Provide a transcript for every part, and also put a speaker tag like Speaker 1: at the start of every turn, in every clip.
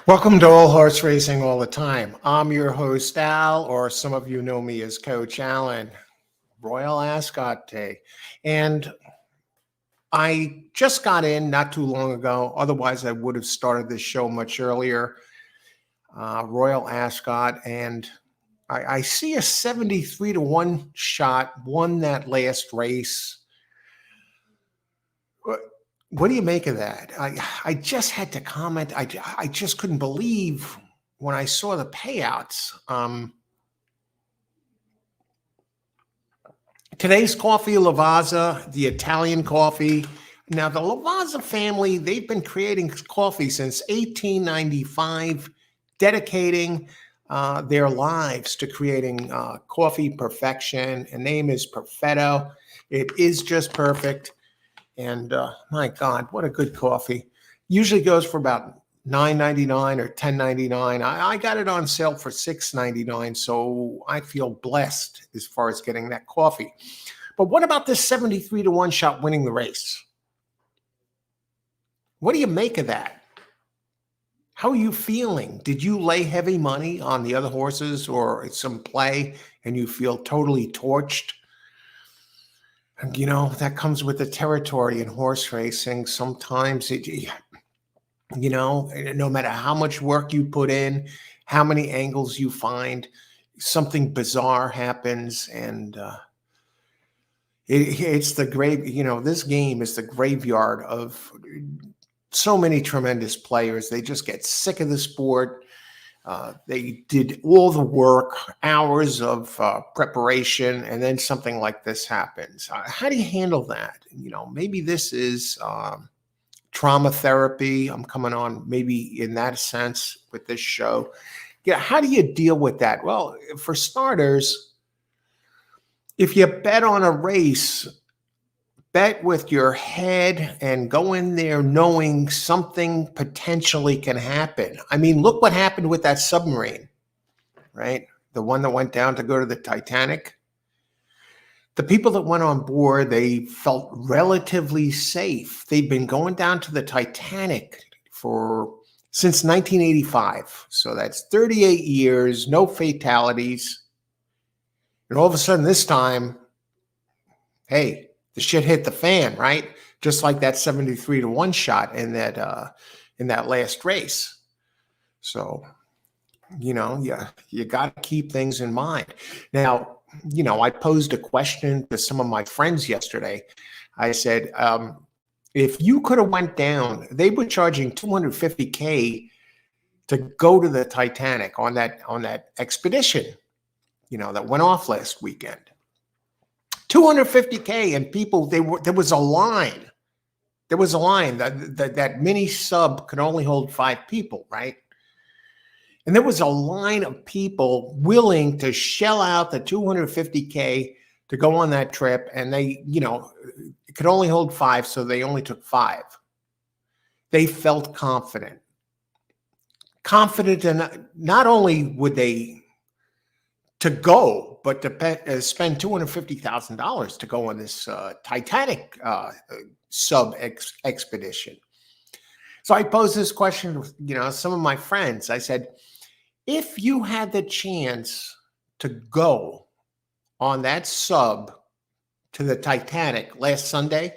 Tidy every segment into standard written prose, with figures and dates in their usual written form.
Speaker 1: Welcome to All Horse Racing All the Time. I'm your host, Al, or some of you know me as Coach Alan, Royal Ascot Day. And I just got in not too long ago. Otherwise, I would have started this show much earlier. Royal Ascot. And I see a 73-1 shot, won that last race. What do you make of that? I just had to comment. I just couldn't believe when I saw the payouts. Today's coffee, Lavazza, the Italian coffee. Now, the Lavazza family, they've been creating coffee since 1895, dedicating their lives to creating coffee perfection. The name is Perfetto. It is just perfect. And my God, what a good coffee. Usually goes for about $9.99 or $10.99. I got it on sale for $6.99, so I feel blessed as far as getting that coffee. But what about this 73-1 shot winning the race? What do you make of that? How are you feeling? Did you lay heavy money on the other horses or some play and you feel totally torched? And, you know, that comes with the territory in horse racing. Sometimes, no matter how much work you put in, how many angles you find, something bizarre happens. And it's the grave, this game is the graveyard of so many tremendous players. They just get sick of the sport. They did all the work, hours of preparation, and then something like this happens. How do you handle that? Maybe this is trauma therapy. I'm coming on maybe in that sense with this show. Yeah, how do you deal with that? Well, for starters, if you bet on a race, bet with your head and go in there knowing something potentially can happen. I mean, look what happened with that submarine, right? The one that went down to go to the Titanic. The people that went on board, they felt relatively safe. They've been going down to the Titanic since 1985. So that's 38 years, no fatalities. And all of a sudden this time, hey, the shit hit the fan, right? Just like that 73-1 shot in that last race. So, you got to keep things in mind. Now, I posed a question to some of my friends yesterday. I said, if you could have went down, they were charging $250K to go to the Titanic on that expedition, that went off last weekend. $250K, and people, there was a line. There was a line that mini sub could only hold 5 people, right? And there was a line of people willing to shell out the $250K to go on that trip, and they, it could only hold 5, so they only took 5. They felt confident. Confident, and not only would they to go, but to spend $250,000 to go on this Titanic sub expedition. So I posed this question to some of my friends. I said, if you had the chance to go on that sub to the Titanic last Sunday,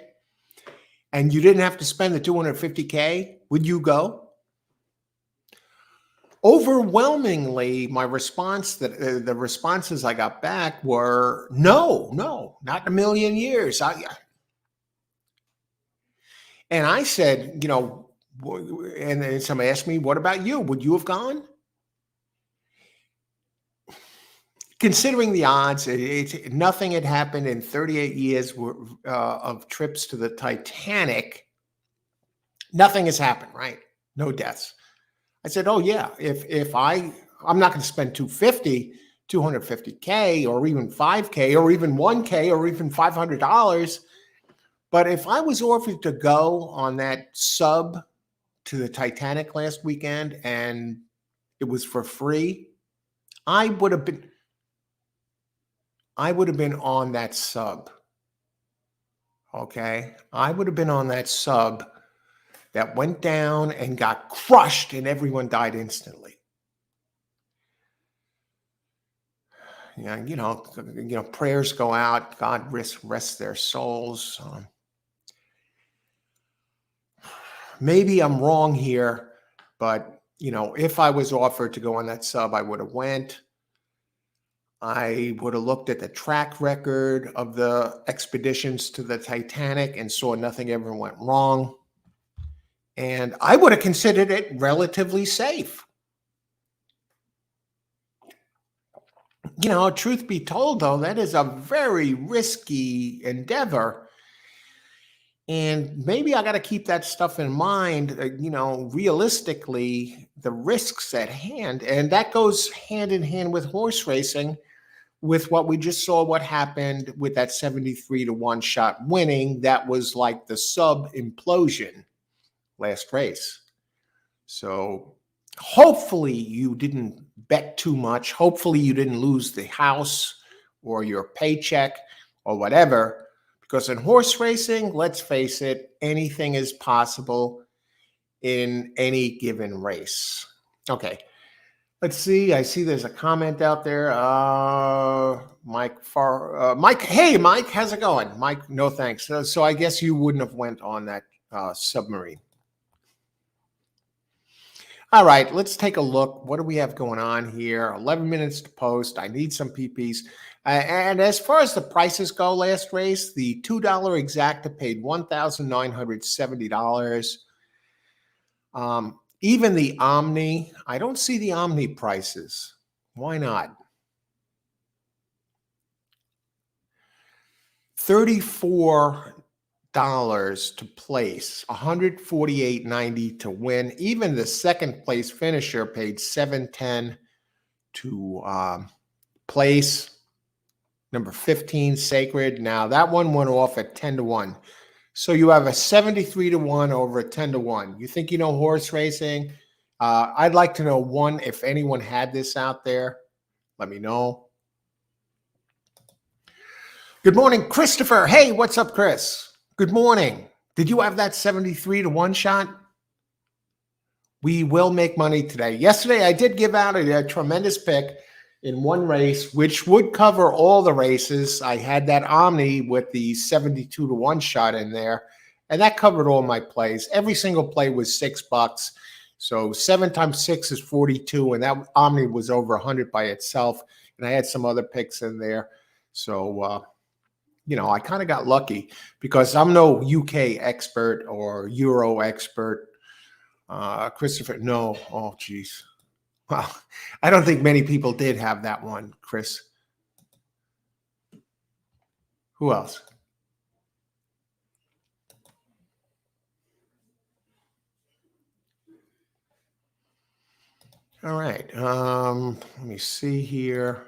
Speaker 1: and you didn't have to spend the $250K, would you go? Overwhelmingly, my response, the responses I got back were no, not in a million years. And I said, and then somebody asked me, what about you? Would you have gone? Considering the odds, nothing had happened in 38 years of trips to the Titanic. Nothing has happened, right? No deaths. I said, oh yeah, if I'm not going to spend $250K or even $5K or even $1K or even $500. But if I was offered to go on that sub to the Titanic last weekend and it was for free, I would have been on that sub. Okay. I would have been on that sub that went down and got crushed and everyone died instantly. Prayers go out. God rest their souls. Maybe I'm wrong here, but if I was offered to go on that sub, I would have went. I would have looked at the track record of the expeditions to the Titanic and saw nothing ever went wrong. And I would have considered it relatively safe. Truth be told, though, that is a very risky endeavor. And maybe I got to keep that stuff in mind, realistically, the risks at hand. And that goes hand in hand with horse racing, with what we just saw, what happened with that 73-1 shot winning. That was like the sub implosion last race. So hopefully you didn't bet too much. Hopefully you didn't lose the house or your paycheck or whatever. Because in horse racing, let's face it, anything is possible in any given race. Okay, let's see. I see there's a comment out there. Mike, hey, Mike, how's it going? Mike, no thanks. So I guess you wouldn't have went on that submarine. All right, let's take a look. What do we have going on here? 11 minutes to post. I need some PPs. And as far as the prices go, last race, the $2 exacta paid $1,970. Even the Omni, I don't see the Omni prices. Why not? $34 to place, $148.90 to win. Even the second place finisher paid $710 to place. Number 15, Sacred. Now that one went off at 10-1. So you have a 73-1 over a 10-1. You think you know horse racing? I'd like to know, one, if anyone had this out there, let me know. Good morning, Christopher. Hey, what's up, Chris? Good morning. Did you have that 73-1 shot? We will make money today. Yesterday, I did give out a tremendous pick in one race, which would cover all the races. I had that Omni with the 72-1 shot in there, and that covered all my plays. Every single play was $6. So 7 times 6 is 42, and that Omni was over 100 by itself. And I had some other picks in there. So, I kind of got lucky because I'm no UK expert or Euro expert. Christopher, no. Oh, geez. Well, I don't think many people did have that one, Chris. Who else? All right. Let me see here.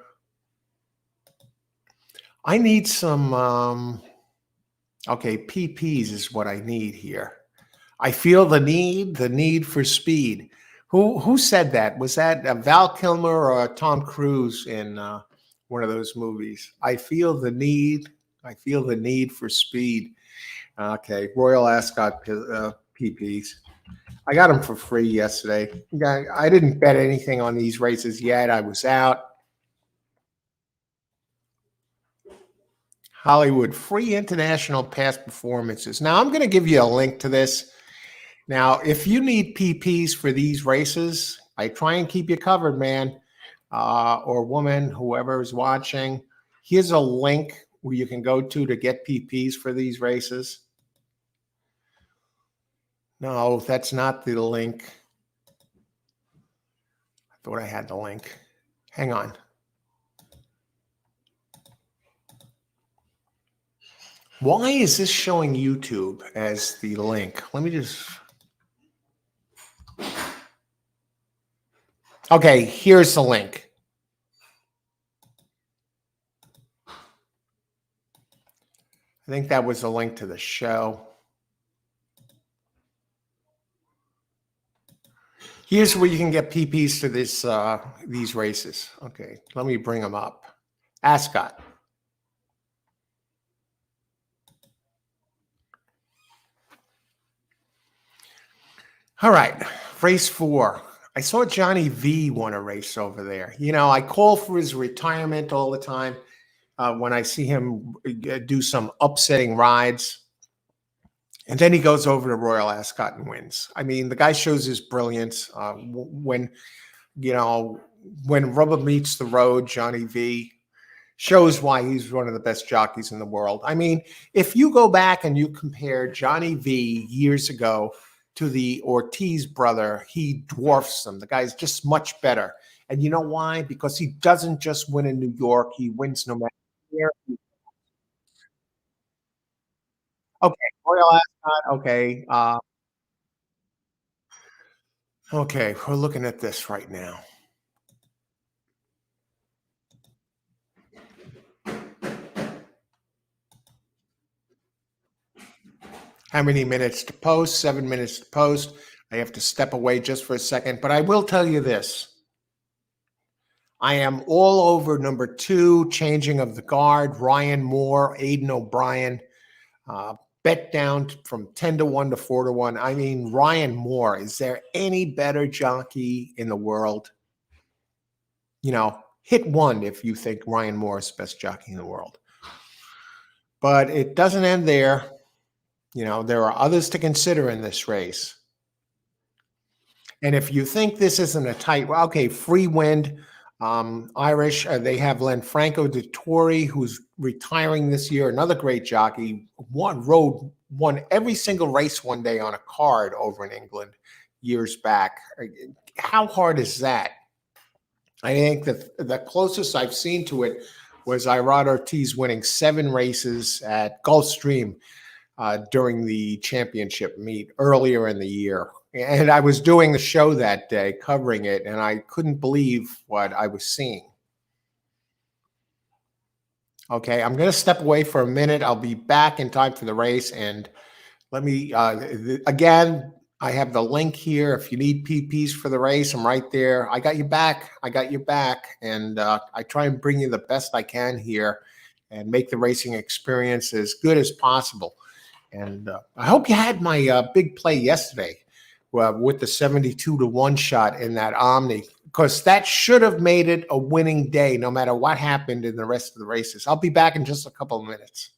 Speaker 1: I need some, PPs is what I need here. I feel the need for speed. Who said that? Was that Val Kilmer or Tom Cruise in one of those movies? I feel the need for speed. Okay, Royal Ascot PPs. I got them for free yesterday. I didn't bet anything on these races yet. I was out. Hollywood free international past performances. Now, I'm going to give you a link to this. Now, if you need PPs for these races, I try and keep you covered, man, or woman, whoever is watching. Here's a link where you can go to get PPs for these races. No, that's not the link. I thought I had the link. Hang on. Why is this showing YouTube as the link? Let me just... Okay, here's the link. I think that was the link to the show. Here's where you can get PPs to these races. Okay, let me bring them up. Ascot. All right, race four. I saw Johnny V won a race over there. I call for his retirement all the time when I see him do some upsetting rides. And then he goes over to Royal Ascot and wins. I mean, the guy shows his brilliance. You know, when rubber meets the road, Johnny V shows why he's one of the best jockeys in the world. I mean, if you go back and you compare Johnny V years ago to the Ortiz brother, he dwarfs them. The guy's just much better. And you know why? Because he doesn't just win in New York, he wins no matter where. Okay, Royal Ascot. Okay. Okay, we're looking at this right now. How many minutes to post? 7 minutes to post. I have to step away just for a second, but I will tell you this. I am all over number two, changing of the guard, Ryan Moore, Aiden O'Brien, bet down from 10 to 1 to 4 to 1. I mean, Ryan Moore, is there any better jockey in the world? Hit one if you think Ryan Moore is the best jockey in the world. But it doesn't end there. There are others to consider in this race. And if you think this isn't a tight, well, okay, Free Wind, Irish, they have Franco Dettori, who's retiring this year, another great jockey, won every single race one day on a card over in England years back. How hard is that? I think that the closest I've seen to it was Irad Ortiz winning 7 races at Gulfstream during the championship meet earlier in the year. And I was doing the show that day, covering it, and I couldn't believe what I was seeing. Okay, I'm going to step away for a minute. I'll be back in time for the race. And let me, again, I have the link here. If you need PPs for the race, I'm right there. I got you back. I got you back. And I try and bring you the best I can here and make the racing experience as good as possible. And I hope you had my big play yesterday with the 72 to 1 shot in that Omni, because that should have made it a winning day no matter what happened in the rest of the races. I'll be back in just a couple of minutes.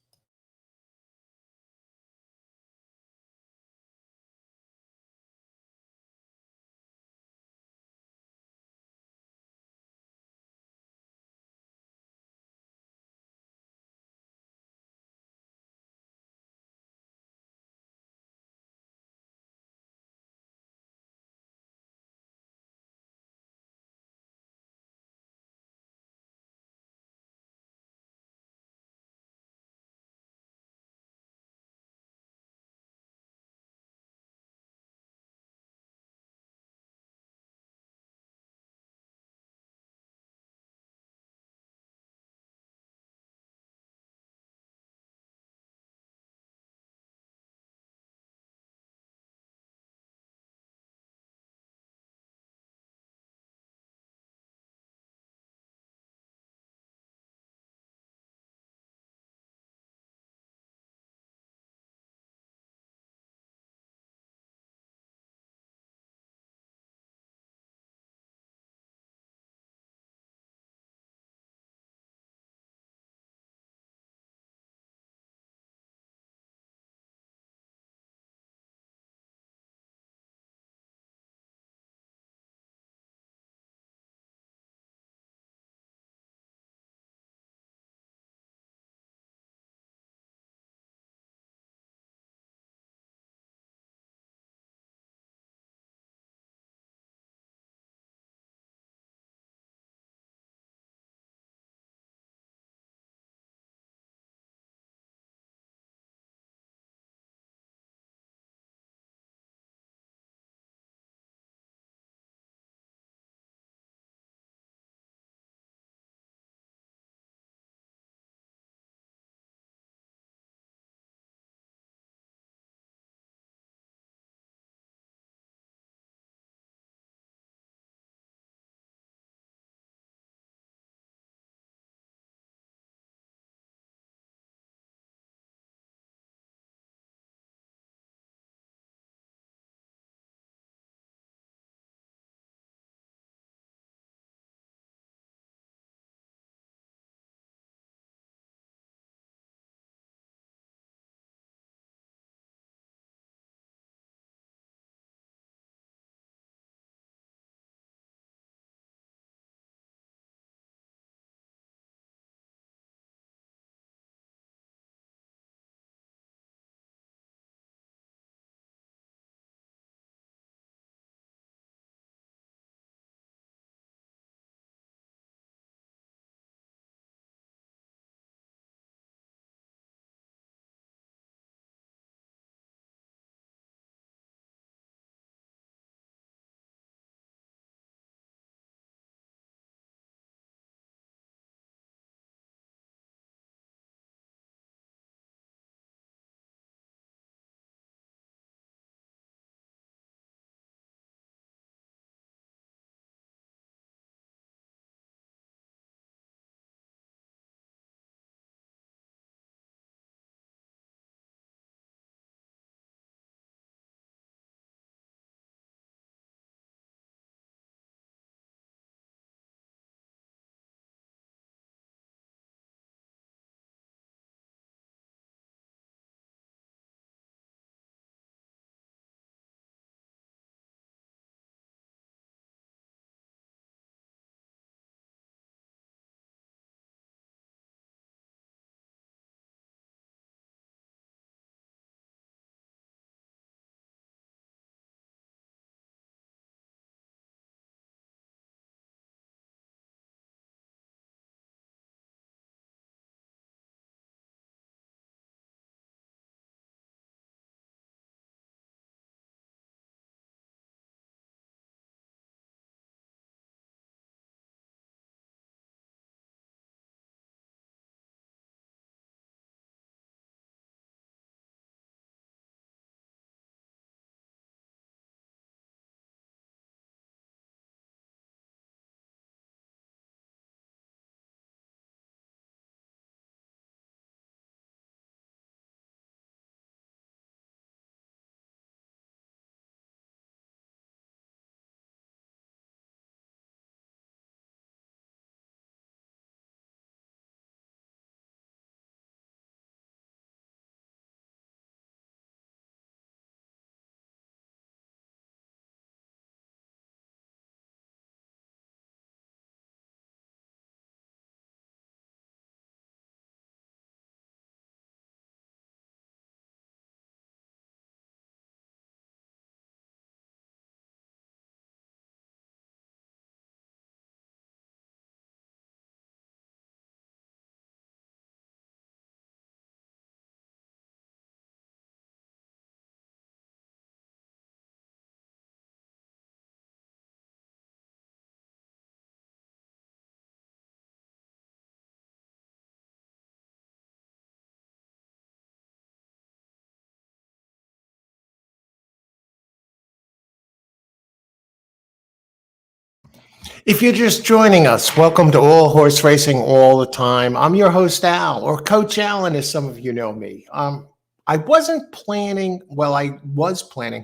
Speaker 1: If you're just joining us, welcome to All Horse Racing All the Time. I'm your host, Al, or Coach Allen, as some of you know me. I wasn't planning, well, I was planning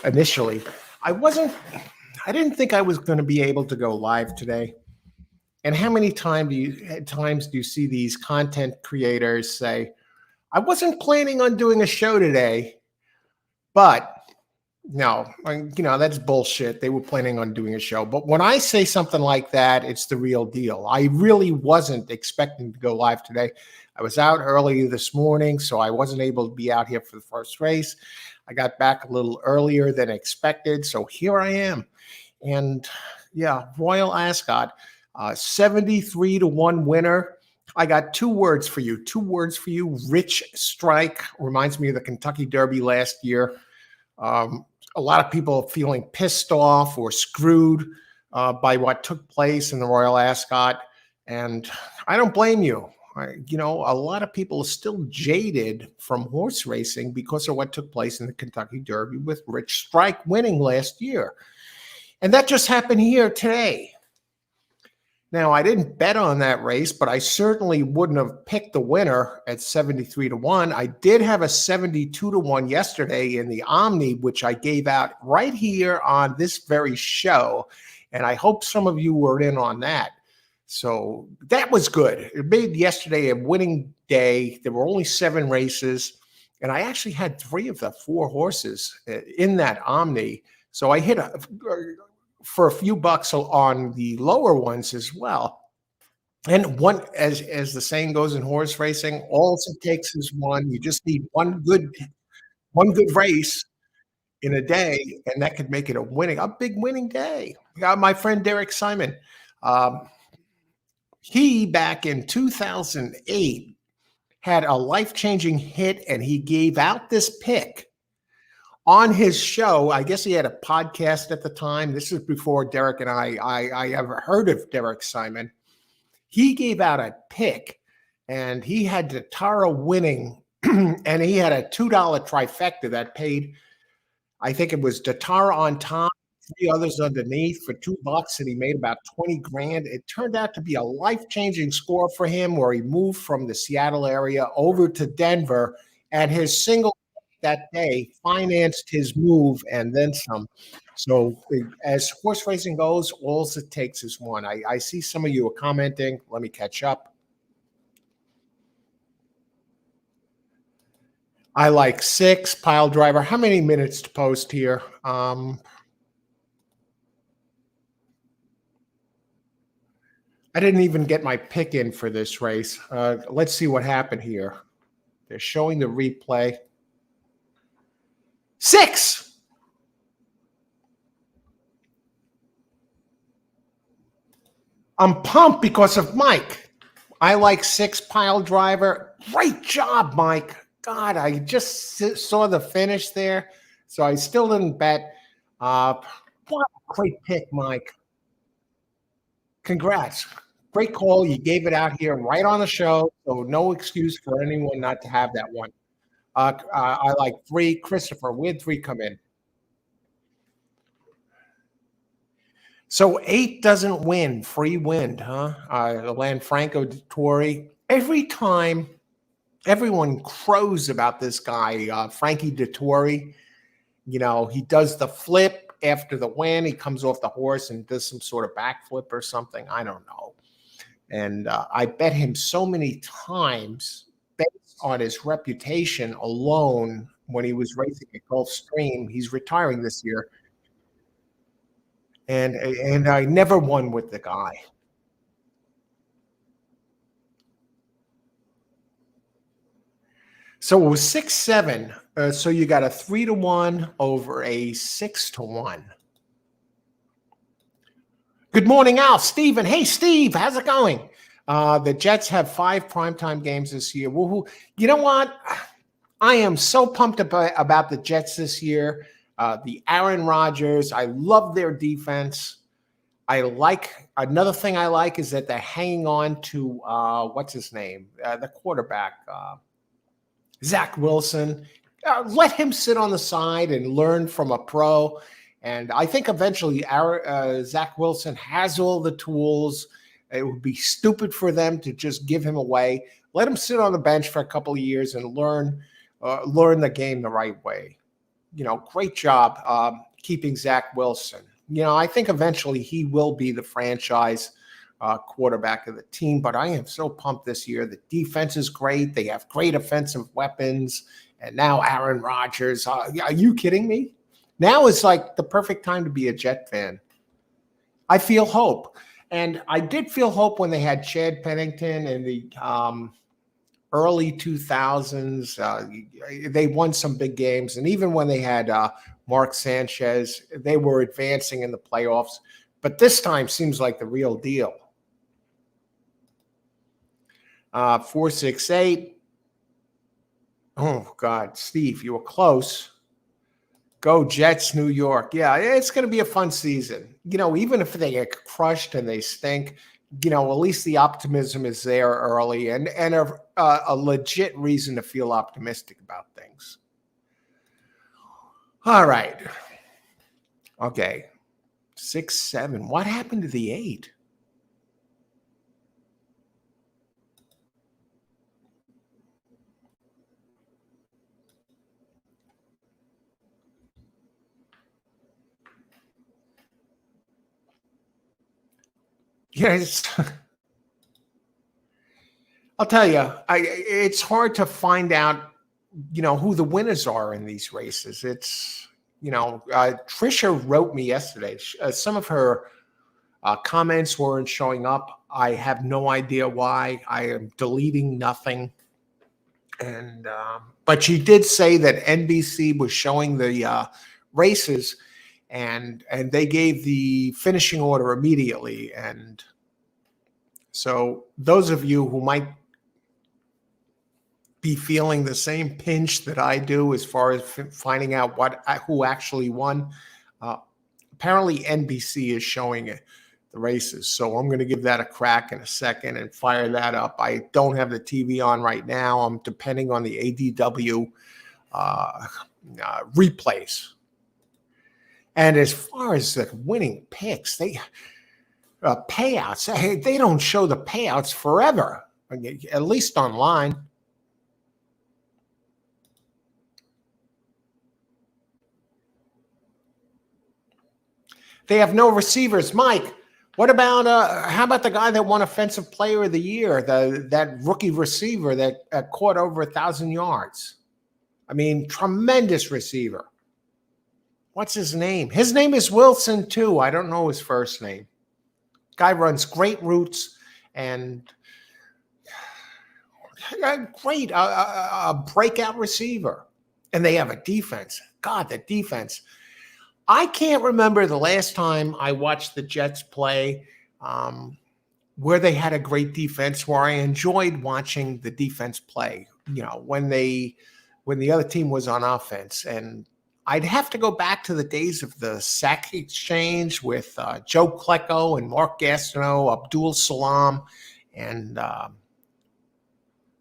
Speaker 1: initially. I didn't think I was going to be able to go live today. And how many times do you see these content creators say, I wasn't planning on doing a show today, but no, that's bullshit. They were planning on doing a show. But when I say something like that, it's the real deal. I really wasn't expecting to go live today. I was out early this morning, so I wasn't able to be out here for the first race. I got back a little earlier than expected, so here I am. And yeah, Royal Ascot, 73-1 winner. I got two words for you. Rich strike. Reminds me of the Kentucky Derby last year. A lot of people feeling pissed off or screwed by what took place in the Royal Ascot. And I don't blame you. A lot of people are still jaded from horse racing because of what took place in the Kentucky Derby with Rich Strike winning last year. And that just happened here today. Now, I didn't bet on that race, but I certainly wouldn't have picked the winner at 73-1. I did have a 72-1 yesterday in the Omni, which I gave out right here on this very show. And I hope some of you were in on that. So that was good. It made yesterday a winning day. There were only 7 races, and I actually had 3 of the 4 horses in that Omni. So I hit for a few bucks on the lower ones as well. And one, as the saying goes in horse racing, all it takes is one. You just need one good race in a day, and that could make it a big winning day. Got my friend Derek Simon. He, back in 2008, had a life-changing hit, and he gave out this pick on his show. I guess he had a podcast at the time. This is before Derek and I ever heard of Derek Simon. He gave out a pick, and he had Tara winning, and he had a $2 trifecta that paid, I think it was Tara on top, 3 others underneath for $2, and he made about 20 grand. It turned out to be a life-changing score for him, where he moved from the Seattle area over to Denver, and his single that day financed his move and then some. So as horse racing goes, all it takes is one. I see some of you are commenting. Let me catch up. I like 6 pile driver. How many minutes to post here? I didn't even get my pick in for this race. Let's see what happened here. They're showing the replay. 6. I'm pumped because of Mike. I like 6 pile driver. Great job, Mike. God, I just saw the finish there, so I still didn't bet. What a great pick, Mike. Congrats. Great call. You gave it out here right on the show, so no excuse for anyone not to have that one. I like 3. Christopher, where'd 3 come in? So 8 doesn't win. Free wind, huh? Lanfranco Dettori. Every time everyone crows about this guy, Frankie Dettori, he does the flip after the win. He comes off the horse and does some sort of backflip or something. I don't know. And I bet him so many times based on his reputation alone when he was racing at Gulfstream. He's retiring this year. And I never won with the guy. So it was 6-7. So you got a 3-1 over a 6-1. Good morning, Al. Steven. Hey, Steve. How's it going? The Jets have 5 primetime games this year. Woohoo. You know what? I am so pumped about the Jets this year. The Aaron Rodgers. I love their defense. Another thing I like is that they're hanging on to what's his name? The quarterback, Zach Wilson. Let him sit on the side and learn from a pro. And I think eventually Zach Wilson has all the tools. It would be stupid for them to just give him away. Let him sit on the bench for a couple of years and learn the game the right way. Great job keeping Zach Wilson. I think eventually he will be the franchise quarterback of the team, but I am so pumped this year. The defense is great. They have great offensive weapons. And now Aaron Rodgers. Are you kidding me? Now is like the perfect time to be a Jet fan. I feel hope. And I did feel hope when they had Chad Pennington in the early 2000s. They won some big games. And even when they had Mark Sanchez, they were advancing in the playoffs. But this time seems like the real deal. 468. Oh, God, Steve, you were close. Go Jets, New York. Yeah, it's going to be a fun season. Even if they get crushed and they stink, at least the optimism is there early and a legit reason to feel optimistic about things. All right. Okay. 6, 7. What happened to the 8? Yeah, I'll tell you, it's hard to find out, who the winners are in these races. It's, Trisha wrote me yesterday. Some of her comments weren't showing up. I have no idea why. I am deleting nothing. And but she did say that NBC was showing the races, and they gave the finishing order immediately. And so those of you who might be feeling the same pinch that I do as far as finding out who actually won, apparently NBC is showing it, the races. So I'm going to give that a crack in a second and fire that up. I don't have the TV on right now. I'm depending on the ADW replays. And as far as the winning picks, payouts, they don't show the payouts forever, at least online. They have no receivers. Mike, what about how about the guy that won Offensive Player of the Year, that rookie receiver that caught over 1,000 yards? I mean, tremendous receiver. What's his name? His name is Wilson, too. I don't know his first name. Guy runs great routes and great breakout receiver. And they have a defense. God, the defense. I can't remember the last time I watched the Jets play where they had a great defense, where I enjoyed watching the defense play, when the other team was on offense. And I'd have to go back to the days of the sack exchange with Joe Klecko and Mark Gastineau, Abdul Salam, and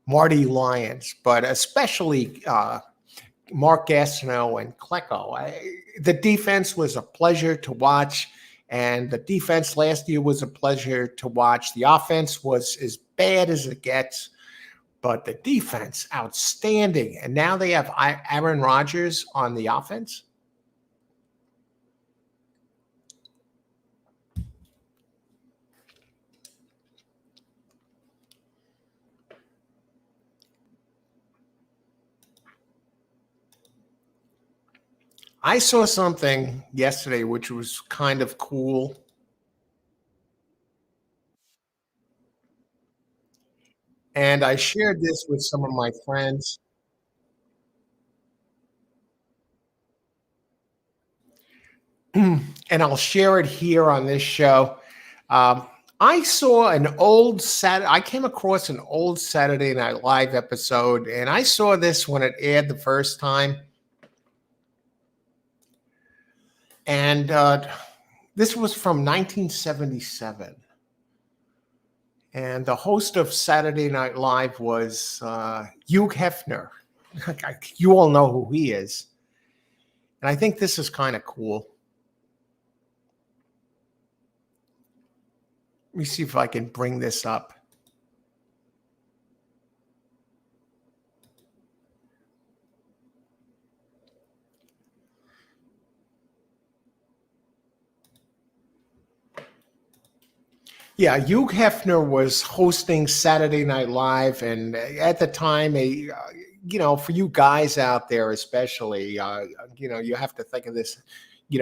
Speaker 1: Marty Lyons, but especially Mark Gastineau and Klecko. The defense was a pleasure to watch, and the defense last year was a pleasure to watch. The offense was as bad as it gets, but the defense, outstanding. And now they have Aaron Rodgers on the offense. I saw something yesterday which was kind of cool. And I shared this with some of my friends. And I'll share it here on this show. I saw I came across an old Saturday Night Live episode, and I saw this when it aired the first time. And this was from 1977. And the host of Saturday Night Live was Hugh Hefner. You all know who he is. And I think this is kind of cool. Let me see if I can bring this up. Yeah, Hugh Hefner was hosting Saturday Night Live, and at the time, for you guys out there, especially, you have to think of this. Hugh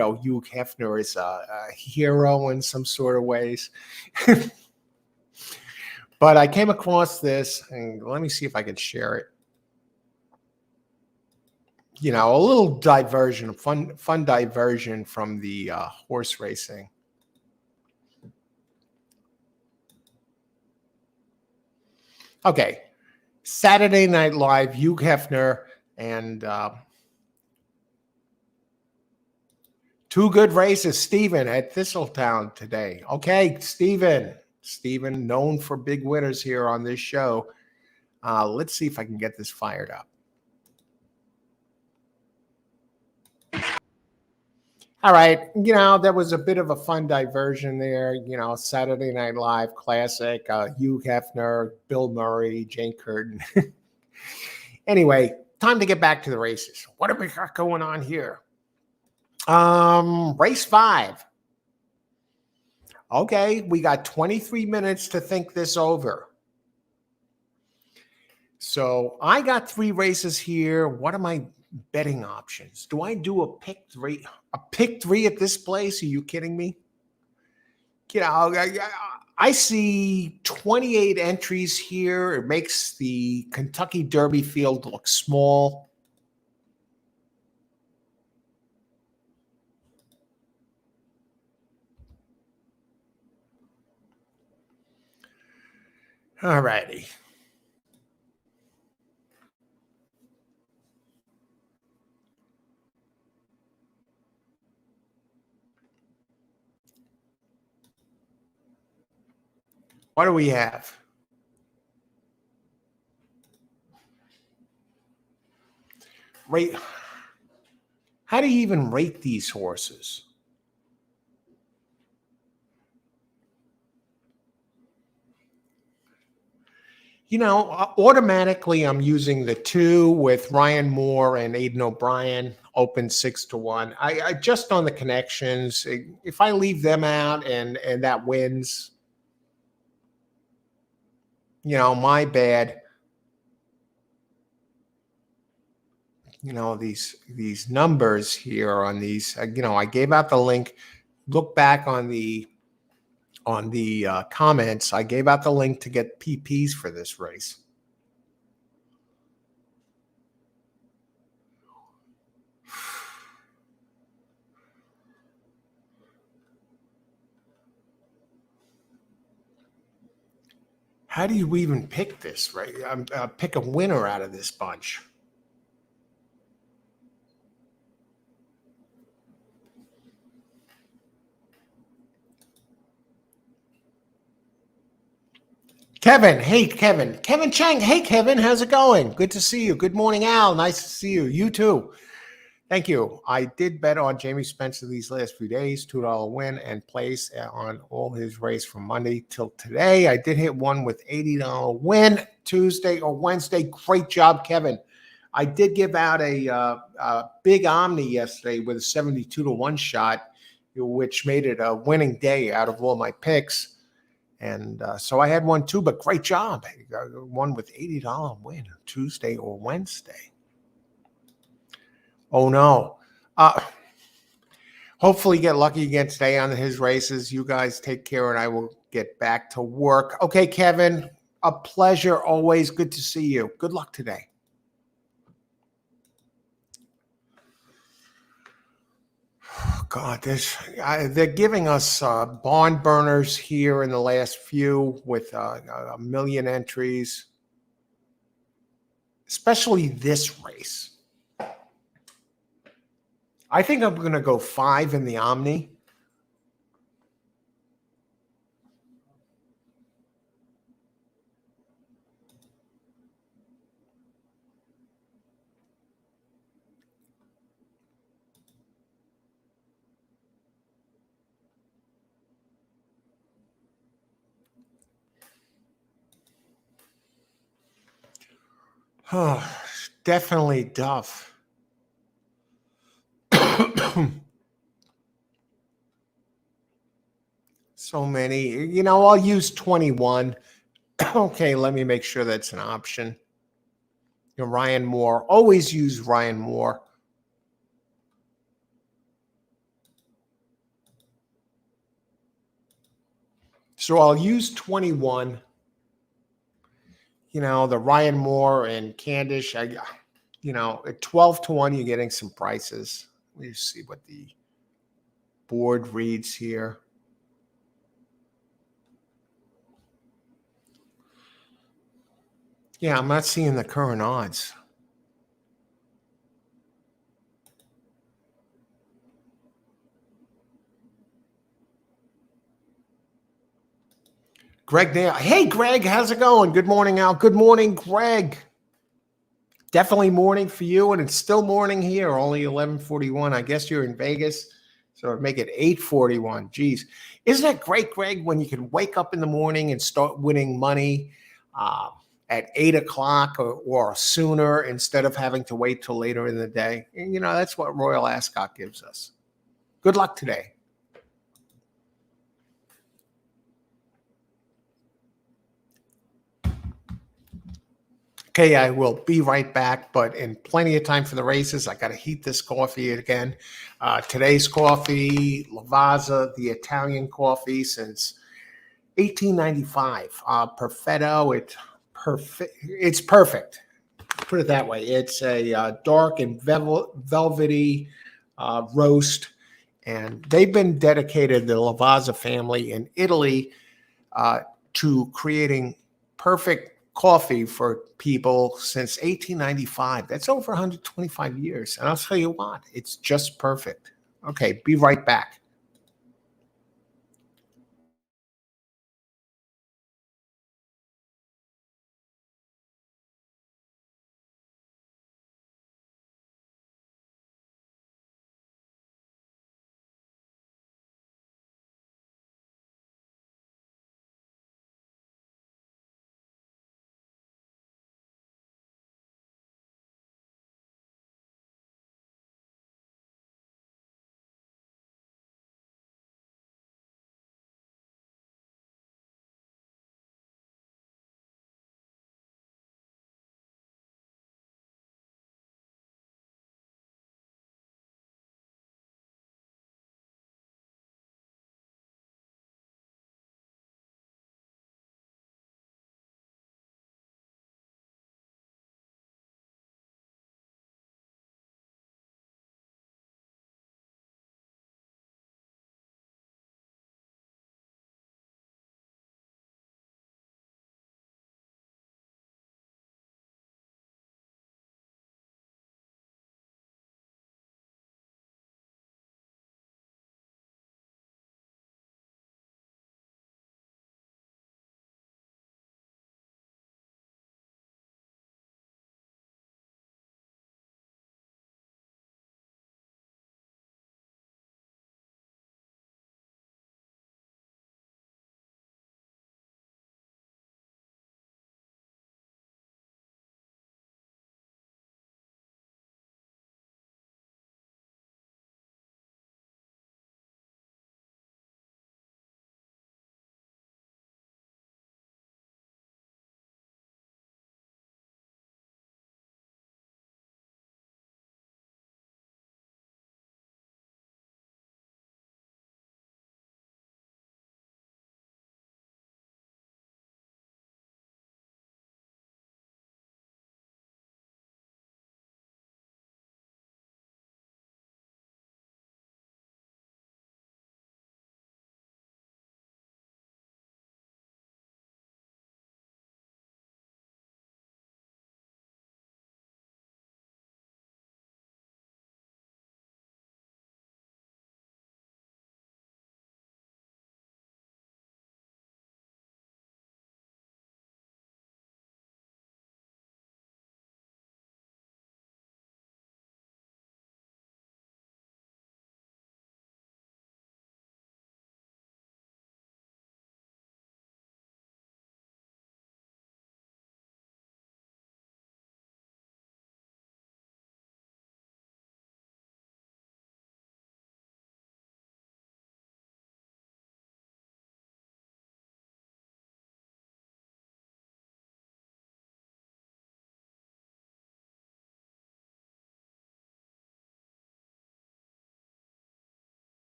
Speaker 1: Hefner is a hero in some sort of ways. But I came across this, and let me see if I can share it. A little diversion, fun diversion from the horse racing. Okay, Saturday Night Live, Hugh Hefner, and two good races. Stephen at Thistletown today. Okay, Stephen, known for big winners here on this show. Let's see if I can get this fired up. All right, there was a bit of a fun diversion there. Saturday Night Live classic, Hugh Hefner, Bill Murray, Jane Curtin. Anyway, time to get back to the races. What have we got going on here? Race 5. Okay, we got 23 minutes to think this over. So I got 3 races here. What are my betting options? Do I do a pick 3? A pick 3 at this place? Are you kidding me? I see 28 entries here. It makes the Kentucky Derby field look small. All righty. What do we have? Rate. How do you even rate these horses? Automatically I'm using the 2 with Ryan Moore and Aidan O'Brien, open 6-1. I just on the connections. If I leave them out and that wins, my bad. These numbers here on these, I gave out the link. Look back on the comments. I gave out the link to get PPs for this race. How do you even pick this, right? Pick a winner out of this bunch. Kevin, hey, Kevin. Kevin Chang, hey, Kevin, how's it going? Good to see you. Good morning, Al. Nice to see you. You too. Thank you. I did bet on Jamie Spencer these last few days, $2 win and place on all his race from Monday till today. I did hit one with $80 win Tuesday or Wednesday. Great job, Kevin. I did give out a big Omni yesterday with a 72-1 shot, which made it a winning day out of all my picks. And so I had one too, but great job. One with $80 win Tuesday or Wednesday. Oh, no. Hopefully get lucky again today on his races. You guys take care, and I will get back to work. Okay, Kevin, a pleasure always. Good to see you. Good luck today. God, they're giving us barn burners here in the last few with a million entries, especially this race. I think I'm going to go 5 in the Omni. Oh, definitely Duff. So many. I'll use 21. Okay, let me make sure that's an option. Ryan Moore. Always use Ryan Moore. So I'll use 21. The Ryan Moore and Candish. At 12-1, you're getting some prices. Let me see what the board reads here. Yeah, I'm not seeing the current odds. Greg there. Hey, Greg, how's it going? Good morning, Al. Good morning, Greg. Definitely morning for you, and it's still morning here. Only 11:41. I guess you're in Vegas, so it'd make it 8:41. Geez, isn't it great, Greg, when you can wake up in the morning and start winning money uh, at 8 o'clock or sooner instead of having to wait till later in the day? And, that's what Royal Ascot gives us. Good luck today. Okay, I will be right back, but in plenty of time for the races. I got to heat this coffee again. Today's coffee, Lavazza, the Italian coffee since 1895. Perfetto, it's perfect. Put it that way. It's a dark and velvety roast, and they've been dedicated, the Lavazza family in Italy, uh, to creating perfect coffee for people since 1895. That's over 125 years. And I'll tell you what, it's just perfect. Okay, be right back.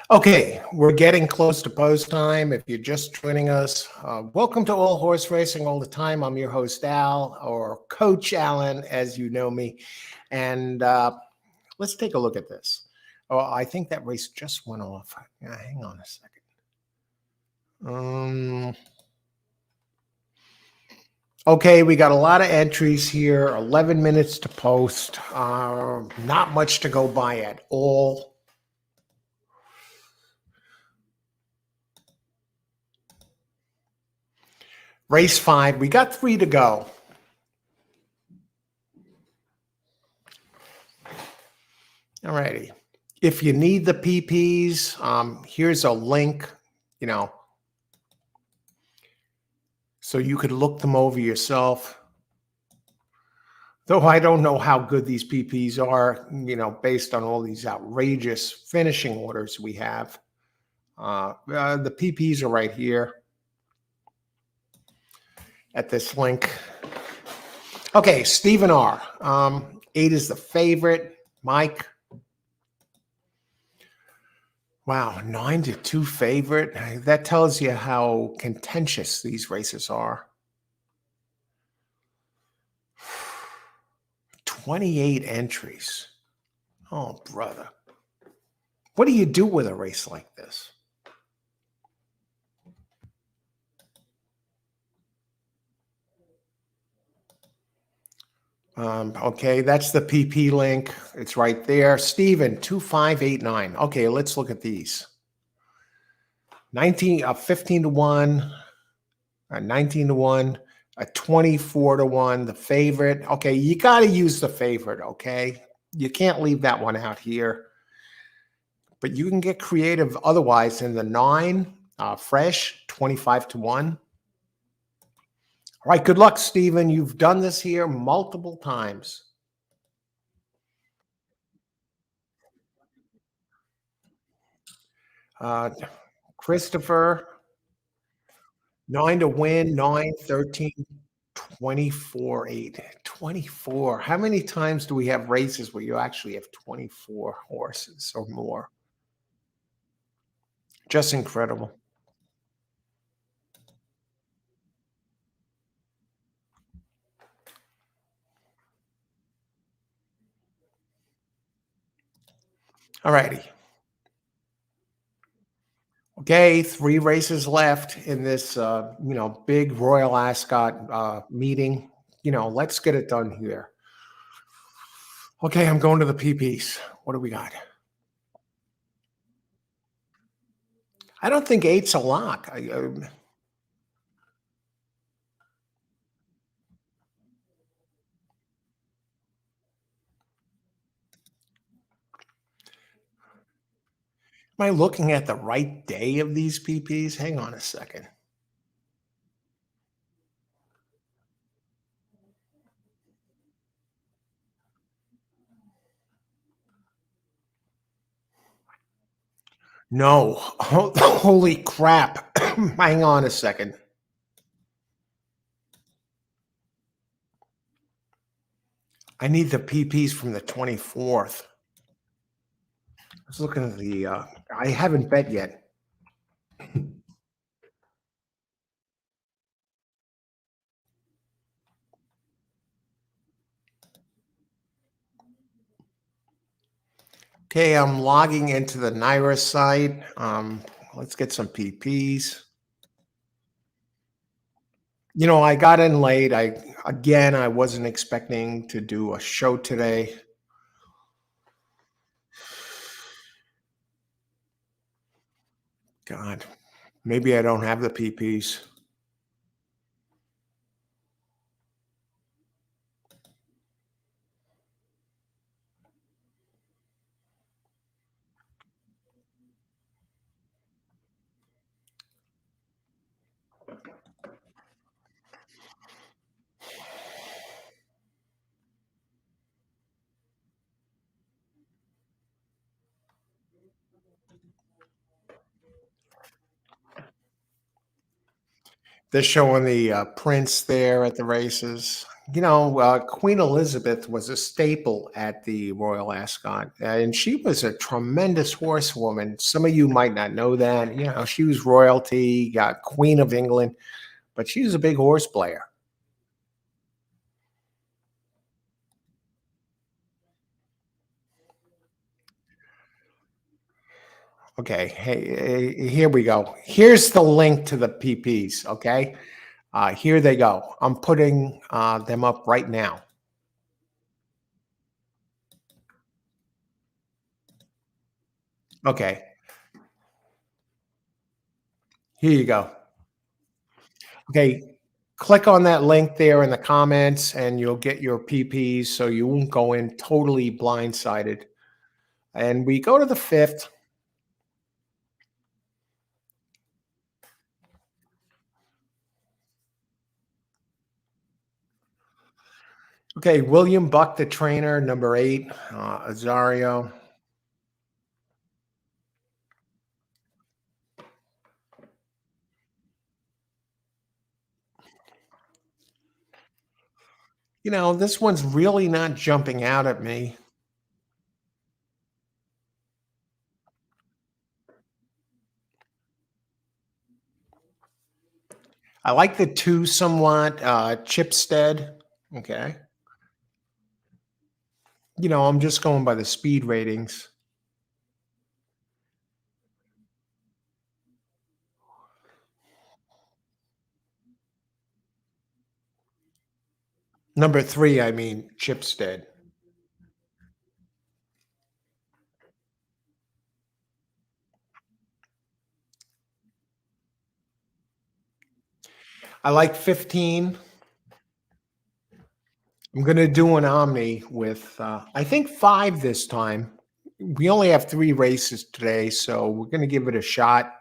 Speaker 1: Okay, we're getting close to post time. If you're just joining us, welcome to All Horse Racing All the Time. I'm your host, Al, or Coach Allen, as you know me. And let's take a look at this. Oh, I think that race just went off. Hang on a second. Okay, we got a lot of entries here, 11 minutes to post. Not much to go by at all. Race 5, we got 3 to go. All righty. If you need the PPs, here's a link, so you could look them over yourself. Though I don't know how good these PPs are, based on all these outrageous finishing orders we have. The PPs are right here at this link. Okay, Stephen R. 8 is the favorite. Mike. Wow, 9-2 favorite. That tells you how contentious these races are. 28 entries. Oh, brother. What do you do with a race like this? Okay, that's the PP link. It's right there. Steven, 2589. Okay, let's look at these. 15 to 1, 19 to 1, 24 to 1, the favorite. Okay, you got to use the favorite, okay? You can't leave that one out here. But you can get creative otherwise in the 9, fresh, 25 to 1. All right, good luck, Stephen. You've done this here multiple times. Christopher, 9 to win, 9, 13, 24, 8. 24. How many times do we have races where you actually have 24 horses or more? Just incredible. All righty. Okay, 3 races left in this, big Royal Ascot meeting. Let's get it done here. Okay, I'm going to the PPs. What do we got? I don't think 8's a lock. Am I looking at the right day of these PPs? Hang on a second. No. Holy crap. Hang on a second. I need the PPs from the 24th. I was looking at the I haven't bet yet. Okay, I'm logging into the Naira site. Let's get some PPs. I got in late. I wasn't expecting to do a show today. God, maybe I don't have the PPs. They're showing the prints there at the races. Queen Elizabeth was a staple at the Royal Ascot, and she was a tremendous horsewoman. Some of you might not know that. She was royalty, got Queen of England, but she was a big horse player. Okay, hey, here we go. Here's the link to the PPs. Okay, here they go. I'm putting them up right now. Okay, here you go. Okay, click on that link there in the comments, and you'll get your PPs, so you won't go in totally blindsided. And we go to the fifth. Okay, William Buck, the trainer, number 8, Azario. This one's really not jumping out at me. I like the 2 somewhat, Chipstead. Okay. I'm just going by the speed ratings. Number 3, I mean, Chipstead. I like 15. I'm going to do an Omni with, I think, 5 this time. We only have 3 races today, so we're going to give it a shot.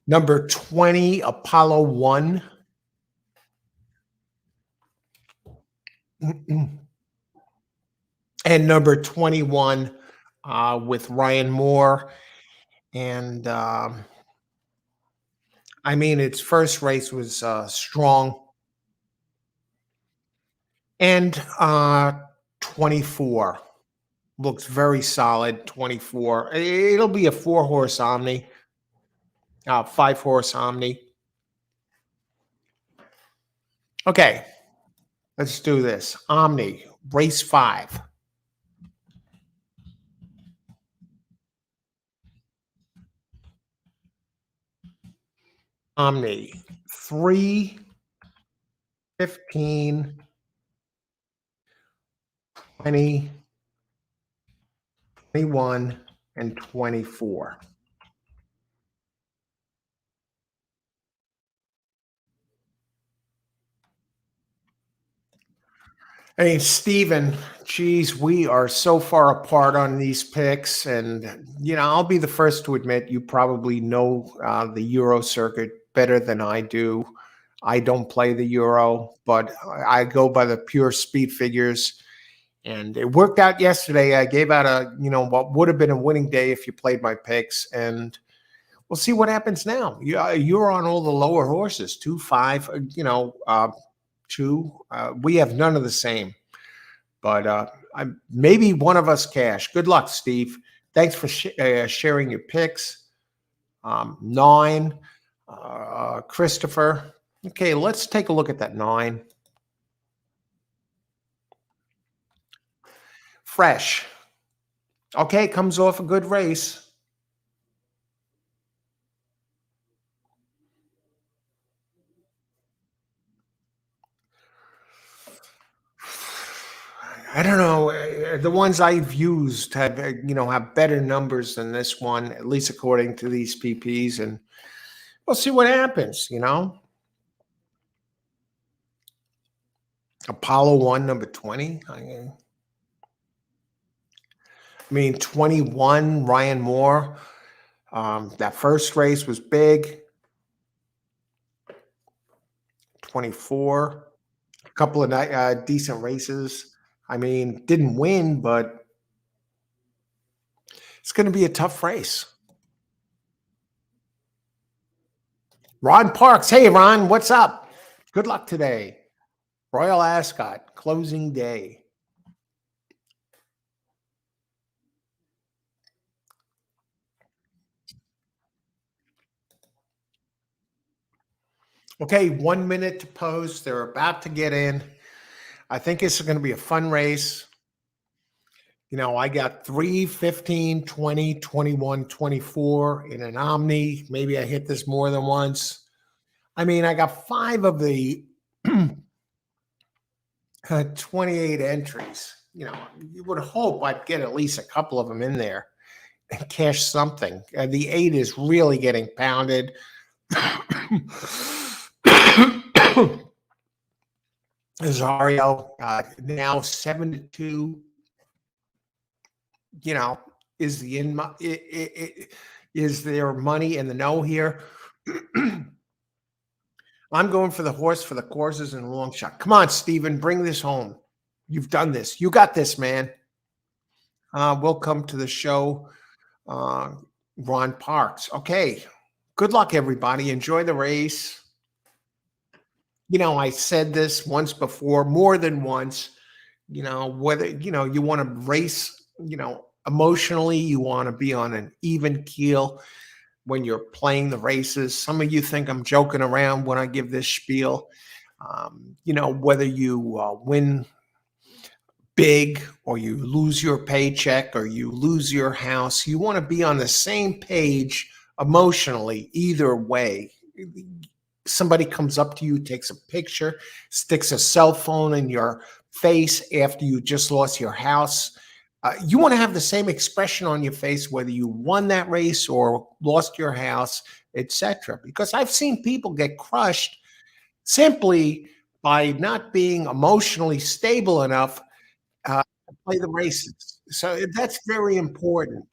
Speaker 1: Number 20, Apollo 1. And number 21 with Ryan Moore. And I mean, its first race was strong. And 24 looks very solid. 24. It'll be a 4-horse Omni, 5-horse Omni. Okay, let's do this. Omni, race 5. Omni, 3, 15, 20, 21, and 24. Hey, Steven, geez, we are so far apart on these picks. And, I'll be the first to admit you probably know the Euro circuit better than I do. I don't play the Euro, but I go by the pure speed figures. And it worked out yesterday. I gave out what would have been a winning day if you played my picks. And we'll see what happens now. You're on all the lower horses, 2, 5, 2. We have none of the same, but maybe one of us cash. Good luck, Steve. Thanks for sharing your picks. 9, Christopher. Okay, let's take a look at that 9. Fresh. Okay, comes off a good race. I don't know. The ones I've used have better numbers than this one, at least according to these PPs, and we'll see what happens. Apollo 1, number 20. I mean, 21, Ryan Moore. That first race was big. 24. Couple of decent races. I mean, didn't win, but it's going to be a tough race. Ron Parks. Hey, Ron, what's up? Good luck today. Royal Ascot, closing day. Okay, 1 minute to post. They're about to get in. I think it's going to be a fun race. I got 3, 15, 20, 21, 24 in an Omni. Maybe I hit this more than once. I mean, I got 5 of the 28 entries. You would hope I'd get at least a couple of them in there and cash something. The 8 is really getting pounded. Azario, now 7-2. Is is there money in the no here? I'm going for the horse for the courses and long shot. Come on, Steven, bring this home. You've done this. You got this, man. Welcome to the show, Ron Parks. Okay. Good luck, everybody. Enjoy the race. I said this once before, more than once, whether, you want to race, emotionally, you want to be on an even keel when you're playing the races. Some of you think I'm joking around when I give this spiel. Whether you win big or you lose your paycheck or you lose your house, you want to be on the same page emotionally either way. Somebody comes up to you, takes a picture, sticks a cell phone in your face after you just lost your house. You want to have the same expression on your face whether you won that race or lost your house, etc. Because I've seen people get crushed simply by not being emotionally stable enough to play the races. So that's very important.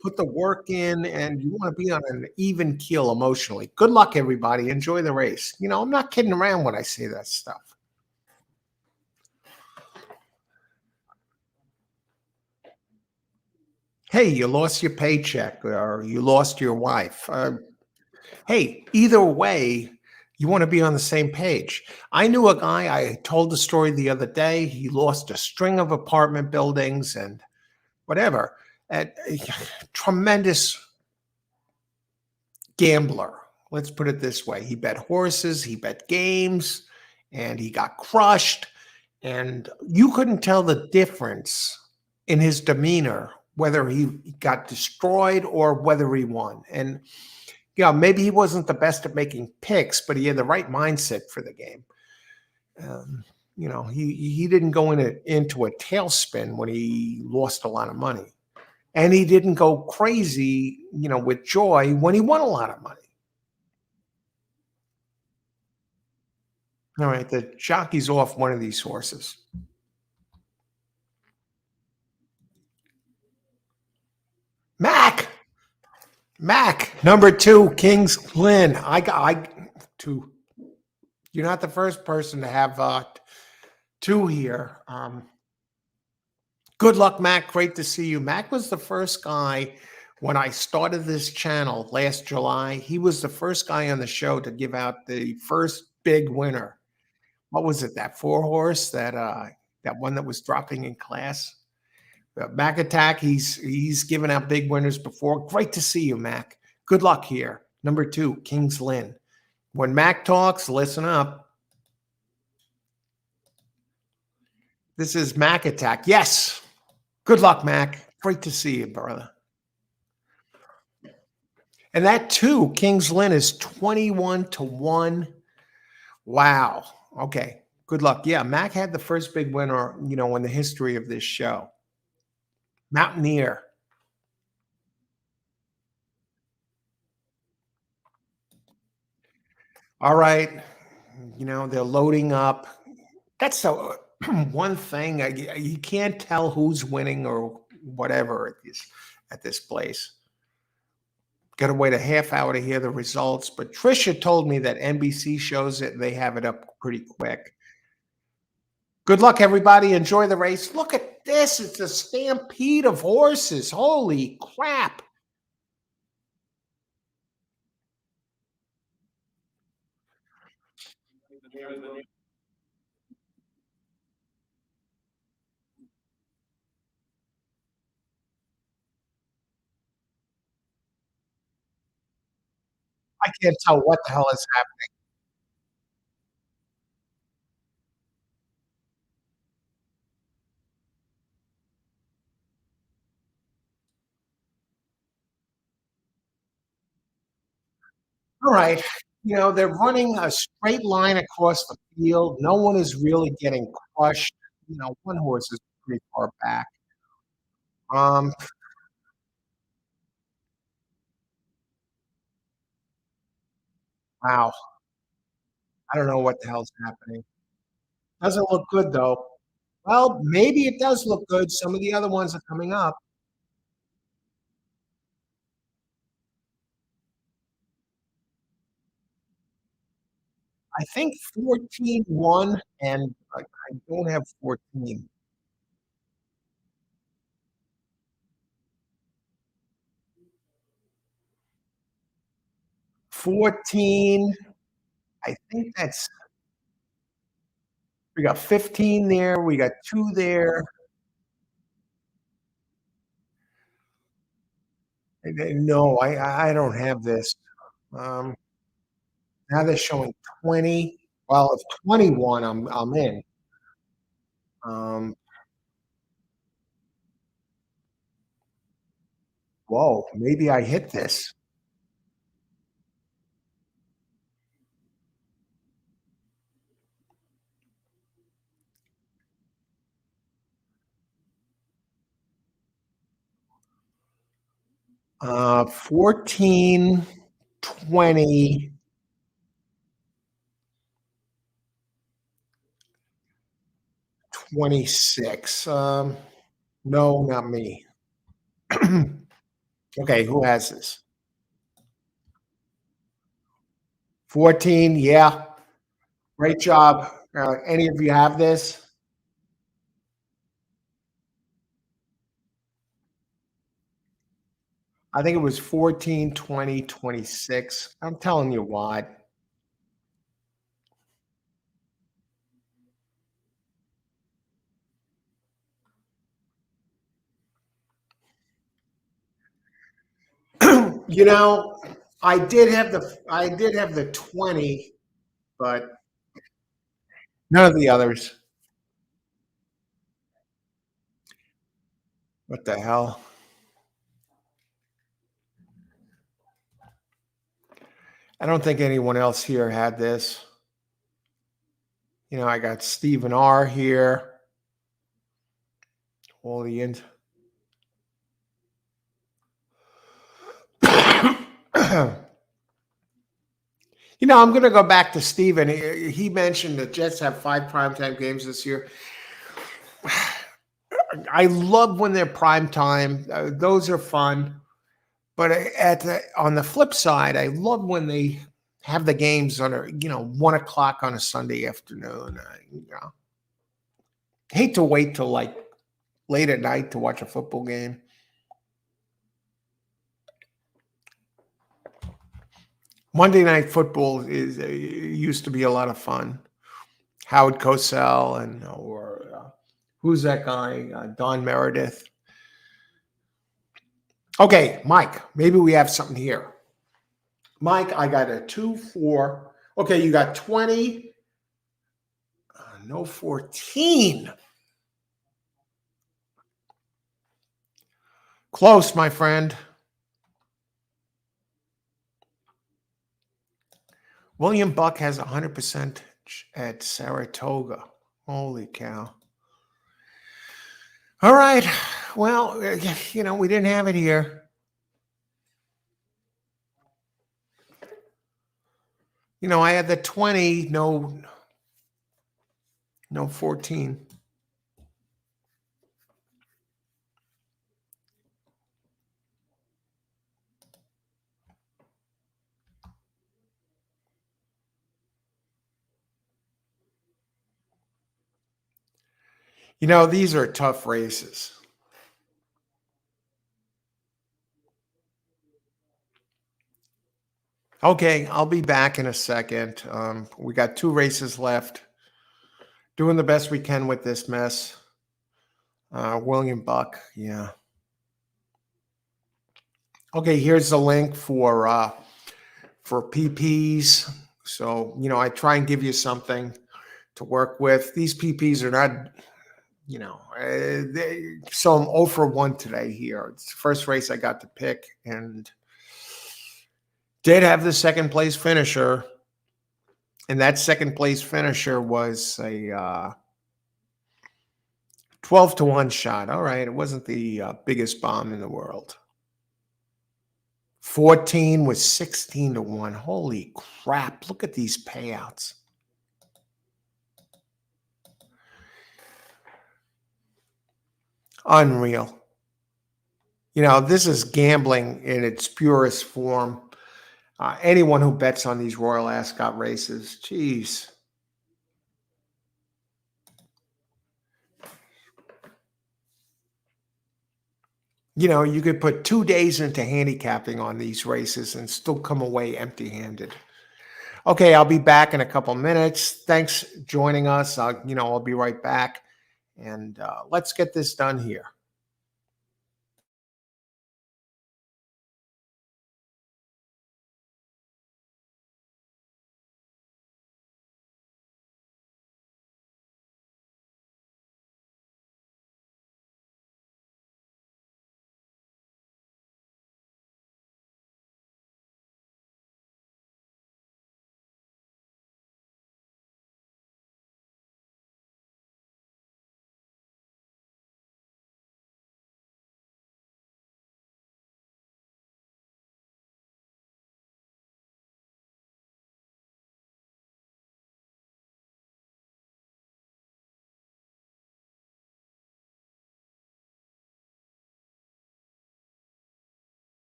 Speaker 1: Put the work in, and you want to be on an even keel emotionally. Good luck, everybody. Enjoy the race. I'm not kidding around when I say that stuff. Hey, you lost your paycheck or you lost your wife. Hey, either way, you want to be on the same page. I knew a guy, I told the story the other day. He lost a string of apartment buildings and whatever. And tremendous gambler. Let's put it this way. He bet horses, he bet games, and he got crushed. And you couldn't tell the difference in his demeanor, whether he got destroyed or whether he won. And maybe he wasn't the best at making picks, but he had the right mindset for the game. He didn't go into a tailspin when he lost a lot of money. And he didn't go crazy, with joy when he won a lot of money. All right, the jockey's off one of these horses. Mac, number 2, King's Lynn. Two. You're not the first person to have 2 here. Good luck, Mac. Great to see you. Mac was the first guy when I started this channel last July. He was the first guy on the show to give out the first big winner. What was it? That 4-horse, that one that was dropping in class. Mac Attack. He's given out big winners before. Great to see you, Mac. Good luck here. Number 2, King's Lynn. When Mac talks, listen up. This is Mac Attack. Yes. Good luck, Mac. Great to see you, brother. And that 2, King's Lynn, is 21-1. Wow. Okay. Good luck. Yeah, Mac had the first big winner, in the history of this show. Mountaineer. All right. They're loading up. That's the one thing. You can't tell who's winning or whatever at this place. Got to wait a half hour to hear the results. But Trisha told me that NBC shows it and they have it up pretty quick. Good luck, everybody. Enjoy the race. Look at this. It's a stampede of horses. Holy crap. I can't tell what the hell is happening. All right. They're running a straight line across the field. No one is really getting crushed. One horse is pretty far back. Um, wow. I don't know what the hell's happening. Doesn't look good though. Well, maybe it does look good. Some of the other ones are coming up. I think 14 won, and I don't have 14. 14, I think we got 15 there, we got 2 there, and then no, I don't have this. Um, Now they're showing 20. Well, if 21, I'm in. Um, Whoa, maybe I hit this. 14, 20, 26. No, not me. Okay, who has this? 14, yeah. Great job. Any of you have this? I think it was 14, 20, 26. I'm telling you what. You know, I did have the 20, but none of the others. What the hell? I don't think anyone else here had this. I got Stephen R here. All the int. I'm going to go back to Stephen. He mentioned the Jets have 5 primetime games this year. I love when they're primetime. Those are fun. But on the flip side, I love when they have the games on 1 o'clock on a Sunday afternoon. Hate to wait till like late at night to watch a football game. Monday Night Football used to be a lot of fun. Howard Cosell or who's that guy? Don Meredith. Okay, Mike. Maybe we have something here. Mike, I got a 2, 4. Okay, you got 20. No 14. Close, my friend. William Buck has 100% at Saratoga. Holy cow. All right. Well, we didn't have it here. I had the 20, no 14. These are tough races. Okay, I'll be back in a second. We got 2 races left. Doing the best we can with this mess. William Buck, yeah. Okay, here's the link for PPs. So I try and give you something to work with. These PPs are not, so I'm 0 for 1 today here. It's the first race I got to pick, and did have the second place finisher, and that second place finisher was a 12 to 1 shot. All right, it wasn't the biggest bomb in the world. 14 was 16 to 1. Holy crap, look at these payouts. Unreal. This is gambling in its purest form. Anyone who bets on these Royal Ascot races, geez. You could put 2 days into handicapping on these races and still come away empty-handed. Okay, I'll be back in a couple minutes. Thanks joining us. I'll be right back, and let's get this done here.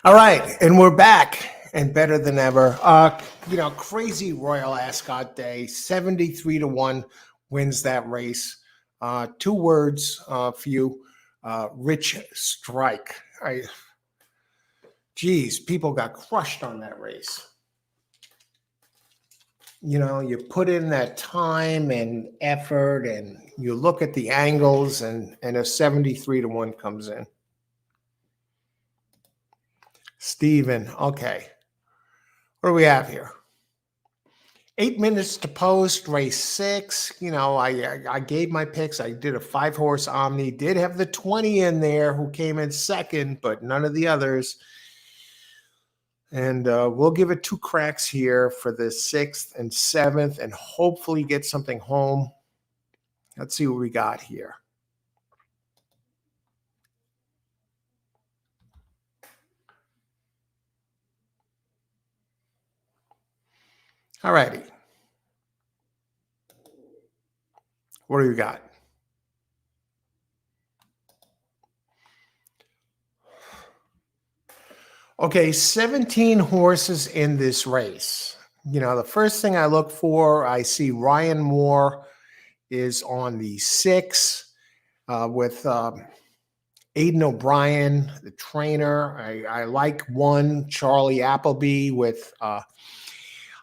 Speaker 1: All right, and we're back and better than ever. Crazy Royal Ascot Day, 73 to 1 wins that race. Two words for you, rich strike. Geez, people got crushed on that race. You put in that time and effort and you look at the angles and a 73 to 1 comes in. Steven, okay. What do we have here? 8 minutes to post, race 6. I gave my picks. I did a 5-horse Omni, did have the 20 in there who came in second, but none of the others. And we'll give it 2 cracks here for the 6th and 7th and hopefully get something home. Let's see what we got here. All righty. What do you got? Okay, 17 horses in this race. The first thing I look for, I see Ryan Moore is on the 6 with Aidan O'Brien, the trainer. I like one, Charlie Appleby with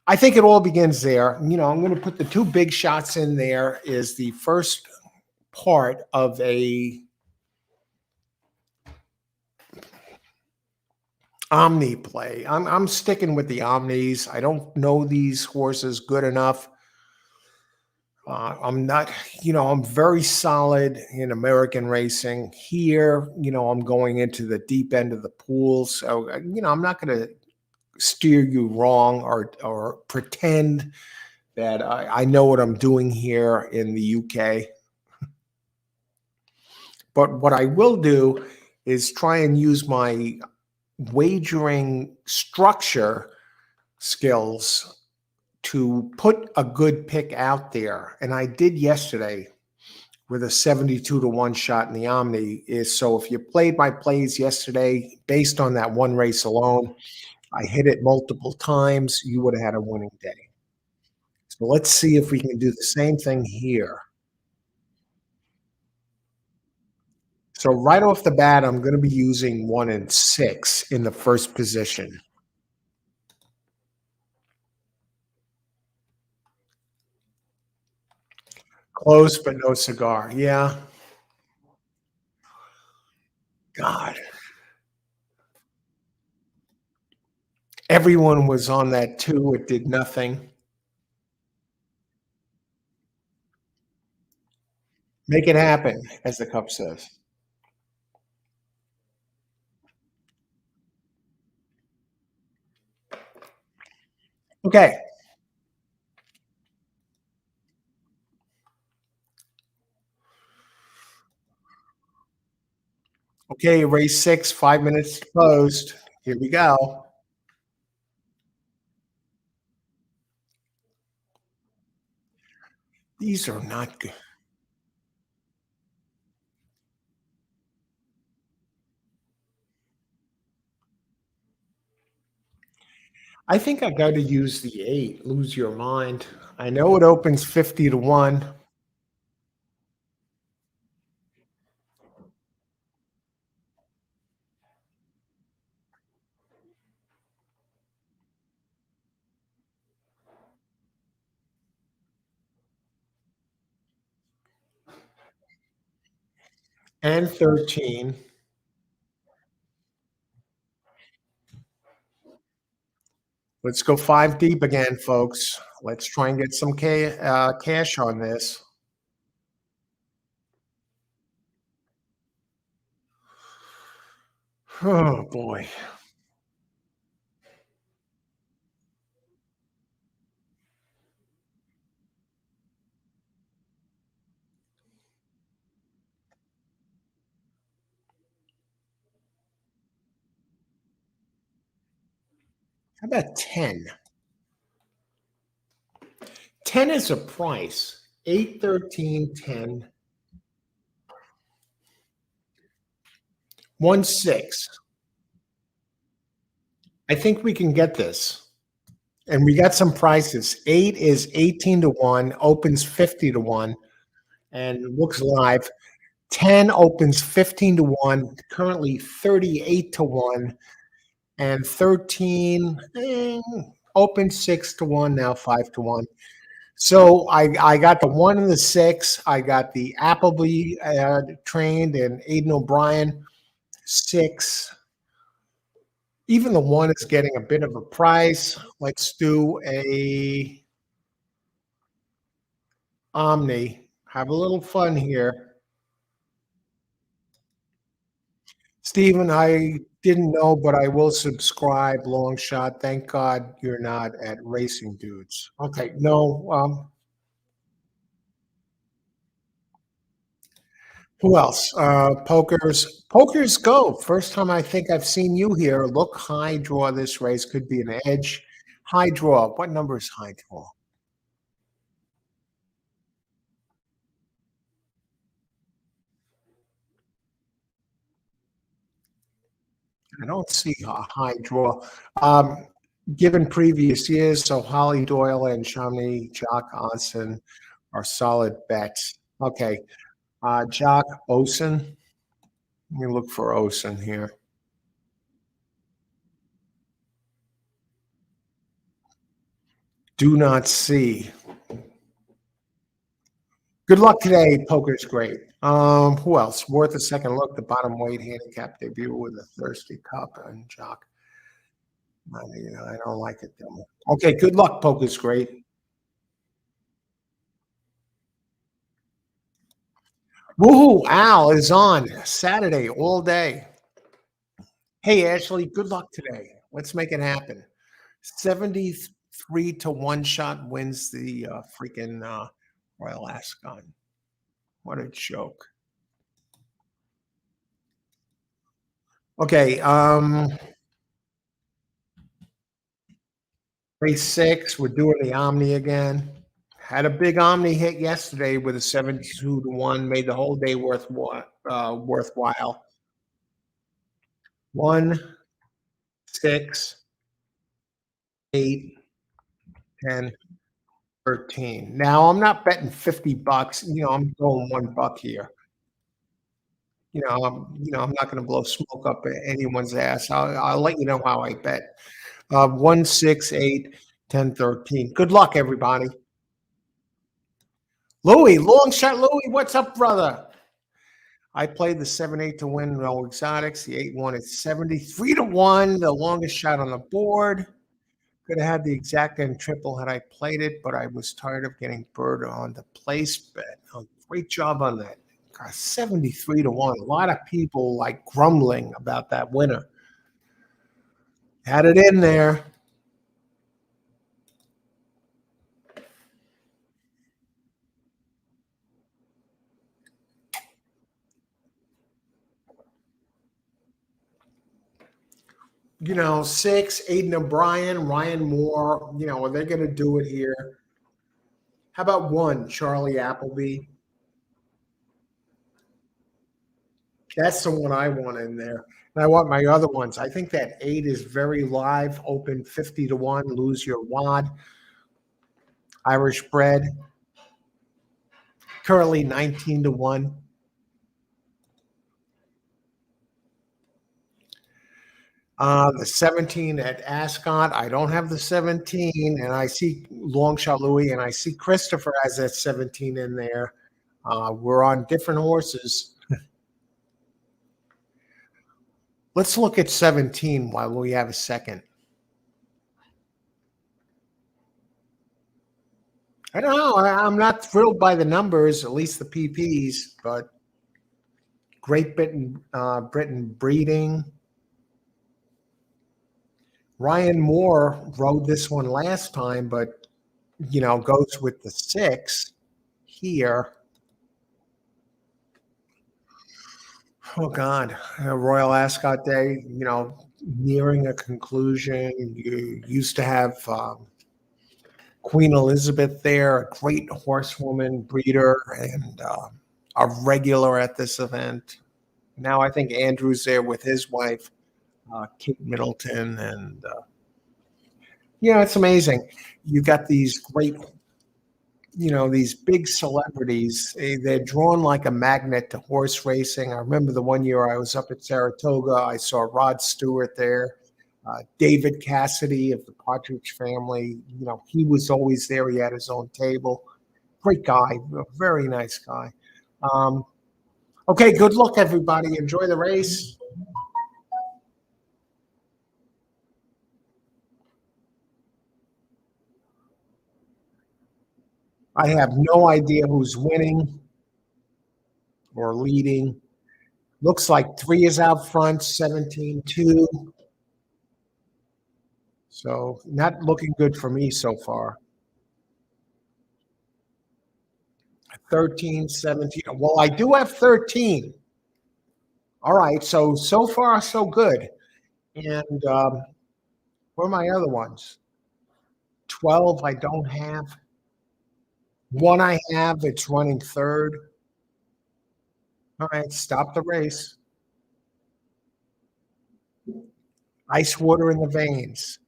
Speaker 1: I think it all begins there. I'm going to put the 2 big shots in there is the first part of a Omni play. I'm sticking with the Omnis. I don't know these horses good enough. I'm not, I'm very solid in American racing. Here, I'm going into the deep end of the pool. So, I'm not going to steer you wrong or pretend that I know what I'm doing here in the UK. But what I will do is try and use my wagering structure skills to put a good pick out there. And I did yesterday with a 72 to 1 shot in the Omni. So if you played my plays yesterday based on that one race alone, I hit it multiple times, you would have had a winning day. So let's see if we can do the same thing here. So right off the bat, I'm going to be using 1 and 6 in the first position. Close, but no cigar. Yeah. God. Everyone was on that too. It did nothing. Make it happen, as the cup says. Okay. Okay, race 6, 5 minutes to post. Here we go. These are not good. I think I got to use the 8, lose your mind. I know it opens 50 to 1. And 13. Let's go 5 deep again, folks. Let's try and get some cash on this. Oh, boy. How about 10? 10 is a price. 8, 13, 10. 1, 6. I think we can get this. And we got some prices. 8 is 18 to 1, opens 50 to 1, and looks live. 10 opens 15 to 1, currently 38 to 1, and 13 opens 6 to 1, now 5 to 1. So I got the 1 and the 6. I got the Appleby trained and Aiden O'Brien 6. Even the 1 is getting a bit of a price. Let's do a Omni. Have a little fun here. Steven, I didn't know, but I will subscribe. Long shot. Thank God you're not at Racing Dudes. Okay, no. Who else? Pokers go. First time I think I've seen you here. Look, high draw this race could be an edge. High draw. What number is high draw? I don't see a high draw. Um, Given previous years, so Holly Doyle and Chamonix Jock Onsen are solid bets. Okay. Jock Osen. Let me look for Osen here. Do not see. Good luck today. Poker's great. Who else? Worth a second look. The bottom weight handicap debut with a thirsty cup and Jock. I don't like it. Okay, good luck. Poker's great. Woohoo! Al is on Saturday all day. Hey, Ashley, good luck today. Let's make it happen. 73 to 1 shot wins the freaking Royal Ascot. What a joke. Okay, race 6, we're doing the Omni again. Had a big Omni hit yesterday with a 72 to 1, made the whole day worthwhile. 1, 6, 8, 10, 13. Now I'm not betting $50. I'm going $1 here. I'm not going to blow smoke up anyone's ass. I'll let you know how I bet. 1, 6, 8, 10, 13. Good luck, everybody. Louie, long shot, Louie. What's up, brother? I played the 7-8 to win no exotics. The 8-1 at 73 to 1, the longest shot on the board. Could have had the exact end triple had I played it, but I was tired of getting bird on the place bet. Great job on that. 73 to 1. A lot of people like grumbling about that winner. Had it in there. you know, 6, Aiden O'Brien, Ryan Moore, are they going to do it here? How about 1, Charlie Appleby? That's the one I want in there. And I want my other ones. I think that 8 is very live, open 50 to 1, lose your wad. Irish bread, currently 19 to 1. The 17 at Ascot. I don't have the 17, and I see Longshot Louis, and I see Christopher has that 17 in there. We're on different horses. Let's look at 17 while we have a second. I don't know. I'm not thrilled by the numbers, at least the PPs, but Great Britain breeding. Ryan Moore rode this one last time, but, goes with the 6 here. Oh, God. Royal Ascot Day, nearing a conclusion. You used to have Queen Elizabeth there, a great horsewoman, breeder, and a regular at this event. Now I think Andrew's there with his wife. Kate Middleton, and yeah, it's amazing. You got these great, these big celebrities. They're drawn like a magnet to horse racing. I remember the one year I was up at Saratoga. I saw Rod Stewart there. David Cassidy of the Partridge Family. He was always there. He had his own table. Great guy, a very nice guy. Um, okay, good luck, everybody. Enjoy the race. I have no idea who's winning or leading. Looks like 3 is out front, 17-2. So not looking good for me so far. 13, 17. Well, I do have 13. All right. So far, so good. And where are my other ones? 12, I don't have. One I have, it's running third. All right. Stop the race. Ice water in the veins.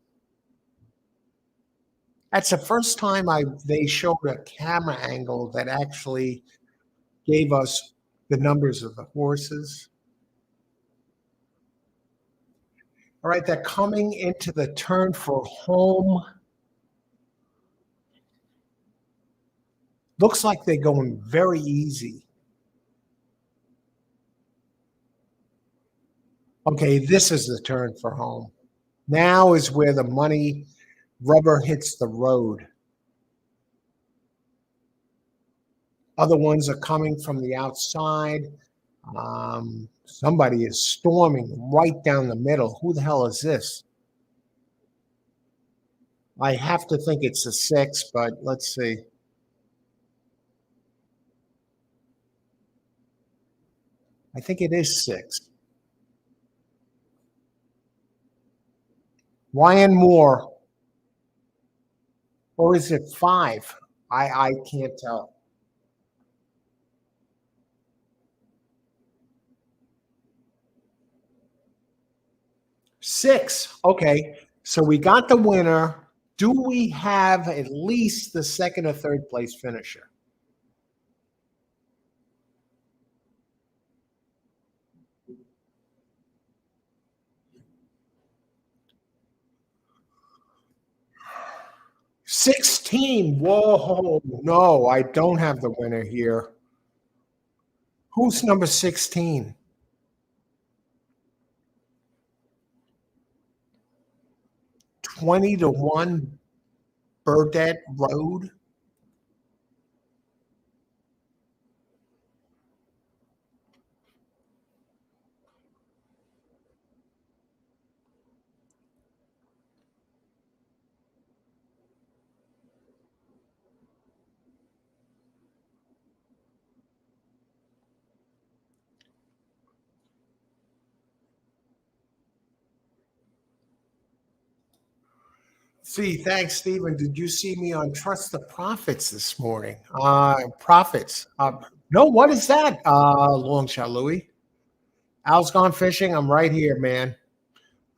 Speaker 1: That's the first time they showed a camera angle that actually gave us the numbers of the horses. All right, they're coming into the turn for home. Looks like they're going very easy. Okay, this is the turn for home. Now is where the money rubber hits the road. Other ones are coming from the outside. Somebody is storming right down the middle. Who the hell is this? I have to think it's a 6, but let's see. I think it is 6. Ryan Moore. Or is it 5? I can't tell. 6. Okay. So we got the winner. Do we have at least the second or third place finisher? $16. Whoa. No, I don't have the winner here. Who's number 16? 20-1 Burdette Road. See, thanks, Stephen. Did you see me on Trust the Profits this morning? Profits. No, what is that? Long shot, Louis. Al's gone fishing. I'm right here, man.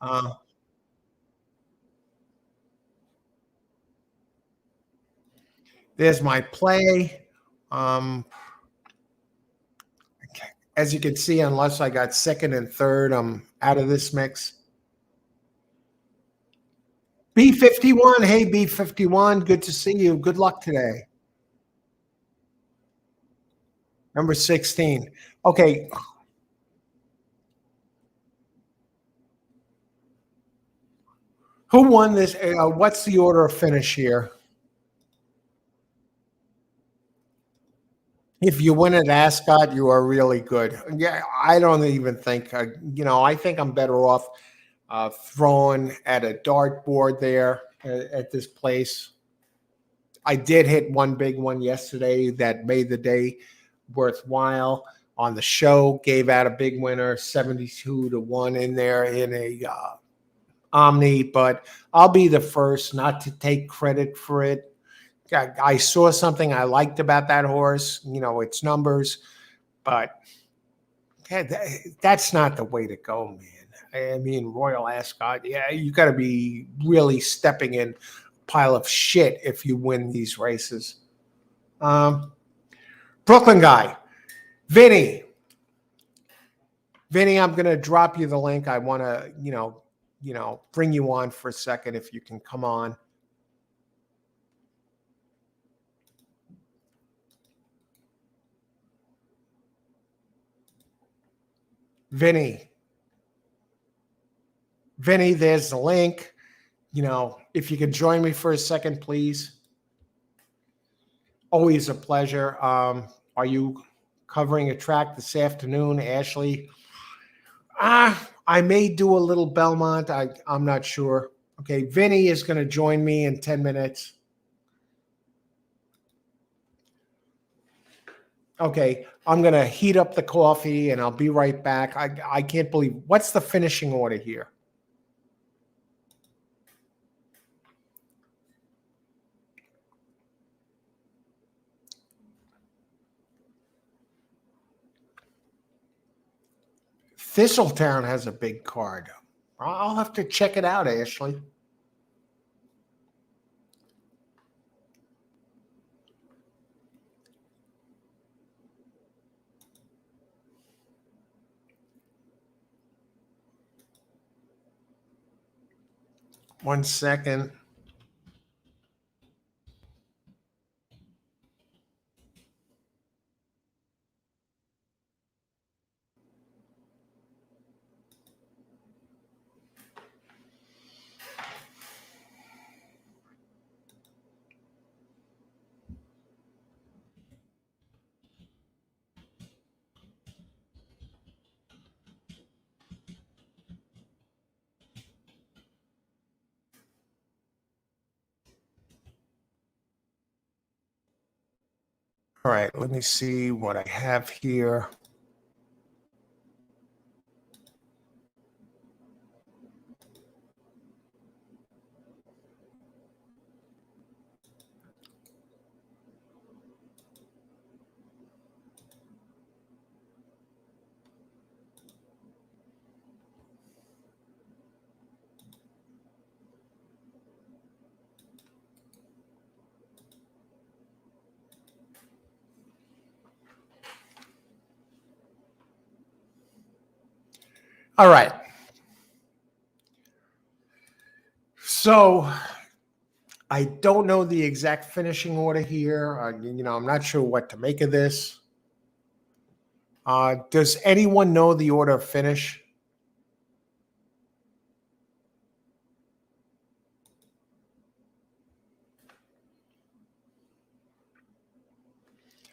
Speaker 1: Uh, there's my play. Um, as you can see, unless I got second and third, I'm out of this mix. B51. Hey, B51. Good to see you. Good luck today. Number 16. Okay. Who won this? What's the order of finish here? If you win at Ascot, you are really good. Yeah, I don't even think, I think I'm better off throwing at a dartboard there at this place. I did hit one big one yesterday that made the day worthwhile on the show, gave out a big winner, 72-1 in there in a Omni, but I'll be the first not to take credit for it. I saw something I liked about that horse, its numbers, but that's not the way to go, man. I mean, Royal Ascot. Yeah, you got to be really stepping in a pile of shit if you win these races. Brooklyn guy, Vinny. Vinny, I'm going to drop you the link. I want to, bring you on for a second if you can come on. Vinny, there's the link. If you could join me for a second, please. Always a pleasure. Are you covering a track this afternoon, Ashley? I may do a little Belmont. I'm not sure. Okay, Vinny is going to join me in 10 minutes. Okay, I'm going to heat up the coffee and I'll be right back. I can't believe, what's the finishing order here? Thistletown has a big card. I'll have to check it out, Ashley. One second. All right, let me see what I have here. All right. So I don't know the exact finishing order here. I'm not sure what to make of this. Does anyone know the order of finish?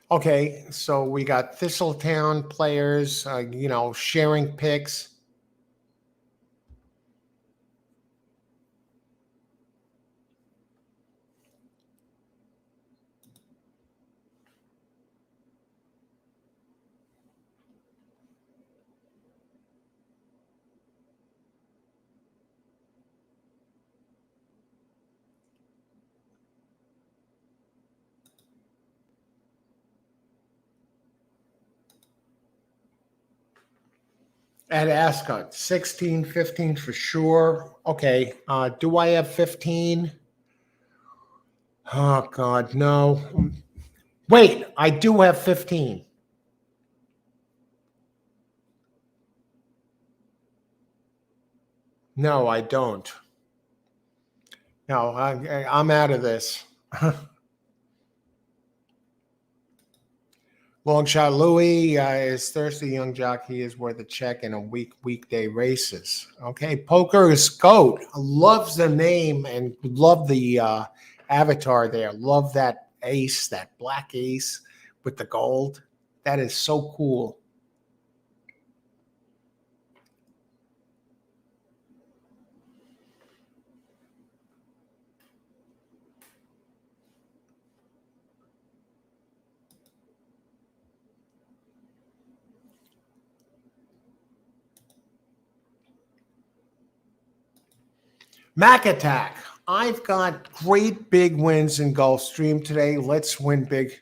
Speaker 1: Okay, so we got Thistletown players, sharing picks. At Ascot, 16, 15 for sure. Okay, do I have 15? Oh, God, no. Wait, I do have 15. No, I don't. No, I'm out of this. Long shot Louis is Thursday young jockey is worth a check in a weekday races. Okay, Poker is Goat. Loves the name and love the avatar there. Love that ace, that black ace with the gold. That is so cool. Mac Attack. I've got great big wins in Gulfstream today. Let's win big.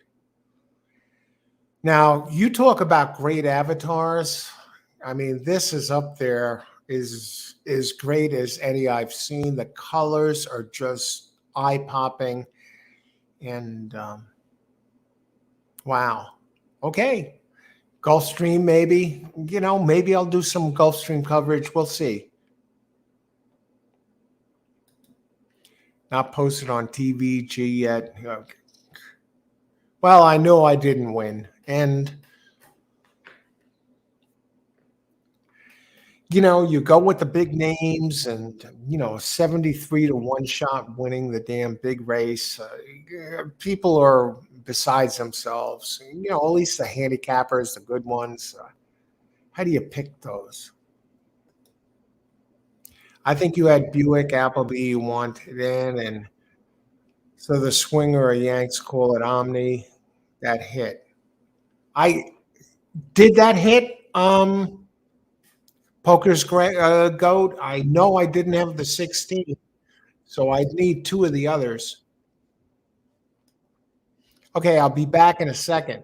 Speaker 1: Now, you talk about great avatars. I mean, this is up there. is great as any I've seen. The colors are just eye popping, and wow. Okay, Gulfstream maybe. Maybe I'll do some Gulfstream coverage. We'll see. Not posted on TVG yet. Okay. Well, I know I didn't win, and you go with the big names and, 73 to one shot winning the damn big race. People are besides themselves. At least the handicappers, the good ones. How do you pick those? I think you had Buick, Appleby, you wanted in, and so the swinger or Yanks call it Omni. That hit. I did that hit. Poker's great, goat. I know I didn't have the 16. So I need two of the others. Okay, I'll be back in a second.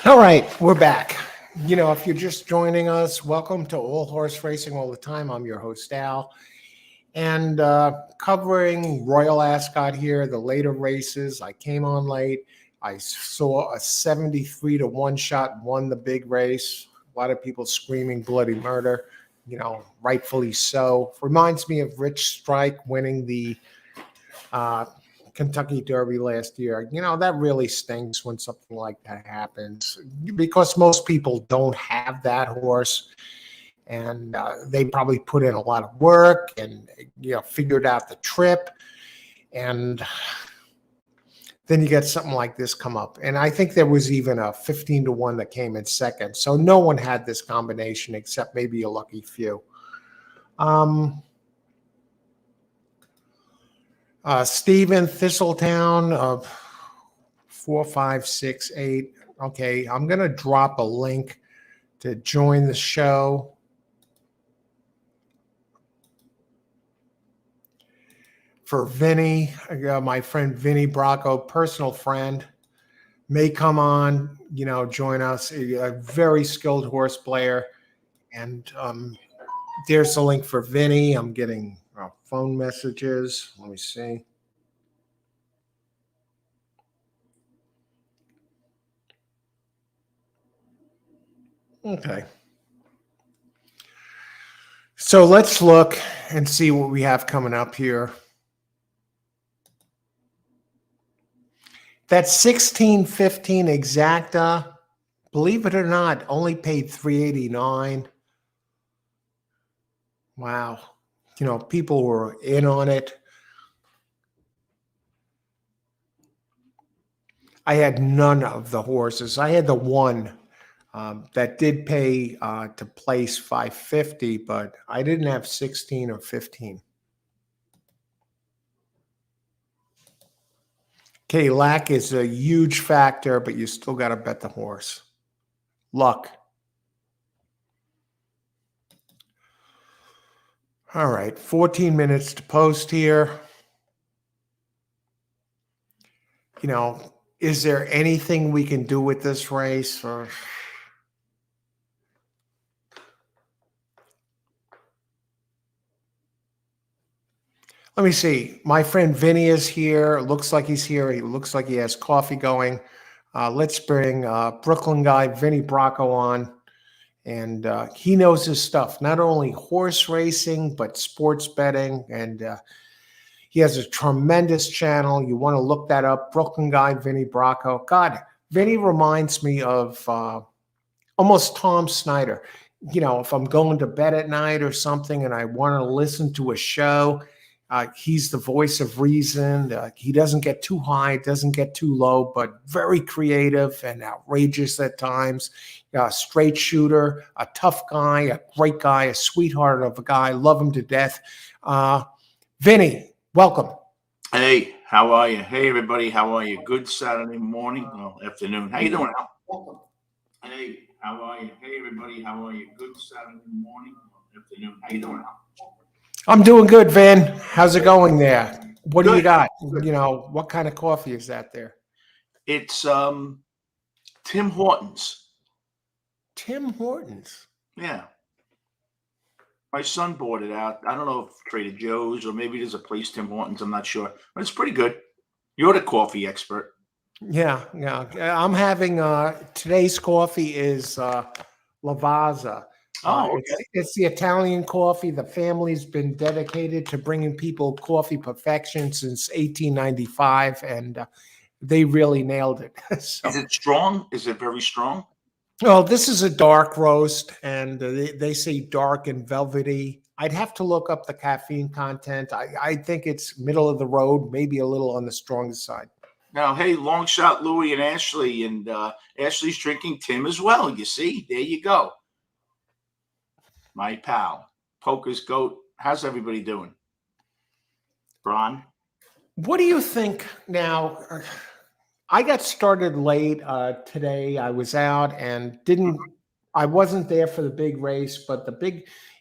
Speaker 1: All right, we're back. You know, if you're just joining us, welcome to All Horse Racing All the Time. I'm your host, Al, and covering Royal Ascot here, the later races. I came on late. I saw a 73 to 1 shot won the big race. A lot of people screaming bloody murder, you know, rightfully so. Reminds me of Rich Strike winning the uh, Kentucky Derby last year. You know, that really stinks when something like that happens because most people don't have that horse, and they probably put in a lot of work and, you know, figured out the trip. And then you get something like this come up. And I think there was even a 15 to 1 that came in second. So no one had this combination except maybe a lucky few. Stephen Thistletown of 4568. Okay, I'm going to drop a link to join the show. For Vinnie, my friend Vinnie Bracco, personal friend, may come on, you know, join us. A very skilled horse player. And there's a link for Vinnie. I'm getting phone messages. Let me see. Okay. So let's look and see what we have coming up here. That 1615 exacta, believe it or not, only paid $389. Wow. You know, people were in on it. I had none of the horses. I had the one that did pay to place 550, but I didn't have 16 or 15. Okay, lack is a huge factor, but you still got to bet the horse. Luck. All right, 14 minutes to post here. You know, is there anything we can do with this race? Or let me see. My friend Vinny is here. Looks like he's here. He looks like he has coffee going. Let's bring Brooklyn guy Vinnie Bracco on. And he knows his stuff, not only horse racing, but sports betting. And he has a tremendous channel. You want to look that up. Brooklyn guy Vinnie Bracco. God, Vinny reminds me of almost Tom Snyder. You know, if I'm going to bed at night or something and I want to listen to a show, he's the voice of reason. He doesn't get too high, doesn't get too low, but very creative and outrageous at times. A straight shooter, a tough guy, a great guy, a sweetheart of a guy. Love him to death. Vinny, welcome.
Speaker 2: Hey, how are you? Hey, everybody, how are you? Good Saturday morning, well, afternoon. How you doing, Al?
Speaker 1: Welcome.
Speaker 2: Hey, how are you? Hey, everybody, how are you? Good Saturday morning, well, afternoon. How you doing, Al?
Speaker 1: I'm doing good, Vin. How's it going there? What do you
Speaker 2: Good.
Speaker 1: got? You know, what kind of coffee is that there?
Speaker 2: It's Tim Hortons.
Speaker 1: Tim Hortons.
Speaker 2: Yeah. My son bought it out. I don't know if Trader Joe's or maybe there's a place, Tim Hortons. I'm not sure. But it's pretty good. You're the coffee expert.
Speaker 1: Yeah. I'm having today's coffee is Lavazza.
Speaker 2: Oh, okay.
Speaker 1: It's the Italian coffee. The family's been dedicated to bringing people coffee perfection since 1895, and they really nailed it. So,
Speaker 2: Is it strong? Is it very strong?
Speaker 1: well, this is a dark roast, and they say dark and velvety. I'd have to look up the caffeine content. I think it's middle of the road, maybe a little on the stronger side.
Speaker 2: Now, hey, long shot Louie and Ashley, and Ashley's drinking Tim as well. You see, there you go. My pal, Poker's goat. How's everybody doing? Ron?
Speaker 1: What do you think now? I got started late today. I was out and I wasn't there for the big race, but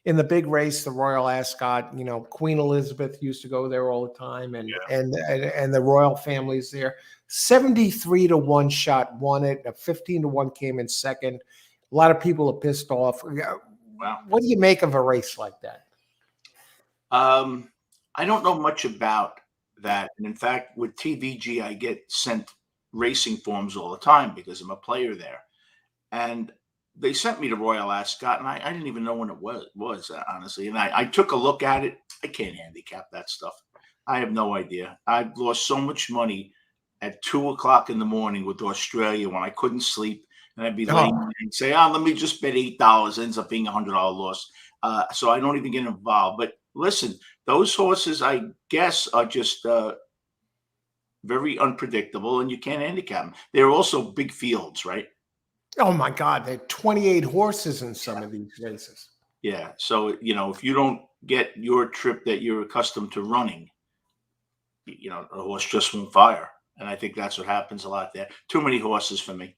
Speaker 1: in the big race, the Royal Ascot, Queen Elizabeth used to go there all the time, and the royal families there. 73-1 shot won it. A 15-1 came in second. A lot of people are pissed off.
Speaker 2: Wow.
Speaker 1: What do you make of a race like that?
Speaker 2: I don't know much about that. And in fact, with TVG, I get sent racing forms all the time because I'm a player there. And they sent me to Royal Ascot, and I didn't even know when it was honestly. And I took a look at it. I can't handicap that stuff. I have no idea. I've lost so much money at 2 o'clock in the morning with Australia when I couldn't sleep. And I'd be laying there and say, let me just bet $8. Ends up being $100 loss. So I don't even get involved. But listen, those horses, I guess, are just very unpredictable, and you can't handicap them. They're also big fields, right?
Speaker 1: Oh my God, there are 28 horses in some of these races.
Speaker 2: Yeah. So, if you don't get your trip that you're accustomed to running, a horse just won't fire. And I think that's what happens a lot there. Too many horses for me.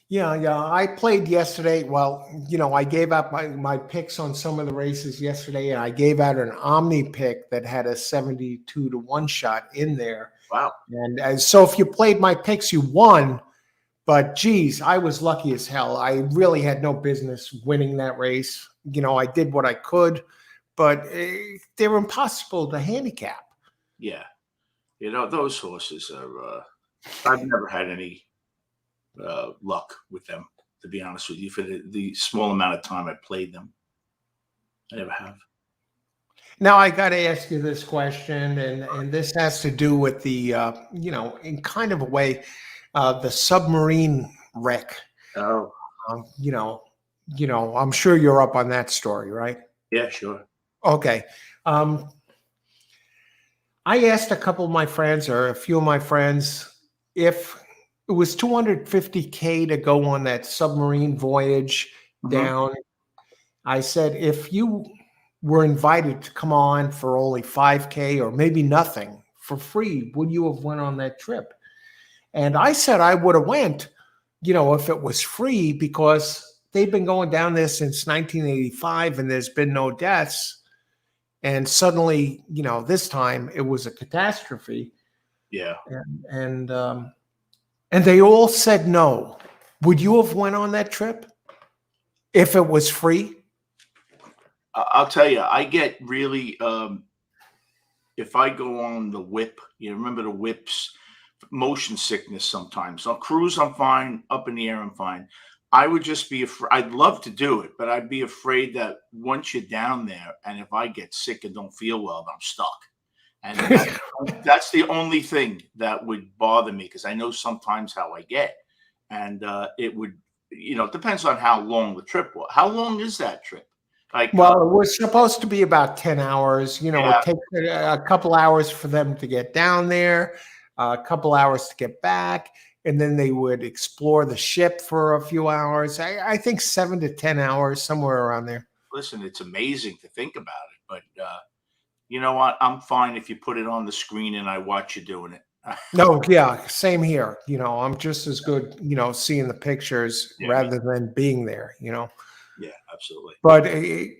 Speaker 2: Yeah.
Speaker 1: I played yesterday. Well, I gave out my picks on some of the races yesterday, and I gave out an Omni pick that had a 72-1 shot in there.
Speaker 2: Wow.
Speaker 1: And so if you played my picks, you won. But geez, I was lucky as hell. I really had no business winning that race. I did what I could, but they're impossible to handicap.
Speaker 2: Yeah. Those horses are, I've never had any luck with them, to be honest with you, for the small amount of time I played them. I never have.
Speaker 1: Now I got to ask you this question, and this has to do with the, in kind of a way, the submarine wreck.
Speaker 2: Oh,
Speaker 1: I'm sure you're up on that story, right?
Speaker 2: Yeah, sure.
Speaker 1: Okay. I asked a couple of my friends, or a few of my friends, if it was $250K to go on that submarine voyage down. I said, if you were invited to come on for only $5K or maybe nothing for free, would you have went on that trip? And I said I would have went, if it was free, because they've been going down there since 1985 and there's been no deaths. And suddenly, this time it was a catastrophe.
Speaker 2: Yeah.
Speaker 1: And they all said no. Would you have went on that trip if it was free?
Speaker 2: I'll tell you, I get really, if I go on the whip, remember the whips, motion sickness sometimes. On cruise, I'm fine. Up in the air, I'm fine. I would just be afraid. I'd love to do it, but I'd be afraid that once you're down there, and if I get sick and don't feel well, I'm stuck. And that's the only thing that would bother me, because I know sometimes how I get. And it would, it depends on how long the trip was. How long is that trip?
Speaker 1: Well, it was supposed to be about 10 hours. It takes a couple hours for them to get down there, a couple hours to get back, and then they would explore the ship for a few hours. I think 7 to 10 hours, somewhere around there.
Speaker 2: Listen, it's amazing to think about it, but you know what? I'm fine if you put it on the screen and I watch you doing it.
Speaker 1: No, yeah, same here. I'm just as good, seeing the pictures rather than being there,
Speaker 2: Yeah, absolutely.
Speaker 1: But if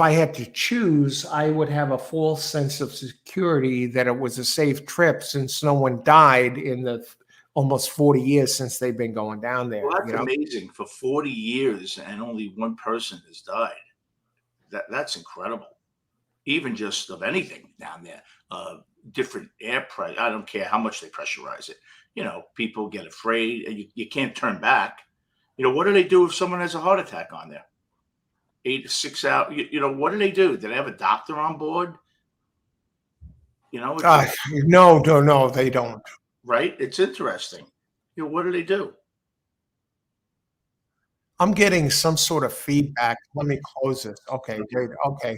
Speaker 1: I had to choose, I would have a false sense of security that it was a safe trip, since no one died in the almost 40 years since they've been going down there.
Speaker 2: Well, that's amazing. For 40 years and only one person has died. That's incredible. Even just of anything down there, different air pressure. I don't care how much they pressurize it. People get afraid, and you can't turn back. What do they do if someone has a heart attack on there? 8 to 6 hours. What do they do? Do they have a doctor on board?
Speaker 1: No, they don't.
Speaker 2: Right? It's interesting. What do they do?
Speaker 1: I'm getting some sort of feedback. Let me close this. Okay, great. Okay.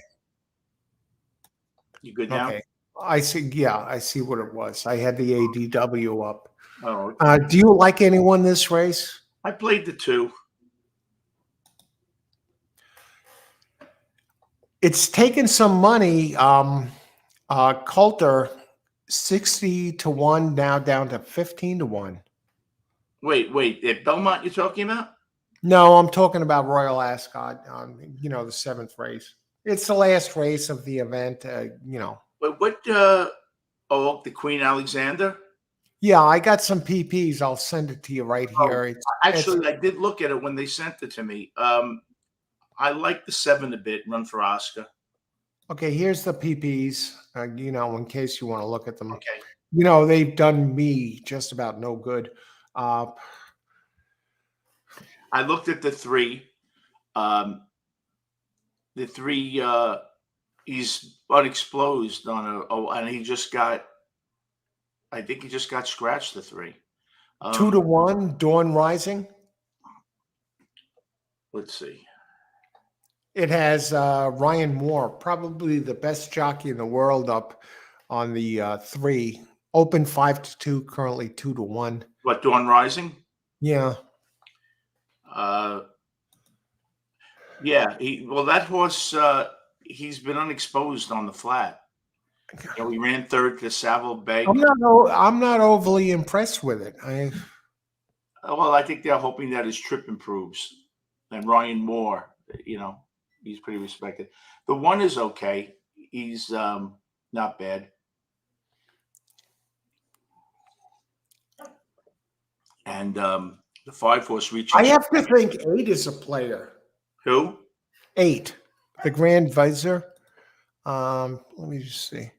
Speaker 2: You good now?
Speaker 1: Okay. I see. Yeah, I see what it was. I had the ADW up.
Speaker 2: Oh. Okay.
Speaker 1: Do you like anyone this race?
Speaker 2: I played the 2.
Speaker 1: It's taken some money. Coulter, 60-1, now down to 15-1.
Speaker 2: Wait. At Belmont you're talking about?
Speaker 1: No, I'm talking about Royal Ascot. The 7th race. It's the last race of the event.
Speaker 2: But what? Oh, the Queen Alexander.
Speaker 1: Yeah, I got some PPs. I'll send it to you right
Speaker 2: Oh,
Speaker 1: here. It's
Speaker 2: actually, I did look at it when they sent it to me. I like the 7 a bit. Run for Oscar.
Speaker 1: okay. Here's the PPs. In case you want to look at them.
Speaker 2: Okay.
Speaker 1: They've done me just about no good. Uh,
Speaker 2: I looked at the 3. The 3. He's unexposed on a. Oh, and he just got. I think he just got scratched. The 3.
Speaker 1: 2-1, Dawn Rising.
Speaker 2: Let's see.
Speaker 1: It has Ryan Moore, probably the best jockey in the world, up on the 3. Open 5-2, currently 2-1.
Speaker 2: What, Dawn Rising?
Speaker 1: Yeah.
Speaker 2: Yeah. That horse. He's been unexposed on the flat. He ran third to Savile Bay.
Speaker 1: I'm not overly impressed with it.
Speaker 2: Well, I think they're hoping that his trip improves. And Ryan Moore, he's pretty respected. The 1 is okay. He's not bad. And the 5 horse reaching.
Speaker 1: I have to think 8 is a player.
Speaker 2: Who?
Speaker 1: 8, the Grand Visor. Let me just see.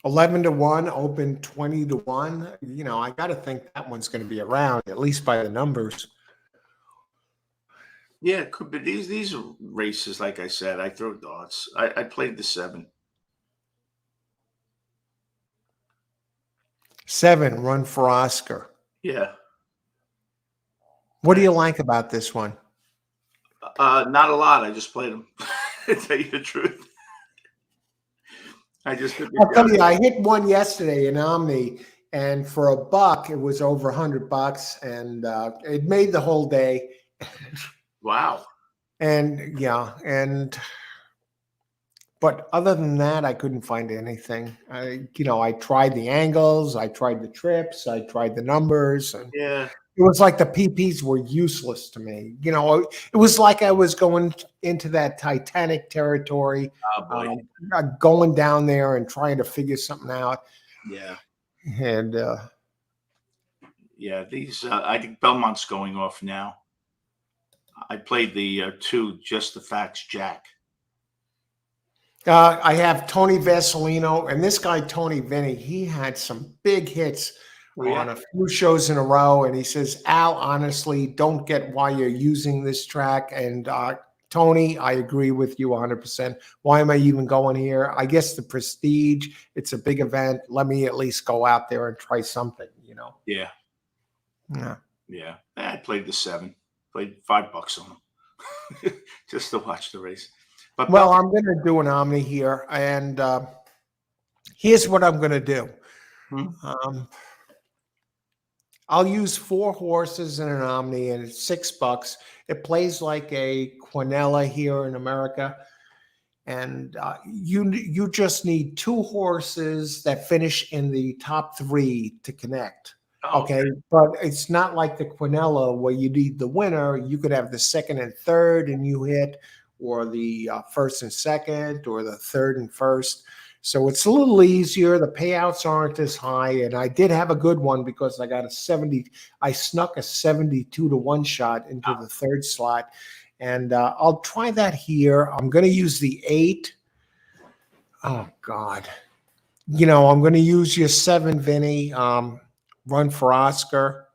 Speaker 1: 11-1, open 20-1. I got to think that one's going to be around, at least by the numbers.
Speaker 2: Yeah, it could be. These races, like I said, I throw darts. I played the 7.
Speaker 1: 7, Run for Oscar.
Speaker 2: Yeah.
Speaker 1: What do you like about this one?
Speaker 2: Not a lot. I just played them. To tell you the truth. I'll
Speaker 1: tell you, I hit one yesterday in Omni, and for $1, it was over $100, and it made the whole day.
Speaker 2: Wow.
Speaker 1: And but other than that, I couldn't find anything. I tried the angles, I tried the trips, I tried the numbers, and
Speaker 2: yeah,
Speaker 1: it was like the PPs were useless to me. It was like I was going into that Titanic territory, going down there and trying to figure something out.
Speaker 2: Yeah.
Speaker 1: And
Speaker 2: these, I think Belmont's going off now. I played the 2, Just the Facts, Jack.
Speaker 1: I have Tony Vasilino, and this guy, Tony Vinnie, he had some big hits on a few shows in a row. And he says, Al, honestly, don't get why you're using this track. And Tony, I agree with you 100%. Why am I even going here? I guess the prestige, it's a big event. Let me at least go out there and try something,
Speaker 2: Yeah.
Speaker 1: Yeah.
Speaker 2: Yeah. I played the 7. Played $5 on them just to watch the race. But
Speaker 1: I'm going to do an Omni here. And here's what I'm going to do. I'll use 4 horses in an Omni, and it's $6. It plays like a Quinella here in America. And you just need 2 horses that finish in the top 3 to connect. Okay. But it's not like the Quinella where you need the winner. You could have the 2nd and 3rd and you hit, or the 1st and 2nd, or the 3rd and 1st. So it's a little easier. The payouts aren't as high. And I did have a good one because I got I snuck a 72-1 shot into the 3rd slot. And I'll try that here. I'm going to use the 8. Oh, God. I'm going to use your 7, Vinny. Run for Oscar.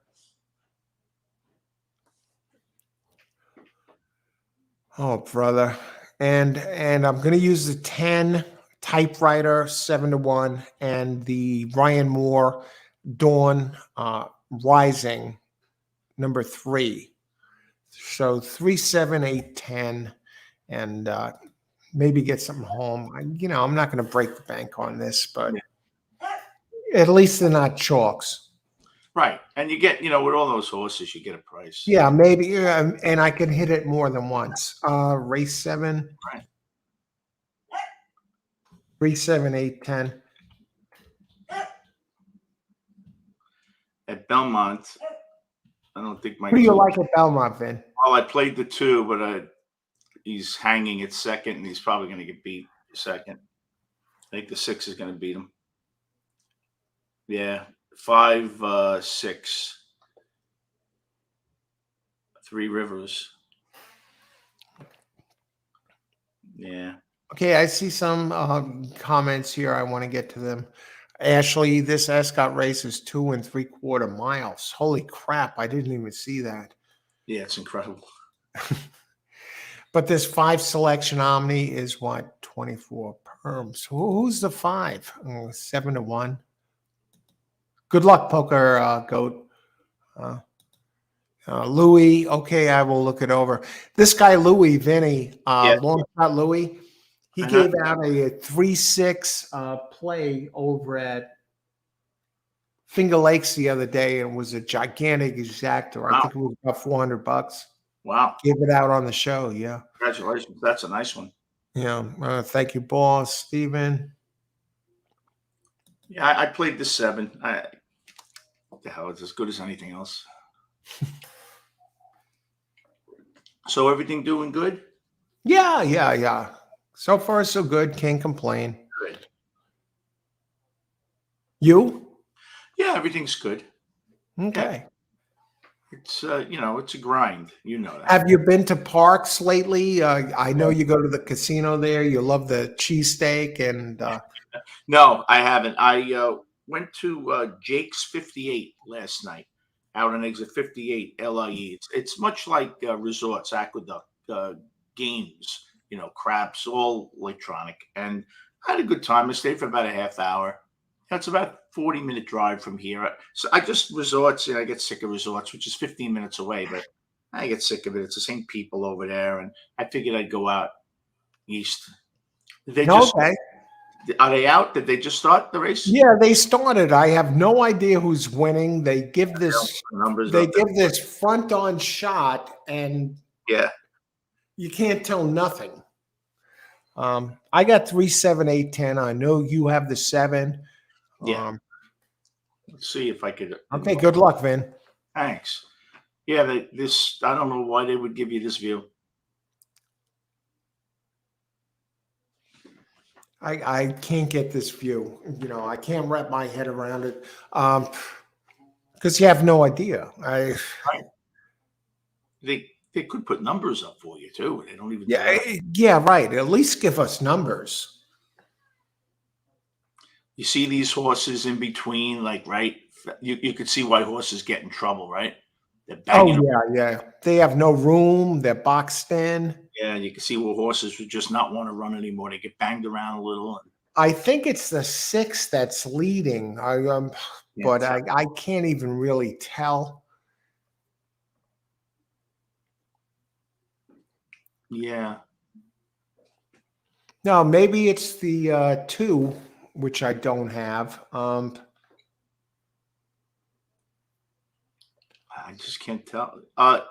Speaker 1: Oh, brother. And I'm going to use the 10, Typewriter, 7-1, and the Ryan Moore, Dawn Rising, number 3. So 3, 7, 8, 10, and maybe get something home. I'm not going to break the bank on this, but at least they're not chalks.
Speaker 2: Right. And you get, with all those horses, you get a price.
Speaker 1: Yeah, maybe. And I can hit it more than once. Race 7.
Speaker 2: Right.
Speaker 1: 3, 7, 8, 10.
Speaker 2: At Belmont, I don't think my
Speaker 1: Who do you
Speaker 2: two.
Speaker 1: like at Belmont, Vin?
Speaker 2: Well, I played the 2, but he's hanging at second, and he's probably going to get beat second. I think the 6 is going to beat him. Yeah, 5, 6, Three Rivers. Yeah.
Speaker 1: Okay, I see some comments here. I want to get to them. Ashley, this Ascot race is 2 3/4 miles. Holy crap! I didn't even see that.
Speaker 2: Yeah, it's incredible.
Speaker 1: But this 5 selection Omni is what, 24 perms. Who's the 5? 7 to 1. Good luck, poker goat. Louis, okay, I will look it over. This guy Louis, Vinny,
Speaker 2: Yeah.
Speaker 1: long shot Louis. He
Speaker 2: Uh-huh.
Speaker 1: gave out a 3-6 play over at Finger Lakes the other day, and was a gigantic exactor. I
Speaker 2: Wow.
Speaker 1: think it was about $400.
Speaker 2: Wow.
Speaker 1: Gave it out on the show. Yeah.
Speaker 2: Congratulations. That's a nice one.
Speaker 1: Yeah. Thank you, boss, Stephen.
Speaker 2: Yeah, I played the 7. What the hell? It's as good as anything else. So everything doing good?
Speaker 1: Yeah. So far, so good. Can't complain.
Speaker 2: Good.
Speaker 1: You?
Speaker 2: Yeah, everything's good.
Speaker 1: Okay.
Speaker 2: It's it's a grind. You know that.
Speaker 1: Have you been to parks lately? I know you go to the casino there. You love the cheesesteak and
Speaker 2: No, I haven't. I went to Jake's 58 last night, out on exit 58 LIE. It's much like resorts, aqueduct, games, craps, all electronic. And I had a good time. I stayed for about a half hour. That's about a 40-minute drive from here. So I just resorts, I get sick of resorts, which is 15 minutes away, but I get sick of it. It's the same people over there. And I figured I'd go out east.
Speaker 1: okay.
Speaker 2: Are they out? Did they just start the race?
Speaker 1: Yeah, they started. I have no idea who's winning. They give this front on shot, and
Speaker 2: yeah,
Speaker 1: you can't tell nothing. I got 3, 7, 8, 10. I know you have the 7.
Speaker 2: Yeah. Let's see if I could.
Speaker 1: Okay, good luck, Vin.
Speaker 2: Thanks. Yeah, I don't know why they would give you this view.
Speaker 1: I can't get this view. I can't wrap my head around it because you have no idea.
Speaker 2: Right. They could put numbers up for you too. They don't even.
Speaker 1: Yeah, right. At least give us numbers.
Speaker 2: You see these horses in between, like, right? You could see why horses get in trouble, right? They're banging.
Speaker 1: Oh, yeah. They have no room. They're boxed in.
Speaker 2: Yeah, you can see where horses would just not want to run anymore. They get banged around a little.
Speaker 1: I think it's the 6 that's leading. But I can't even really tell.
Speaker 2: Yeah.
Speaker 1: No, maybe it's the 2, which I don't have.
Speaker 2: I just can't tell.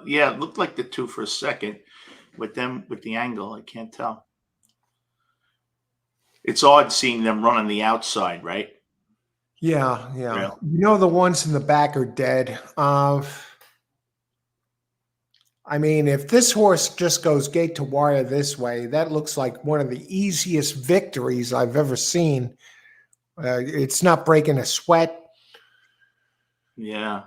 Speaker 2: Yeah, it looked like the 2 for a second. With the angle, I can't tell. It's odd seeing them run on the outside, right?
Speaker 1: Yeah. The ones in the back are dead. I mean, if this horse just goes gate to wire this way, that looks like one of the easiest victories I've ever seen. It's not breaking a sweat.
Speaker 2: Yeah.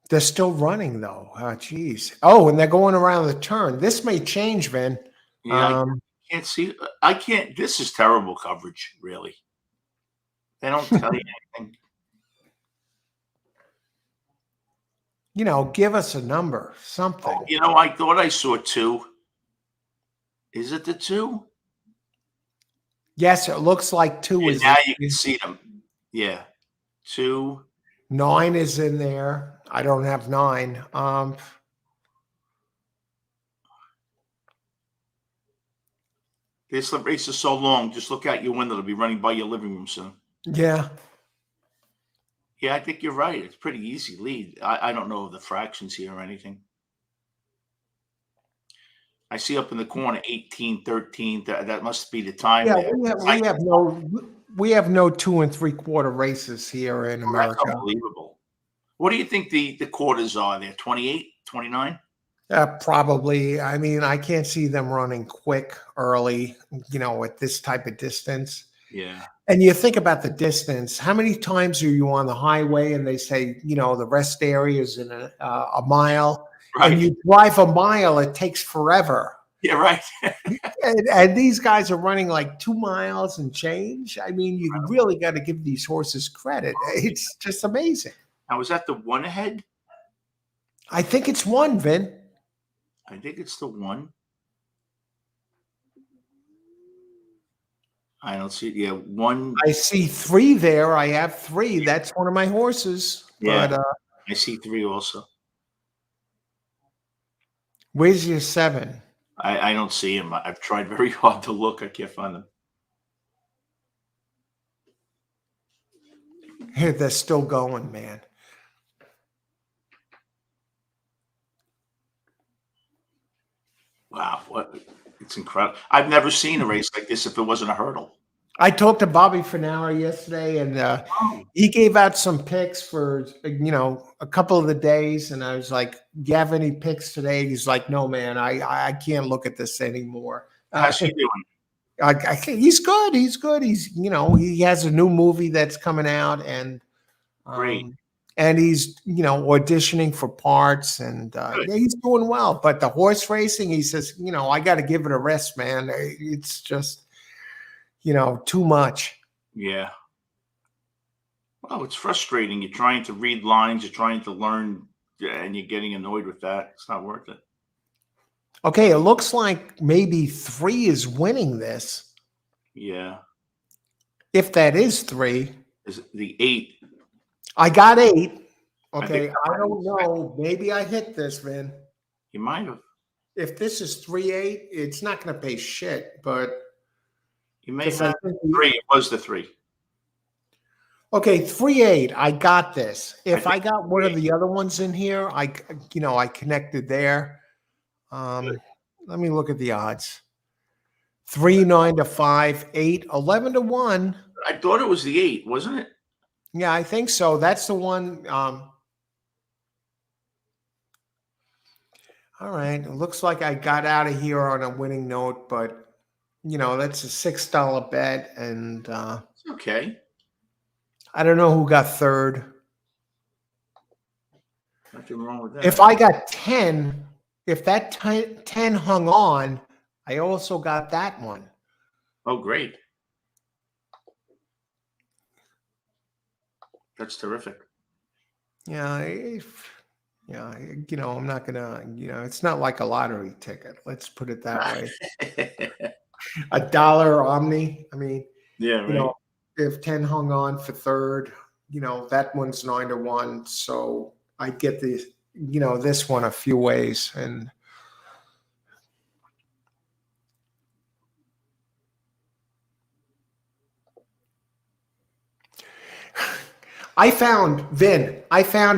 Speaker 1: They're still running, though. Geez. Oh, and they're going around the turn. This may change, Vin.
Speaker 2: Yeah, I can't see. I can't. This is terrible coverage, really. They don't tell you anything.
Speaker 1: Give us a number, something.
Speaker 2: I thought I saw 2. Is it the 2?
Speaker 1: Yes, it looks like 2 is.
Speaker 2: Now you can see them. Yeah. 2.
Speaker 1: 9 is in there. I don't have 9.
Speaker 2: This race is so long. Just look out your window. It'll be running by your living room soon.
Speaker 1: Yeah.
Speaker 2: Yeah, I think you're right. It's pretty easy lead. I don't know the fractions here or anything. I see up in the corner 18, 13. That must be the time.
Speaker 1: Yeah,
Speaker 2: there.
Speaker 1: we have no 2 3/4 races here in America.
Speaker 2: That's unbelievable. What do you think the quarters are there? 28, 29?
Speaker 1: Probably. I mean, I can't see them running quick early, at this type of distance.
Speaker 2: Yeah.
Speaker 1: And you think about the distance. How many times are you on the highway and they say, the rest area is in a mile, and
Speaker 2: Right.
Speaker 1: you drive a mile, it takes forever.
Speaker 2: Yeah, right.
Speaker 1: And these guys are running like 2 miles and change. I mean, you really got to give these horses credit. It's just amazing.
Speaker 2: Now, was that the one ahead?
Speaker 1: I think it's one, Vin.
Speaker 2: I think it's the one. I don't see. Yeah, one.
Speaker 1: I see 3 there. I have 3. That's one of my horses.
Speaker 2: Yeah,
Speaker 1: But
Speaker 2: I see 3 also.
Speaker 1: where's your 7?
Speaker 2: I don't see him. I've tried very hard to look. I can't find them.
Speaker 1: Here, they're still going, man.
Speaker 2: Wow, what? It's incredible. I've never seen a race like this if it wasn't a hurdle.
Speaker 1: I talked to Bobby Finauer yesterday, and he gave out some picks for a couple of the days, and I was like, "Do you have any picks today?" He's like, "No, man, I can't look at this anymore."
Speaker 2: How's he doing?
Speaker 1: I think he's good. He's good. He's he has a new movie that's coming out, and
Speaker 2: Great.
Speaker 1: and he's auditioning for parts, and yeah, he's doing well. But the horse racing, he says, I got to give it a rest, man. It's just too much.
Speaker 2: Yeah. Well, it's frustrating. You're trying to read lines, you're trying to learn, and you're getting annoyed with that. It's not worth it.
Speaker 1: Okay, it looks like maybe 3 is winning this.
Speaker 2: Yeah.
Speaker 1: If that is 3.
Speaker 2: Is it the 8?
Speaker 1: I got 8.
Speaker 2: I
Speaker 1: Okay,
Speaker 2: think-
Speaker 1: I don't know. Maybe I hit this, man.
Speaker 2: You might have.
Speaker 1: If this is 3-8, it's not going to pay shit, but
Speaker 2: You may
Speaker 1: because I
Speaker 2: have.
Speaker 1: think
Speaker 2: 3. It was the 3.
Speaker 1: okay, 3-8. I got this. If I
Speaker 2: think
Speaker 1: got one of the other ones in here, I connected there. Let me look at the odds. 3-9 to 5, 8, 11 to 1.
Speaker 2: I thought it was the 8, wasn't it?
Speaker 1: Yeah, I think so. That's the one. All right. It looks like I got out of here on a winning note, but that's a $6 bet, and
Speaker 2: It's okay.
Speaker 1: I don't know who got third.
Speaker 2: Nothing wrong with that.
Speaker 1: If I got 10, if that 10 hung on, I also got that one.
Speaker 2: Oh, great. That's terrific.
Speaker 1: Yeah, I'm not gonna, it's not like a lottery ticket. Let's put it that way. $1 Omni. I mean,
Speaker 2: Yeah, right.
Speaker 1: If 10 hung on for third, that one's 9 to 1. So I get this one a few ways. And I found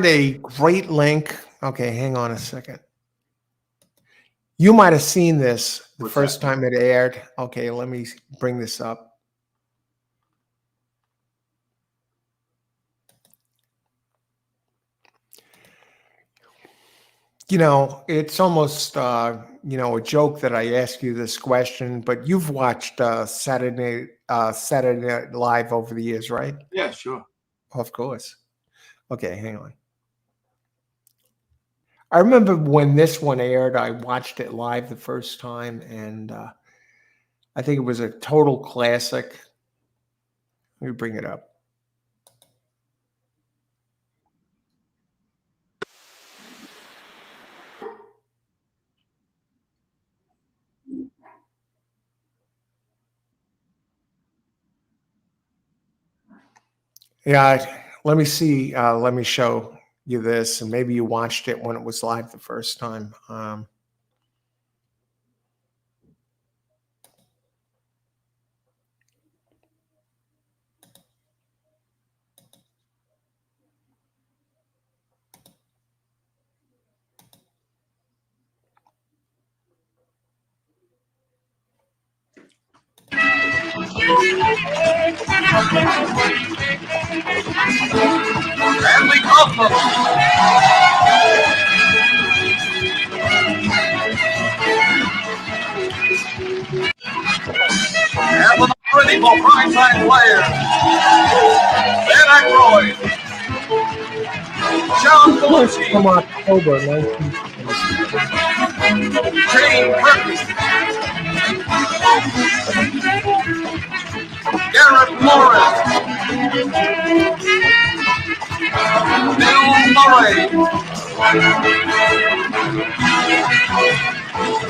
Speaker 1: a great link. Okay, hang on a second. You might have seen this the
Speaker 2: What's
Speaker 1: first
Speaker 2: that?
Speaker 1: time it aired. Okay, let me bring this up. It's almost a joke that I ask you this question, but you've watched Saturday Night Live over the years, right?
Speaker 2: Yeah, sure.
Speaker 1: Of course. Okay, hang on. I remember when this one aired, I watched it live the first time, and I think it was a total classic. Let me bring it up. Yeah, let me see. Let me show you this, and maybe you watched it when it was live the first time.
Speaker 3: And we call them. And with a pretty for primetime players. Ben Aykroyd. John Belushi.
Speaker 1: From October 1977.
Speaker 3: Jane Curtis. Garrett Morris. Bill Murray.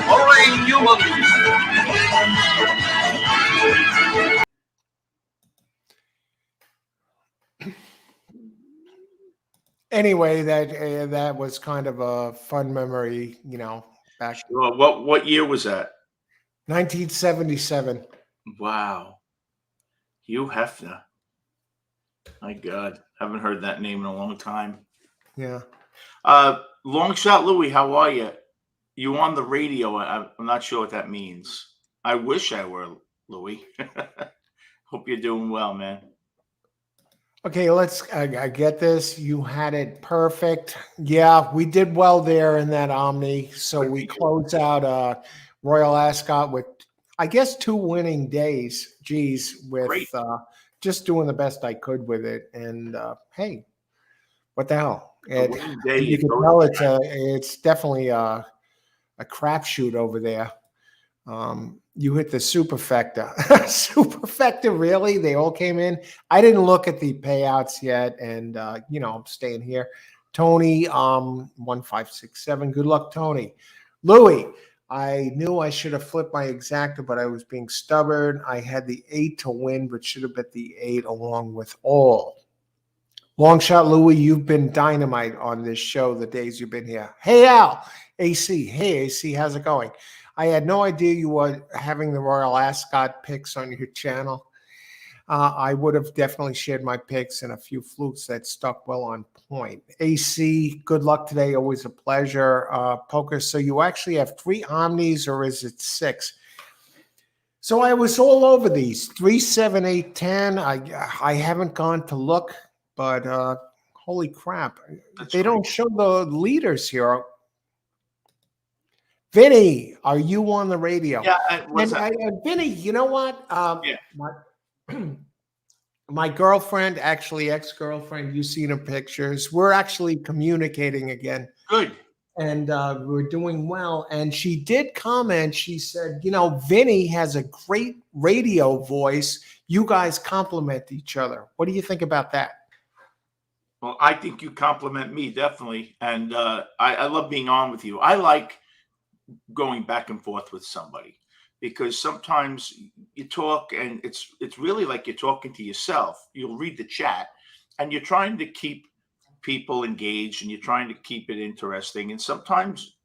Speaker 3: Lorraine Newman.
Speaker 1: Anyway, that was kind of a fun memory, back
Speaker 2: Well, what year was that?
Speaker 1: 1977.
Speaker 2: Wow. Hugh Hefner. My God. Haven't heard that name in a long time.
Speaker 1: Yeah.
Speaker 2: Long Shot Louie, how are you? You on the radio. I'm not sure what that means. I wish I were, Louie. Hope you're doing well, man.
Speaker 1: Okay, I get this. You had it perfect. Yeah, we did well there in that Omni. So we close out Royal Ascot with, I guess, 2 winning days. Geez, with just doing the best I could with it. And hey, what the hell? You can tell it's definitely a crapshoot over there. You hit the superfecta. Superfecta, really? They all came in. I didn't look at the payouts yet, and I'm staying here. Tony, 1567. Good luck, Tony. Louis, I knew I should have flipped my exacta, but I was being stubborn. I had the 8 to win, but should have bet the 8 along with all. Long shot, Louis, you've been dynamite on this show the days you've been here. Hey, Al, AC. Hey, AC, how's it going? I had no idea you were having the Royal Ascot picks on your channel. I would have definitely shared my picks and a few flukes that stuck well on point. AC, good luck today. Always a pleasure. Poker, so you actually have 3 Omnis, or is it 6? So I was all over these 3, 7, 8, 10. I haven't gone to look, but holy crap. They don't show the leaders here. Vinny, are you on the radio?
Speaker 2: Yeah,
Speaker 1: Vinny, you know what? My girlfriend, actually ex-girlfriend, you've seen her pictures. We're actually communicating again.
Speaker 2: Good.
Speaker 1: And we're doing well. And she did comment. She said, Vinny has a great radio voice. You guys complement each other. What do you think about that?
Speaker 2: Well, I think you compliment me, definitely. And I love being on with you. I like going back and forth with somebody, because sometimes you talk and it's really like you're talking to yourself. You'll read the chat and you're trying to keep people engaged and you're trying to keep it interesting. And sometimes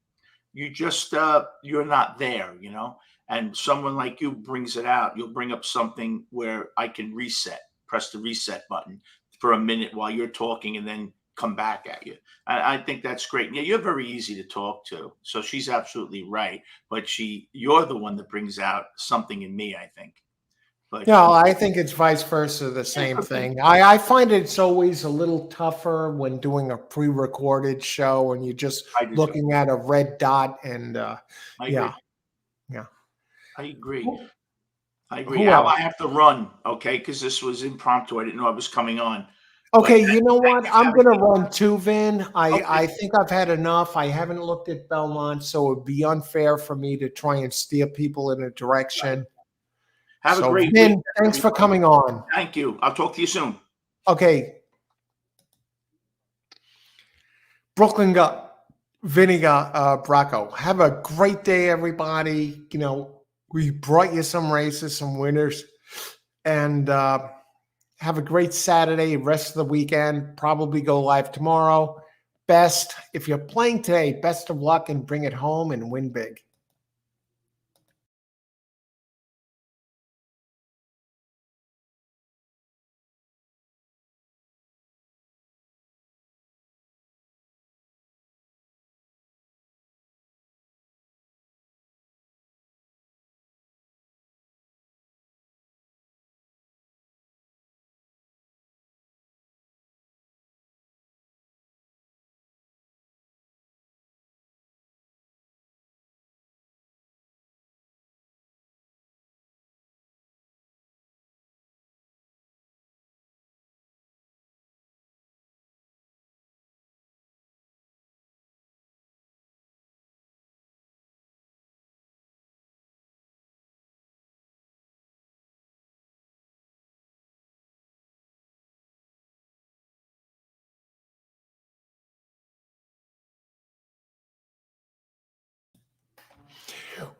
Speaker 2: you just you're not there, and someone like you brings it out. You'll bring up something where I can press the reset button for a minute while you're talking, and then come back at you. I think that's great. Yeah, you're very easy to talk to. So she's absolutely right. But you're the one that brings out something in me, I think. But
Speaker 1: no, I think it's vice versa, the same thing. I find it's always a little tougher when doing a pre-recorded show and you're just looking at a red dot and yeah.
Speaker 2: I agree. Al, I have to run, okay, because this was impromptu. I didn't know I was coming on.
Speaker 1: Okay, you know what? I'm going to run too, Vin. I think I've had enough. I haven't looked at Belmont, so it would be unfair for me to try and steer people in a direction.
Speaker 2: Have a great
Speaker 1: Vin, thanks for coming on.
Speaker 2: Thank you. I'll talk to you soon.
Speaker 1: Okay. Brooklyn got Vinnie Bracco. Have a great day, everybody. We brought you some races, some winners, and have a great Saturday, rest of the weekend. Probably go live tomorrow. If you're playing today, best of luck and bring it home and win big.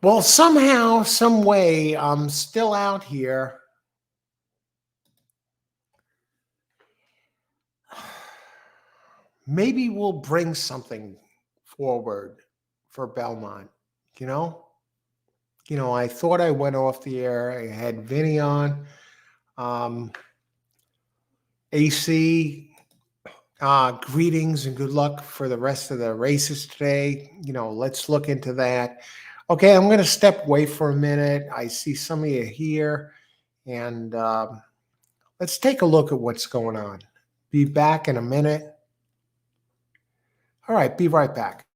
Speaker 1: Well, somehow, some way, I'm still out here. Maybe we'll bring something forward for Belmont. You know, I thought I went off the air. I had Vinny on. Um, AC, greetings and good luck for the rest of the races today. Let's look into that. Okay, I'm going to step away for a minute. I see some of you here, and let's take a look at what's going on. Be back in a minute. All right, be right back.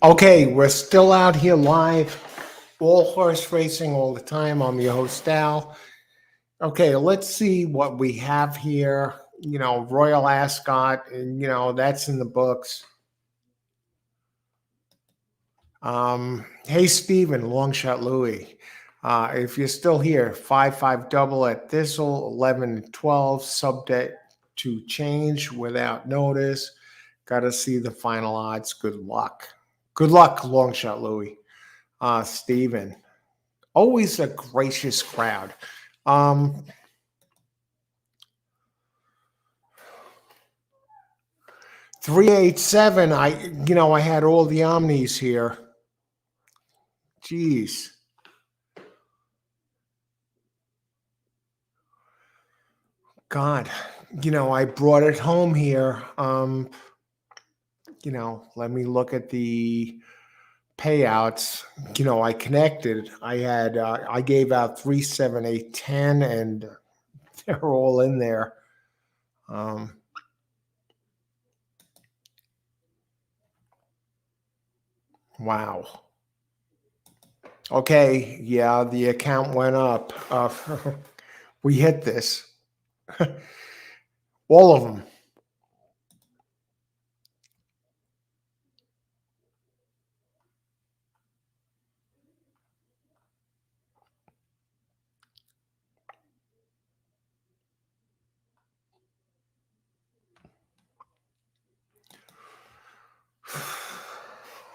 Speaker 1: Okay, we're still out here live, all horse racing all the time. I'm your host, Al. Okay, let's see what we have here. You know, Royal Ascot, and that's in the books. Hey, Stephen, long shot Louie. If you're still here, 5-5 double at Thistle, 11-12, subject to change without notice. Got to see the final odds. Good luck. Good luck, long shot Louie. Stephen, always a gracious crowd. 387. I had all the omnis here. Jeez. God, I brought it home here. Let me look at the payouts. I connected. I gave out 3, 7, 8, 10, and they're all in there. Wow. Okay, yeah, the account went up. We hit this. All of them.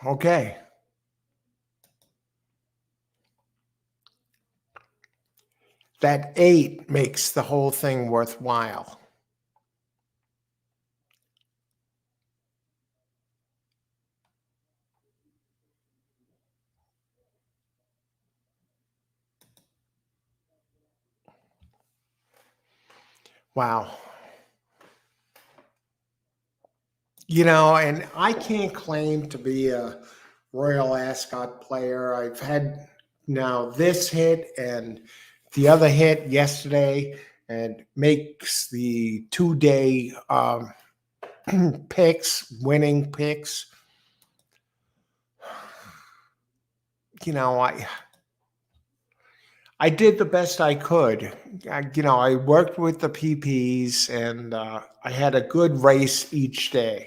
Speaker 1: Okay. That 8 makes the whole thing worthwhile. Wow. And I can't claim to be a Royal Ascot player. I've had now this hit and the other hit yesterday, and makes the 2-day picks, winning picks. I did the best I could. I worked with the PPs, and I had a good race each day.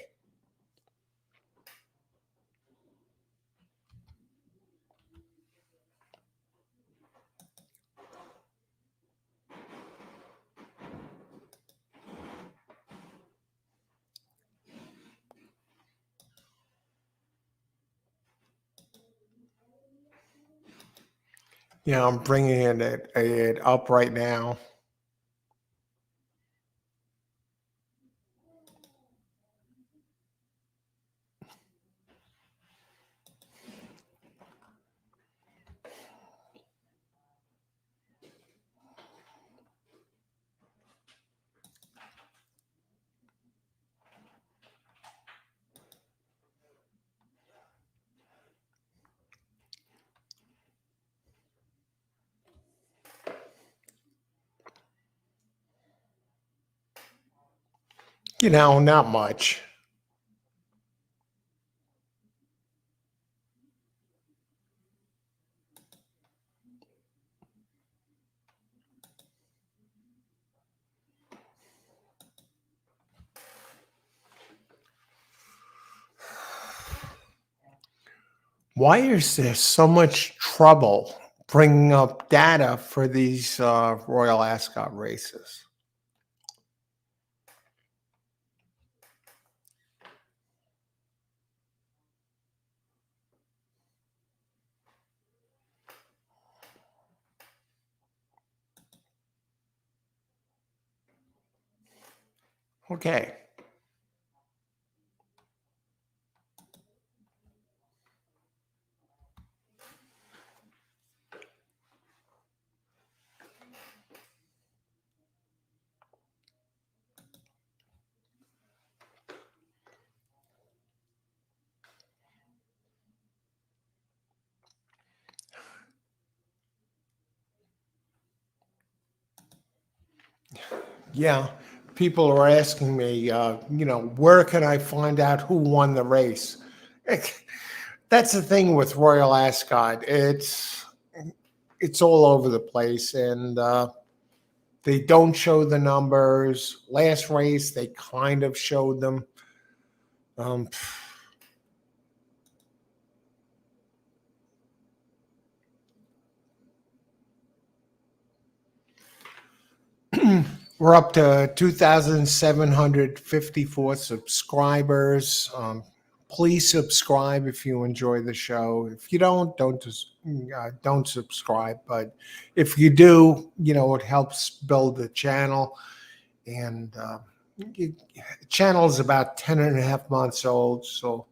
Speaker 1: I'm bringing it up right now. Not much. Why is there so much trouble bringing up data for these Royal Ascot races? Okay. Yeah. People are asking me, where can I find out who won the race? That's the thing with Royal Ascot. It's all over the place, and they don't show the numbers. Last race, they kind of showed them. Um, we're up to 2,754 subscribers. Please subscribe if you enjoy the show. If you don't subscribe. But if you do, it helps build the channel. And the channel is about 10 and a half months old. So,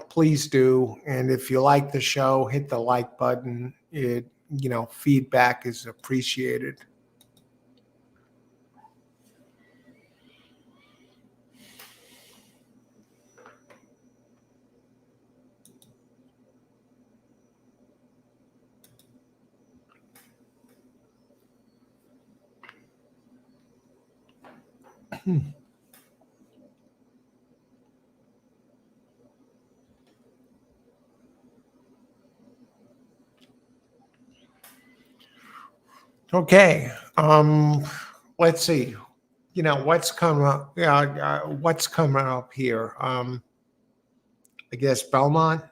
Speaker 1: please do. And if you like the show, hit the like button. Feedback is appreciated. Okay. Let's see. What's coming up? What's coming up here? I guess Belmont.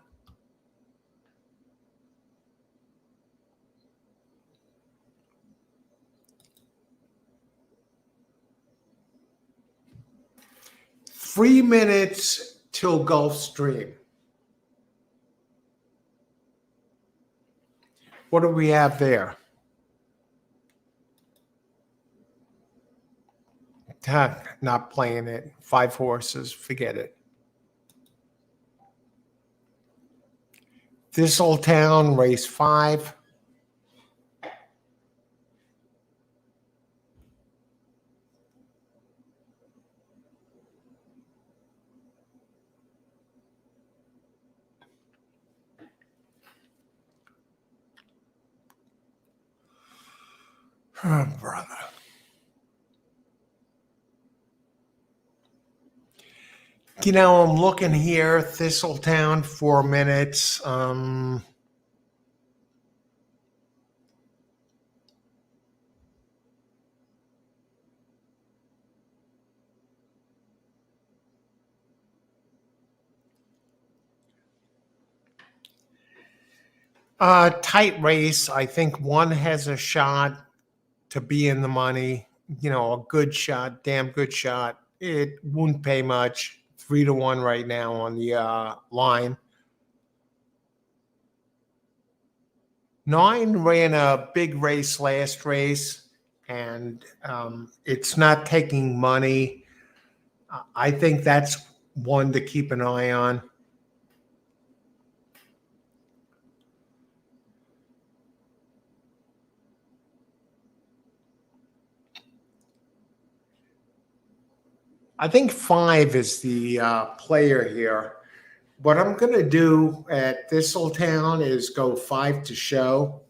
Speaker 1: $3 minutes till Gulfstream. What do we have there? Not playing it. 5 horses. Forget it. Thistletown, race 5. Oh, brother. I'm looking here. Thistletown, 4 minutes. Tight race. I think one has a shot to be in the money. A good shot, damn good shot. It won't pay much. 3-1 right now on the line. 9 ran a big race last race, and it's not taking money. I think that's one to keep an eye on. I think 5 is the player here. What I'm going to do at Thistletown is go 5 to show.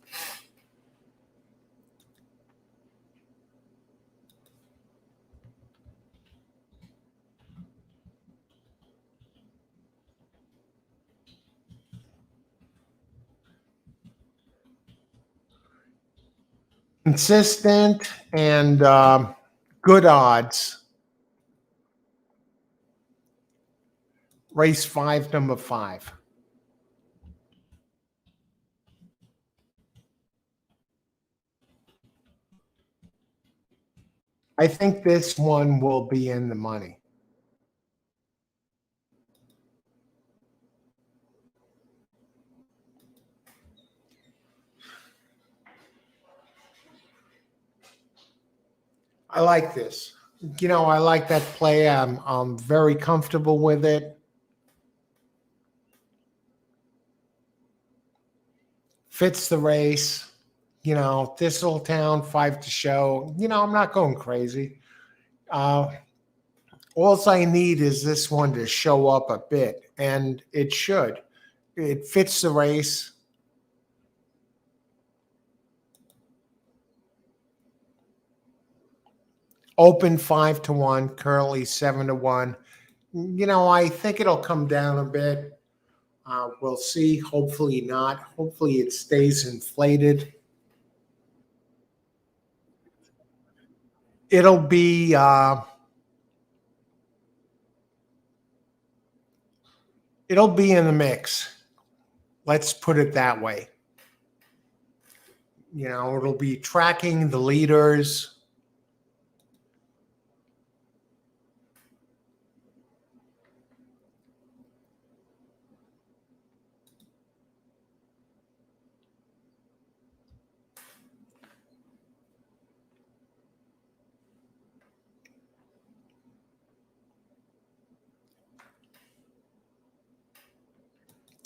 Speaker 1: Consistent and good odds. Race 5, number 5. I think this one will be in the money. I like this. I like that play. I'm very comfortable with it. Fits the race. Thistletown, 5 to show. I'm not going crazy. All I need is this one to show up a bit, and it should. It fits the race. Open 5-1, currently 7-1. I think it'll come down a bit. We'll see. Hopefully not. Hopefully it stays inflated. It'll be in the mix. Let's put it that way. It'll be tracking the leaders.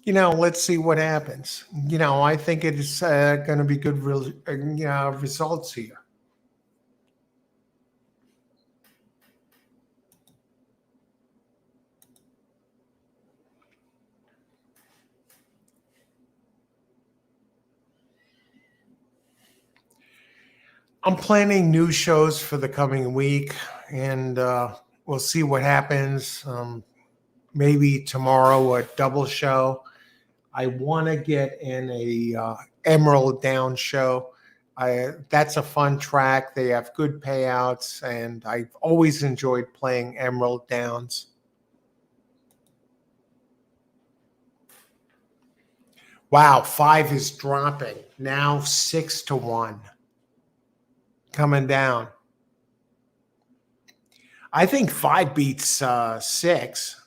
Speaker 1: Let's see what happens. I think it's going to be good results here. I'm planning new shows for the coming week, and we'll see what happens. Maybe tomorrow a double show. I want to get in a Emerald Down show. That's a fun track. They have good payouts, and I've always enjoyed playing Emerald Downs. Wow, 5 is dropping. Now 6-1. Coming down. I think 5 beats 6.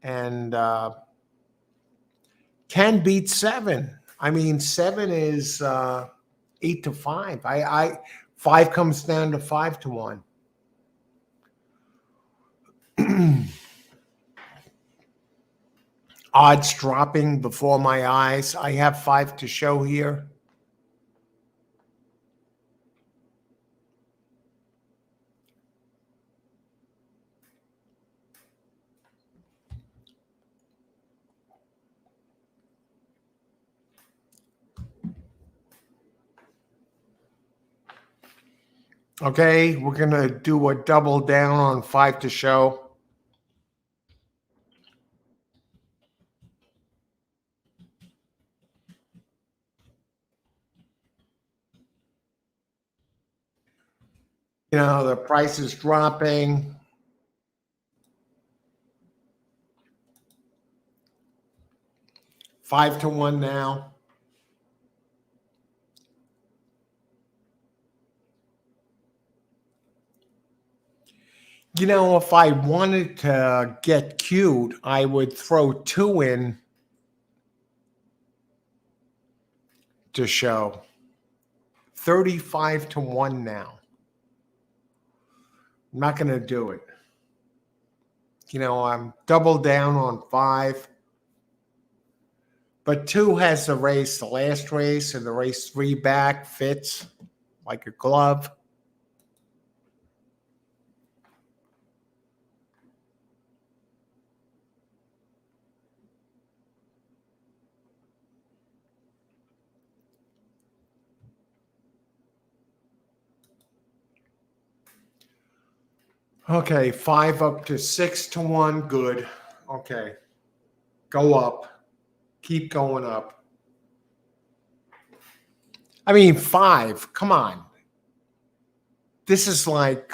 Speaker 1: And can beat 7. I mean, 7 is 8-5. 5 comes down to 5-1. Odds dropping before my eyes. I have 5 to show here. Okay, we're going to do a double down on 5 to show. The price is dropping. $5-1 now. If I wanted to get cute, I would throw 2 in to show. 35-1 now. I'm not going to do it. I'm double down on 5. But 2 has the race, the last race, and the race 3 back fits like a glove. Okay, 5 up to 6-1. Good. Okay. Go up. Keep going up. I mean, 5. Come on. This is like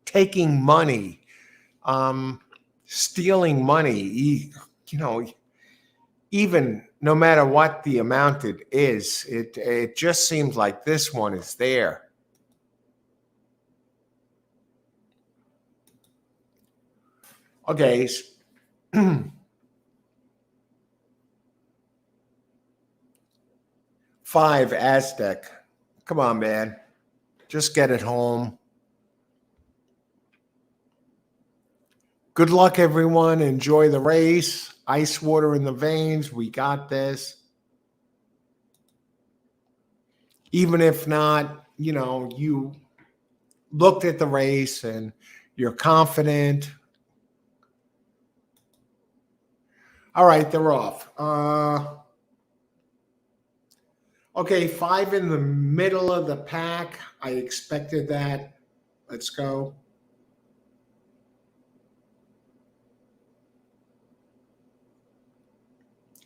Speaker 1: taking money, stealing money. Even no matter what the amount it is, it just seems like this one is there. Okay. 5 Aztec. Come on, man. Just get it home. Good luck, everyone. Enjoy the race. Ice water in the veins. We got this. Even if not, you looked at the race and you're confident. All right, they're off. Okay, 5 in the middle of the pack. I expected that. Let's go.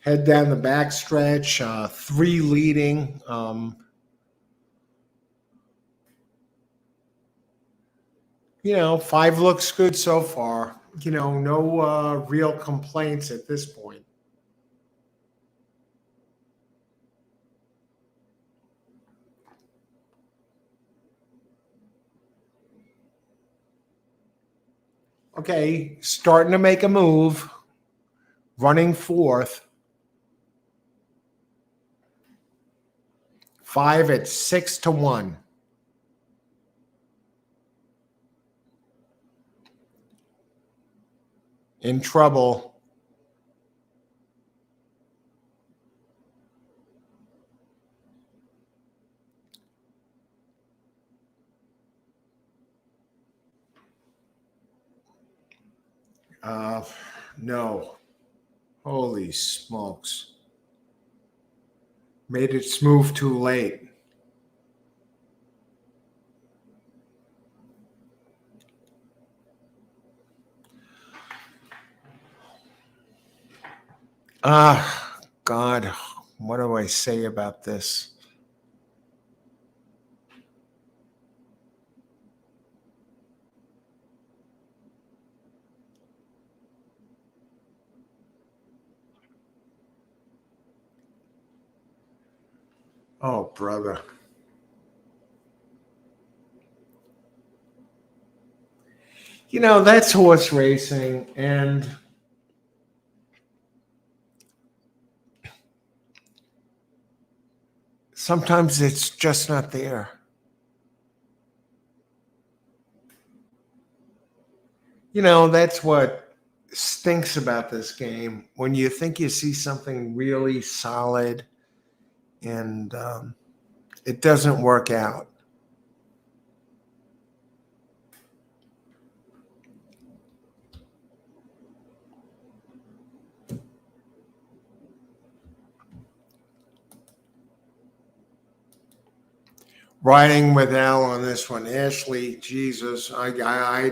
Speaker 1: Head down the back stretch, 3 leading. You know, 5 looks good so far. You know, no real complaints at this point. Okay, starting to make a move. Running 4th. 5 at 6-1. In trouble. No. Holy smokes. Made its move too late. God, what do I say about this? Oh, brother. You know, that's horse racing, and sometimes it's just not there. You know, that's what stinks about this game. When you think you see something really solid and it doesn't work out. Riding with Al on this one, Ashley. Jesus, I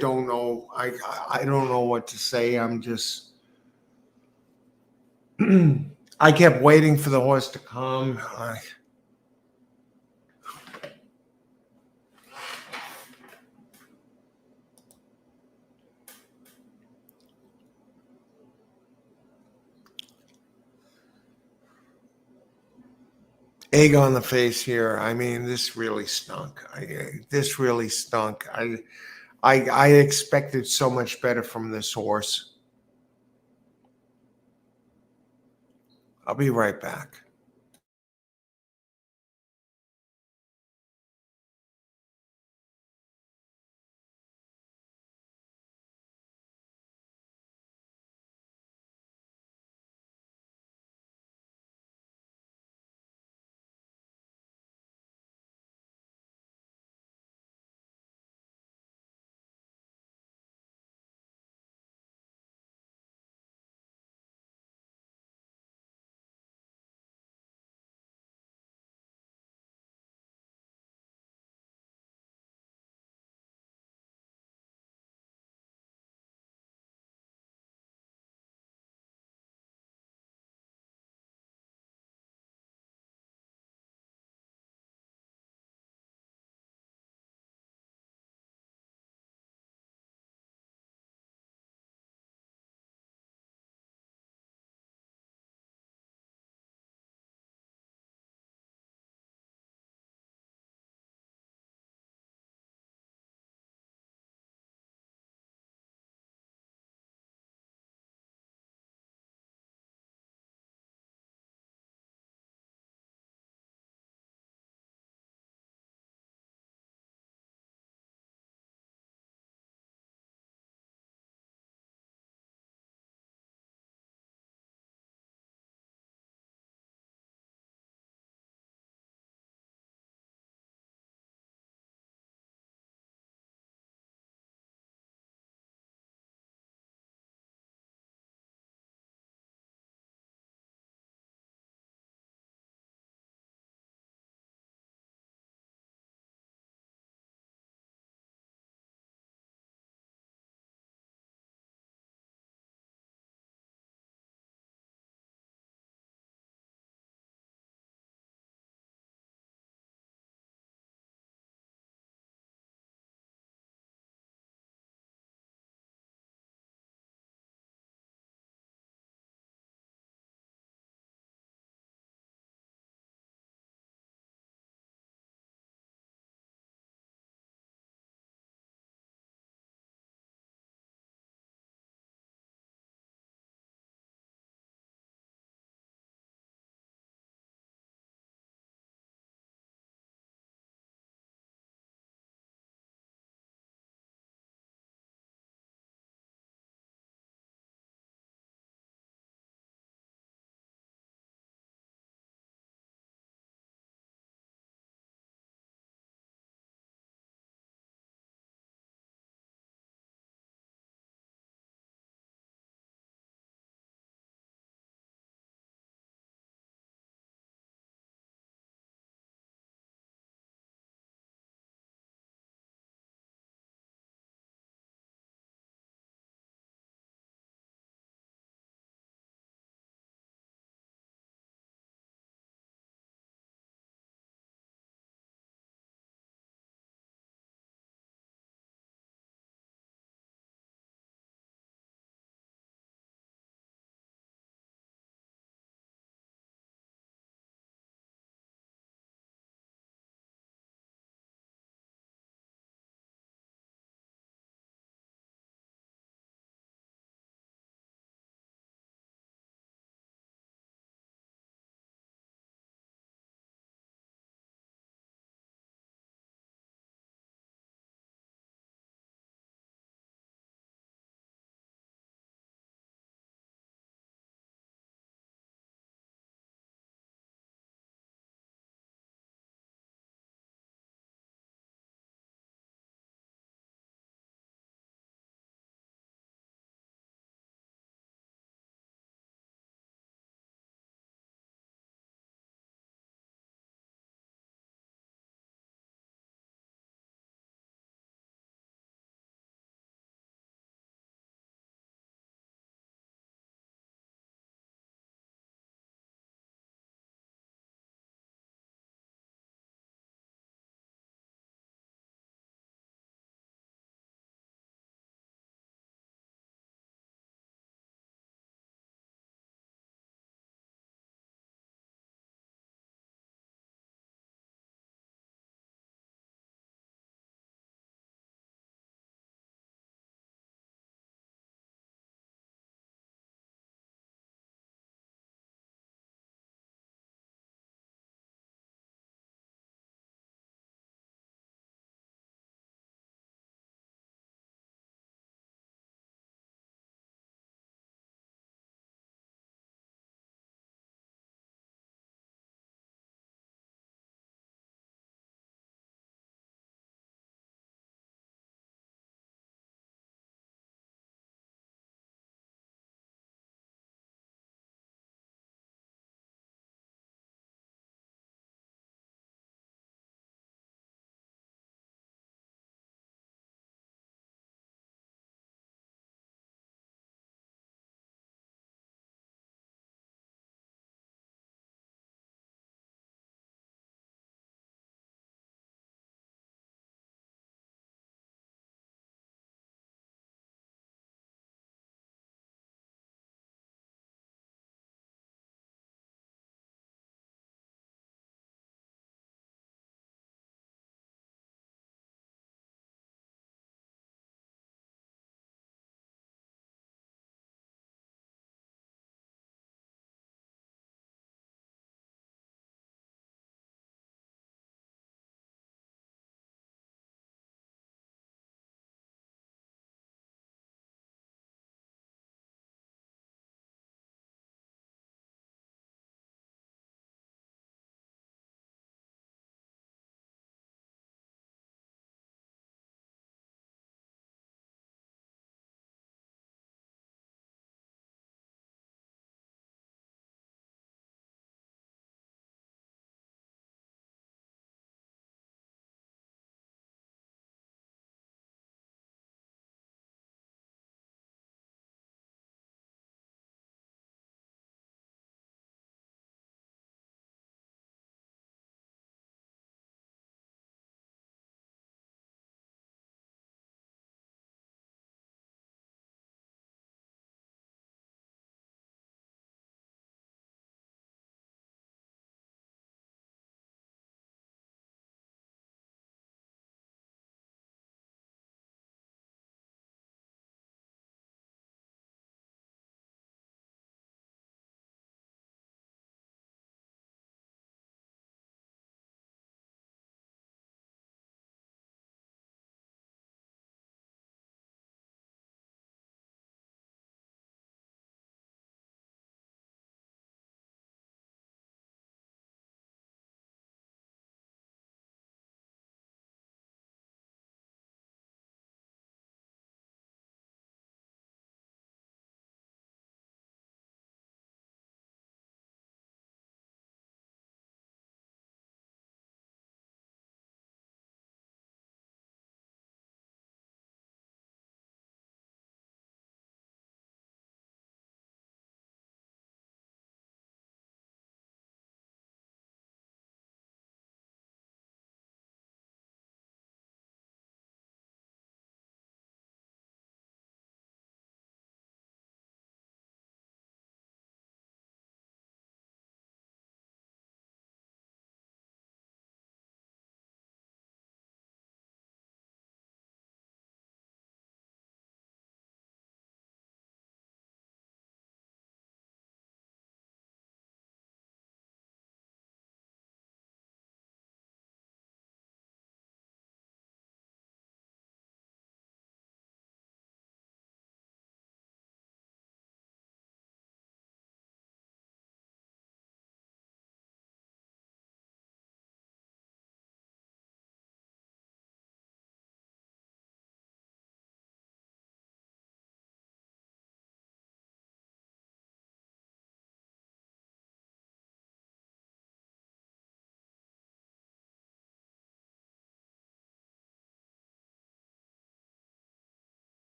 Speaker 1: don't know. I don't know what to say. I'm just. I kept waiting for the horse to come. Egg on the face here. I mean, this really stunk. This really stunk. I expected so much better from this horse. I'll be right back.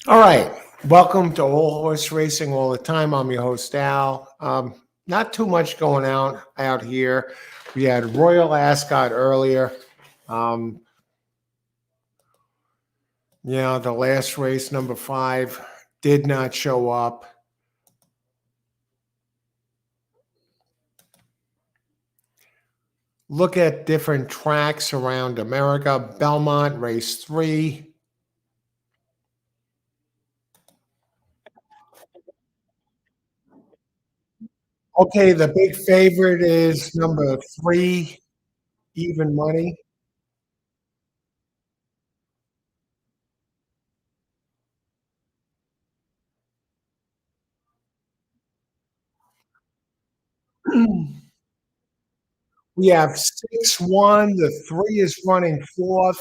Speaker 1: All right. Welcome to All Horse Racing All the Time. I'm your host, Al. Not too much going out here. We had Royal Ascot earlier. The last race, number 5, did not show up. Look at different tracks around America. Belmont, race 3. Okay, the big favorite is number 3, Even Money. We have 6-1. The 3 is running 4th.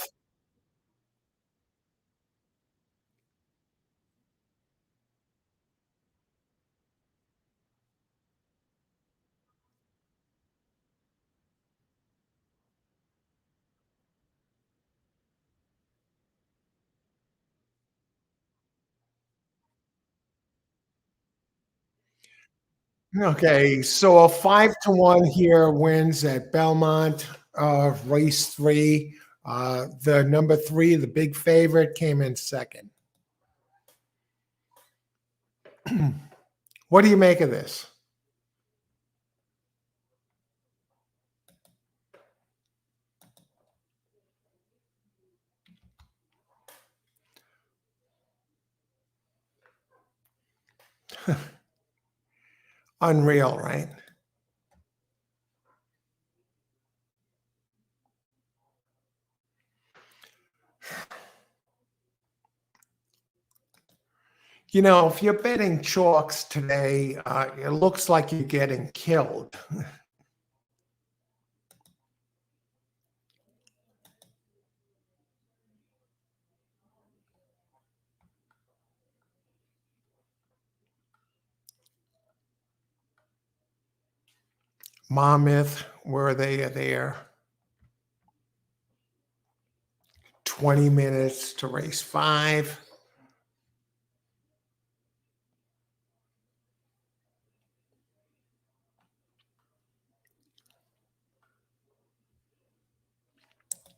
Speaker 1: Okay, so a 5-1 here wins at Belmont, race 3. The number 3, the big favorite, came in second. What do you make of this? Unreal, right? If you're betting chalks today, it looks like you're getting killed. Monmouth, where they are there. 20 minutes to race 5.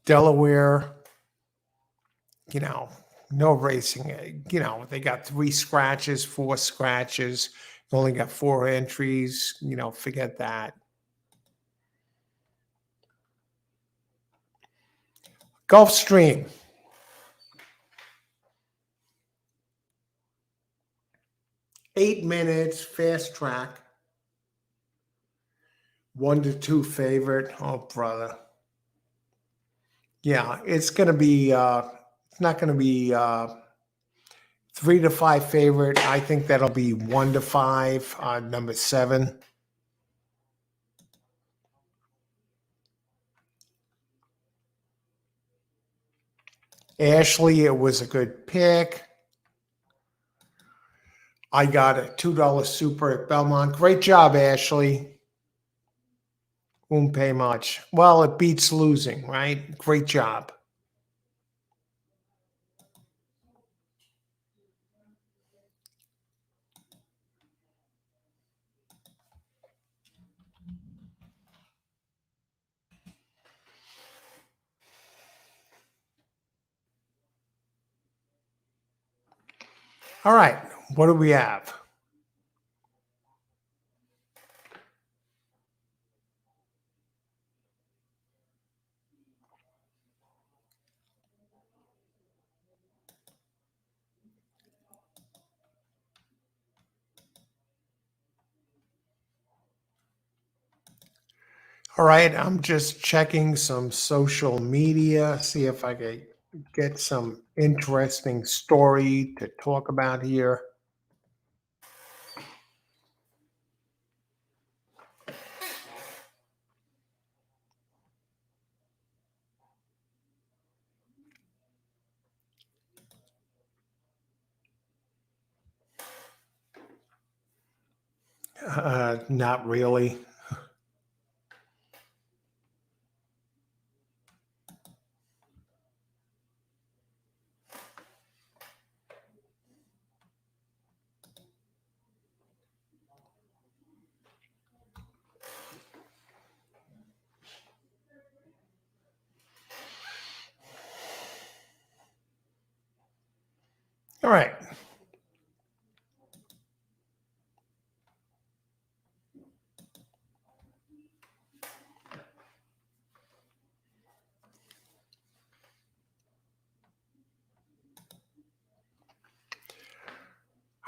Speaker 1: Delaware, no racing. They got 3 scratches, 4 scratches. Only got 4 entries. Forget that. Gulfstream. 8 minutes, fast track. 1-2 favorite. Oh, brother. Yeah, it's going to be, it's not going to be 3-5 favorite. I think that'll be 1-5, number 7. Ashley, it was a good pick. I got a $2 super at Belmont. Great job, Ashley. Won't pay much. Well, it beats losing, right? Great job. All right, what do we have? All right, I'm just checking some social media, see if I can get some interesting story to talk about here. Not really. All right.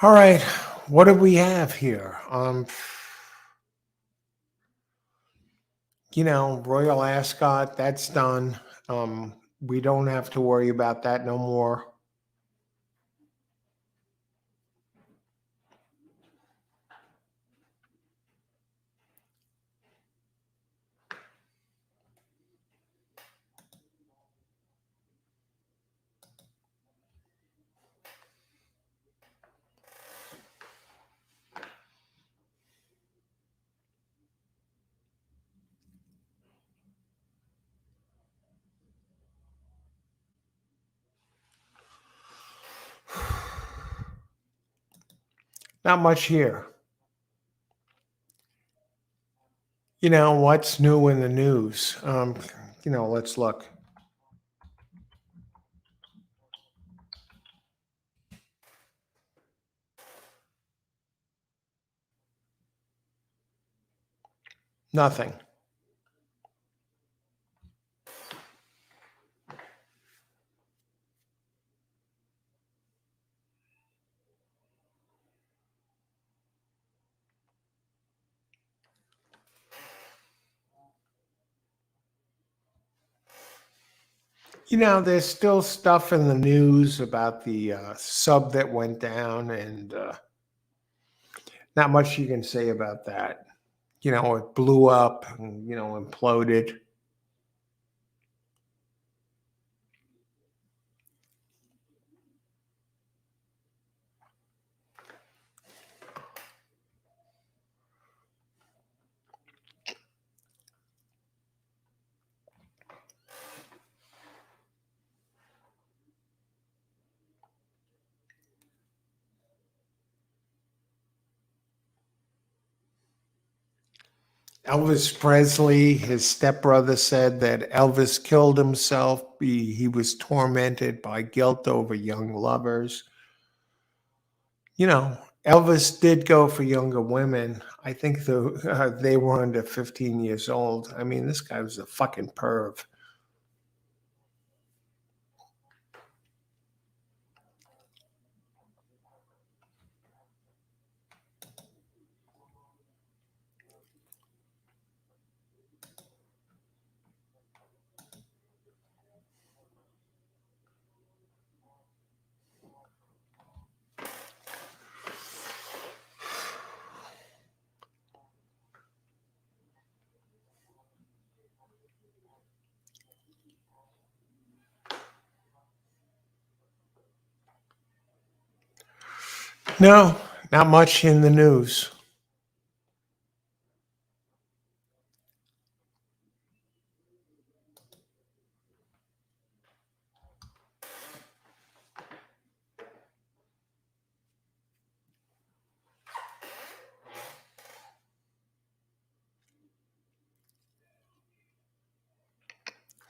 Speaker 1: All right. What do we have here? Royal Ascot, that's done. We don't have to worry about that no more. Not much here. What's new in the news? Let's look. Nothing. There's still stuff in the news about the sub that went down, and not much you can say about that. It blew up and, imploded. Elvis Presley, his stepbrother, said that Elvis killed himself. He was tormented by guilt over young lovers. Elvis did go for younger women. I think they were under 15 years old. I mean, this guy was a fucking perv. No, not much in the news.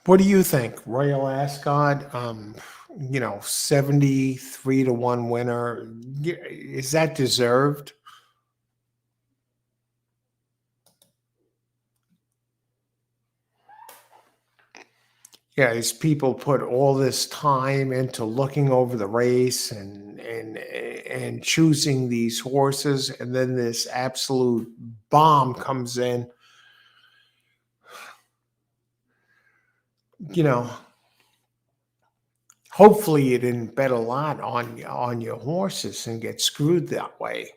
Speaker 1: What do you think? Royal Ascot, 73-1 winner. Is that deserved? Yeah, these people put all this time into looking over the race and choosing these horses, and then this absolute bomb comes in. Hopefully you didn't bet a lot on your horses and get screwed that way.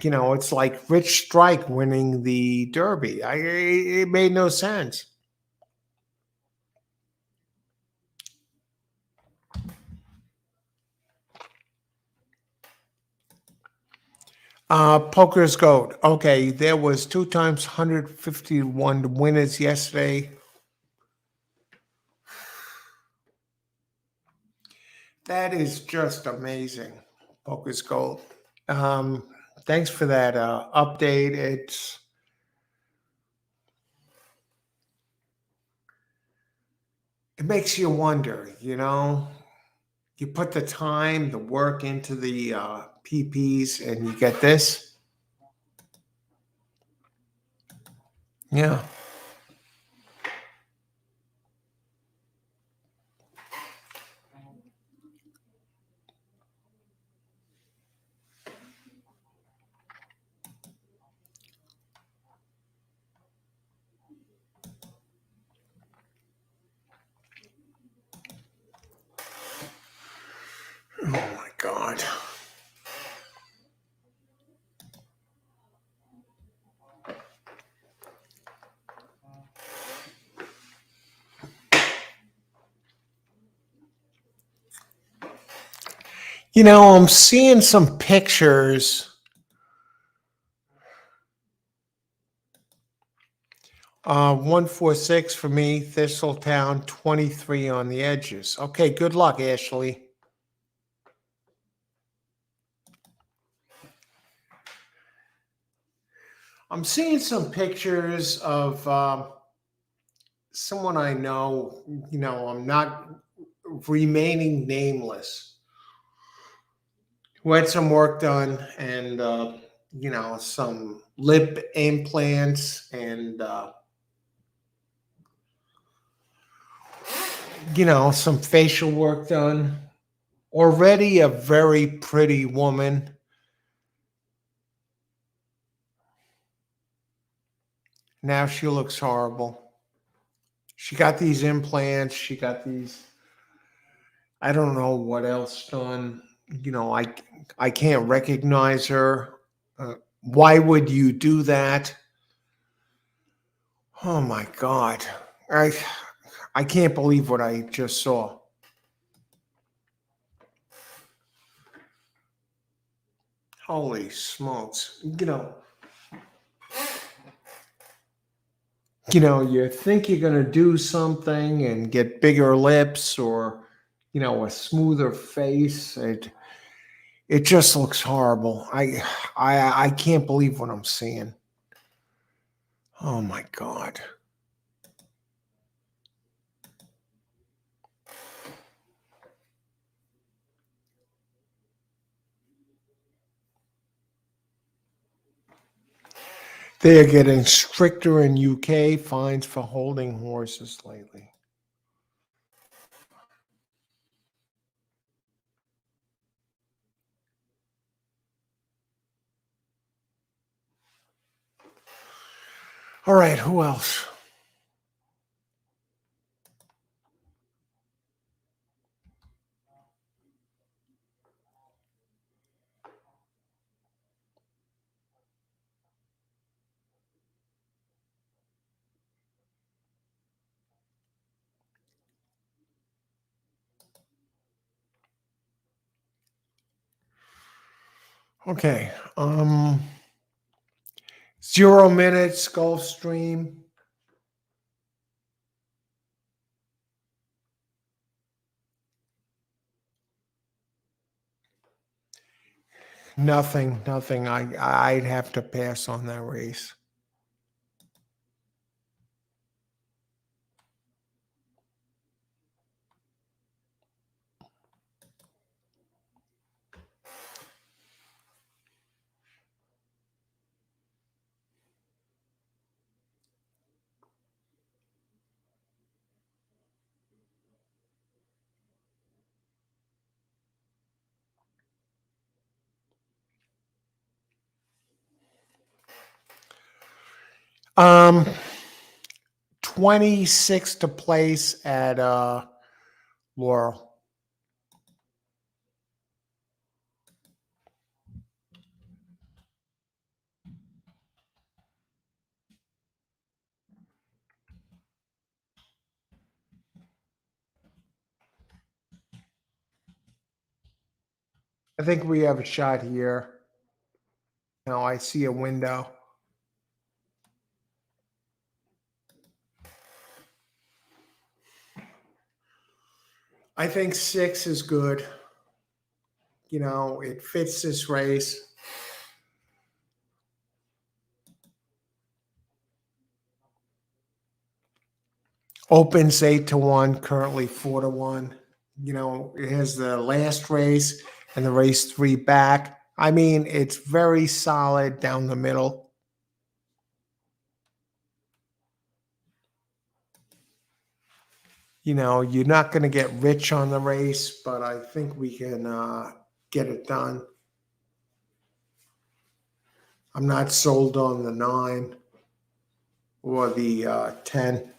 Speaker 1: It's like Rich Strike winning the Derby. It made no sense. Poker's Goat. Okay, there was 2 times 151 winners yesterday. That is just amazing. Poker's Goat. Thanks for that update. It makes you wonder, You put the time, the work into the PPs, and you get this. Yeah. Oh my God. You know, I'm seeing some pictures. 146 for me, Thistletown, 23 on the edges. Okay, good luck, Ashley. I'm seeing some pictures of someone I know. You know, I'm not remaining nameless, who had some work done and, you know, some lip implants and, you know, some facial work done. Already a very pretty woman. Now she looks horrible. She got these implants. She got these, I don't know what else done. You know, I can't recognize her. Why would you do that? Oh my God. I I can't believe what I just saw. Holy smokes. You think you're going to do something and get bigger lips or, a smoother face. It just looks horrible. I can't believe what I'm seeing. Oh my God. They are getting stricter in UK, fines for holding horses lately. All right, who else? Okay. 0 minutes, Gulfstream. Nothing. I'd have to pass on that race. Um, 26th to place at Laurel. I think we have a shot here. I see a window. I think 6 is good. It fits this race. Opens 8-1, currently 4-1. It has the last race and the race 3 back. I mean, it's very solid down the middle. You're not going to get rich on the race, but I think we can get it done. I'm not sold on the 9 or the 10.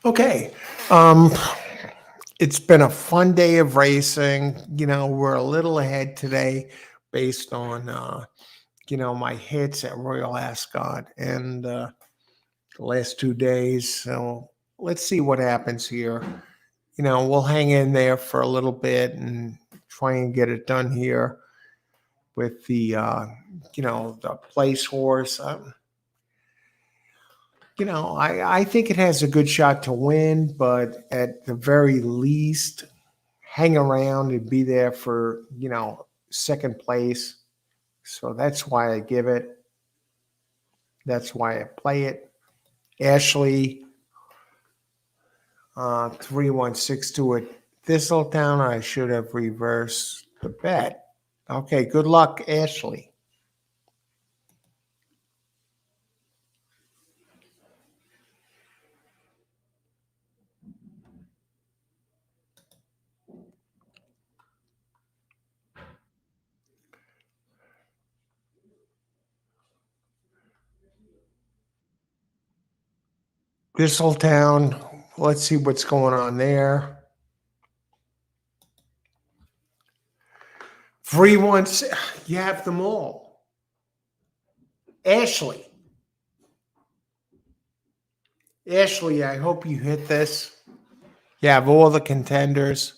Speaker 1: Okay. It's been a fun day of racing. We're a little ahead today based on, my hits at Royal Ascot and the last 2 days. So let's see what happens here. We'll hang in there for a little bit and try and get it done here with the place horse. I think it has a good shot to win, but at the very least, hang around and be there for, second place. So that's why I give it. That's why I play it. Ashley, 3162 at Thistletown. I should have reversed the bet. Okay, good luck, Ashley. Thistletown, let's see what's going on there. 316, you have them all. Ashley, I hope you hit this. You have all the contenders.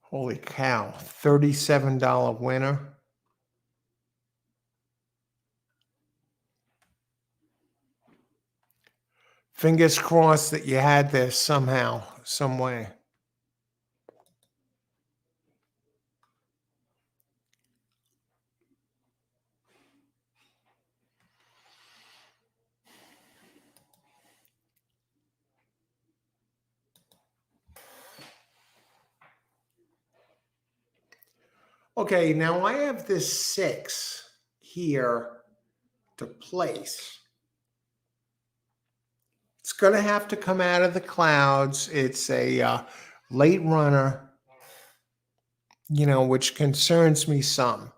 Speaker 1: Holy cow, $37 winner. Fingers crossed that you had this somehow, some way. Okay, now I have this 6 here to place. It's going to have to come out of the clouds. It's a late runner, which concerns me some.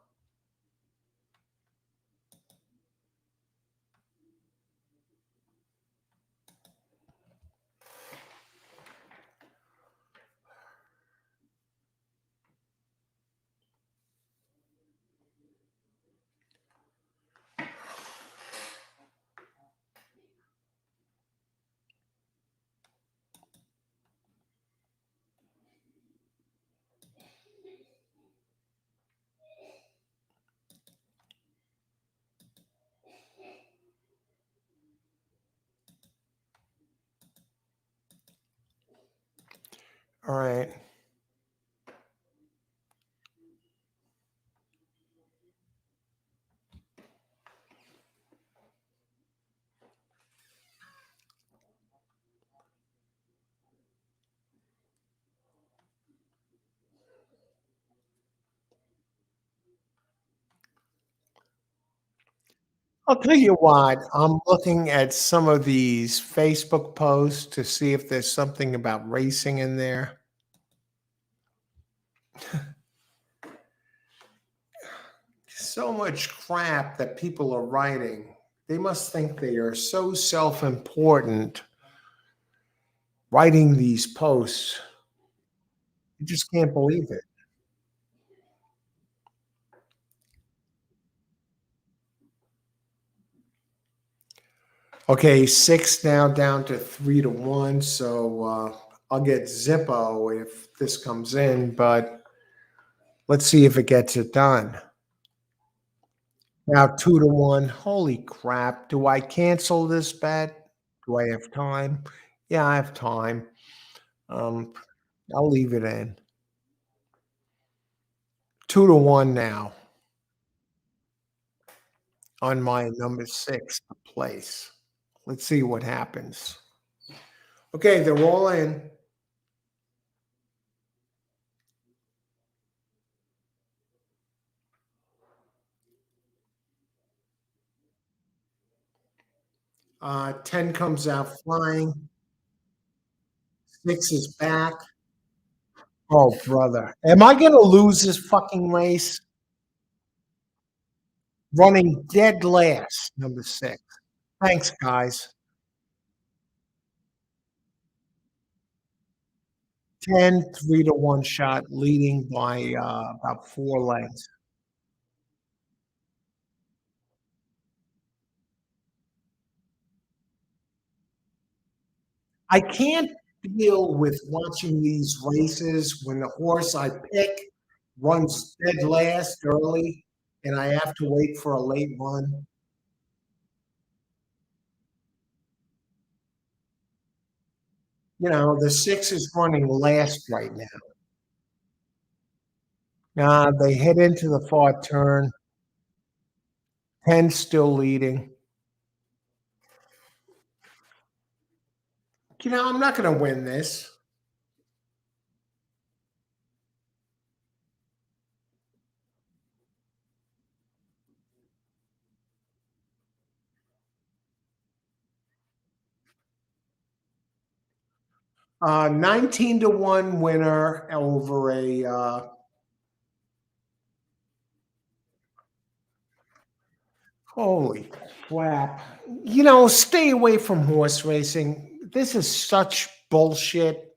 Speaker 1: All right. I'll tell you what, I'm looking at some of these Facebook posts to see if there's something about racing in there. so much crap that people are writing. They must think they are so self-important writing these posts. You just can't believe it. Okay, 6 now down to 3-1. So I'll get Zippo if this comes in, but let's see if it gets it done. Now 2-1. Holy crap. Do I cancel this bet? Do I have time? Yeah, I have time. Um, I'll leave it in. 2-1 now on my number 6 place. Let's see what happens. Okay, they're all in. Uh, 10 comes out flying. 6 is back. Oh, brother. Am I going to lose this fucking race? Running dead last, number 6. Thanks, guys. 10, 3-1 shot, leading by about 4 lengths. I can't deal with watching these races when the horse I pick runs dead last early and I have to wait for a late run. You know, the 6 is running last right now. They head into the far turn. 10 still leading. You know, I'm not going to win this. Uh, 19-1 winner over a holy crap. You know, stay away from horse racing. This is such bullshit.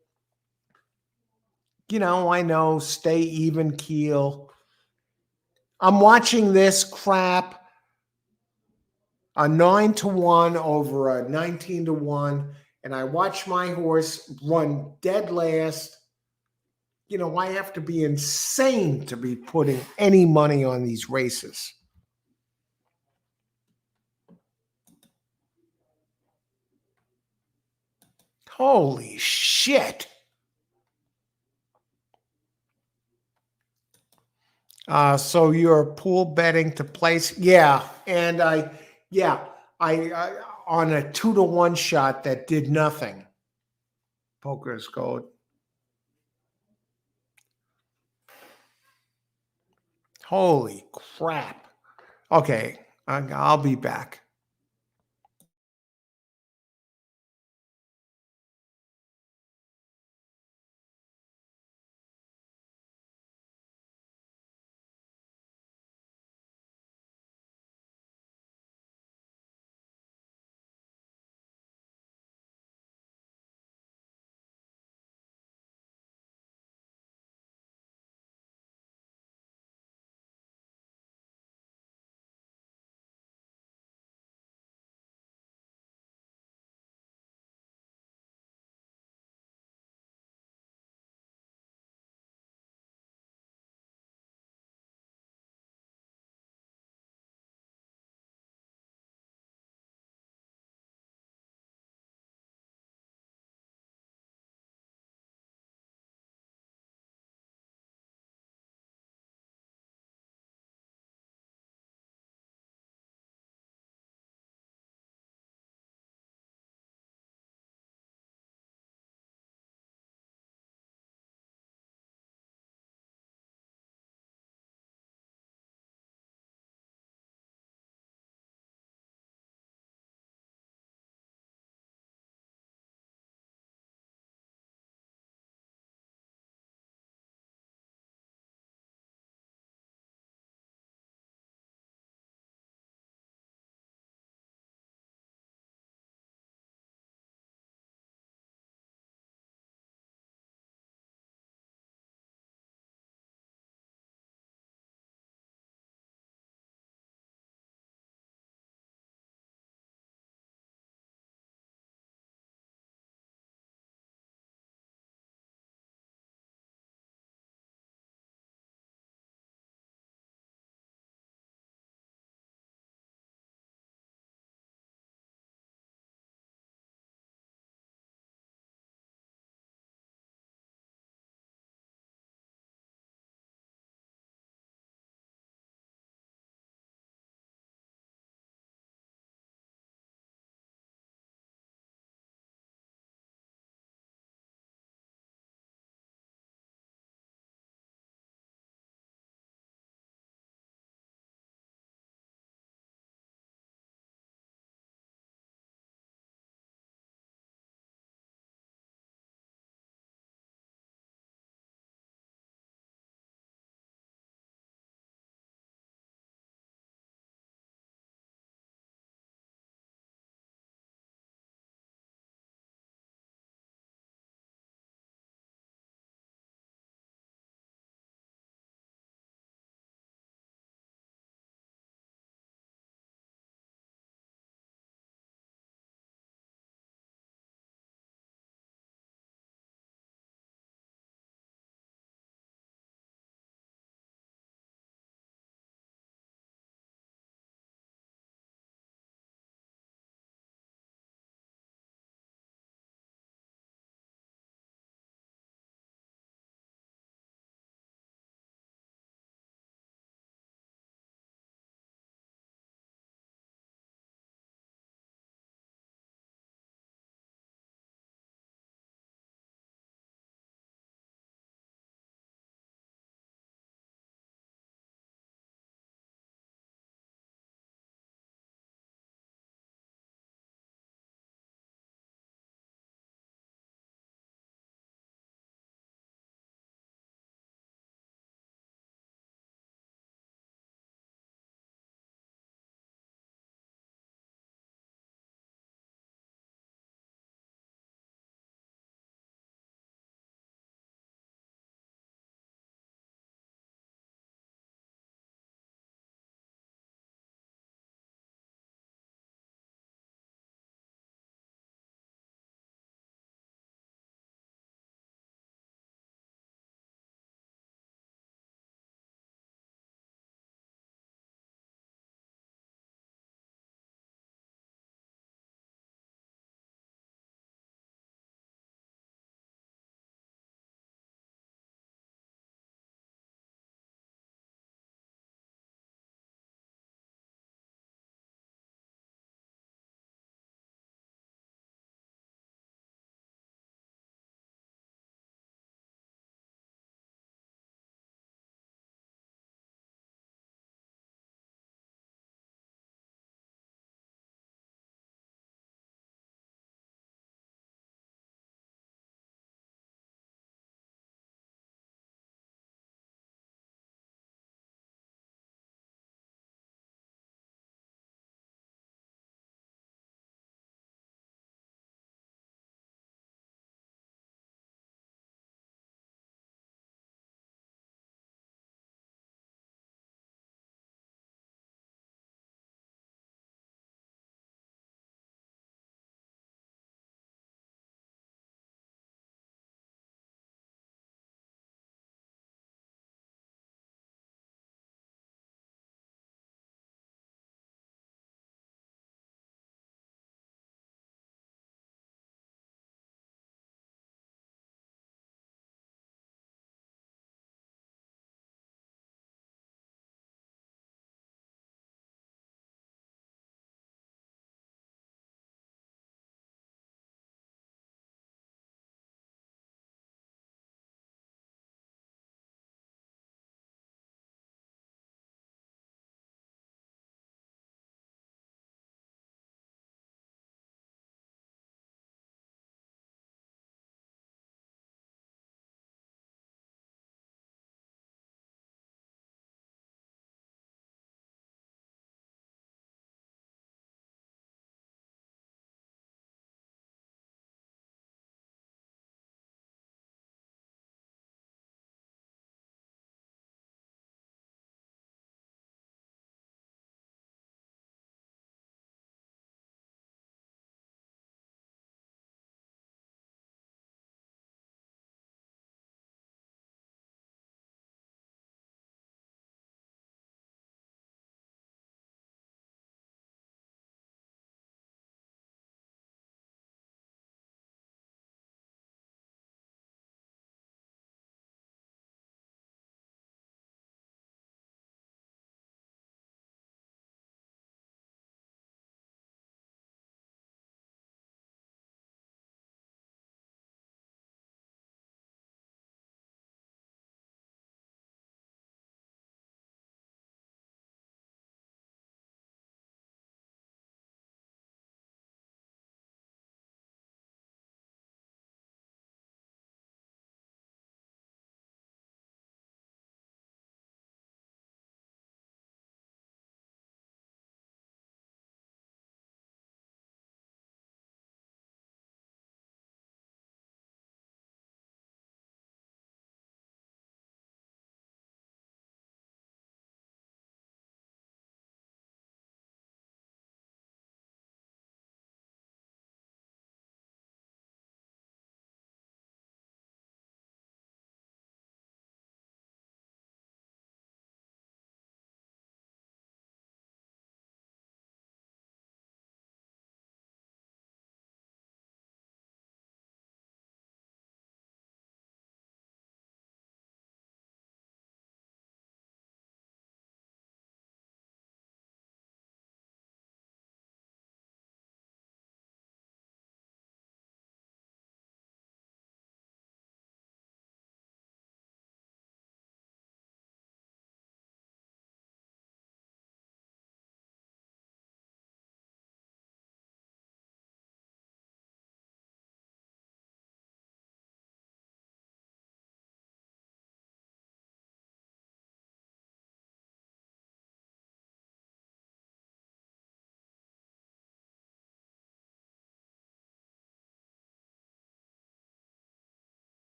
Speaker 1: You know, I know, stay even keel. I'm watching this crap. A 9-1 over a 19-1, and I watch my horse run dead last. You know, I have to be insane to be putting any money on these races. Holy shit. So you're pool betting to place? Yeah. And I on a 2-1 shot that did nothing. Poker's gold. Holy crap. Okay. I'll be back.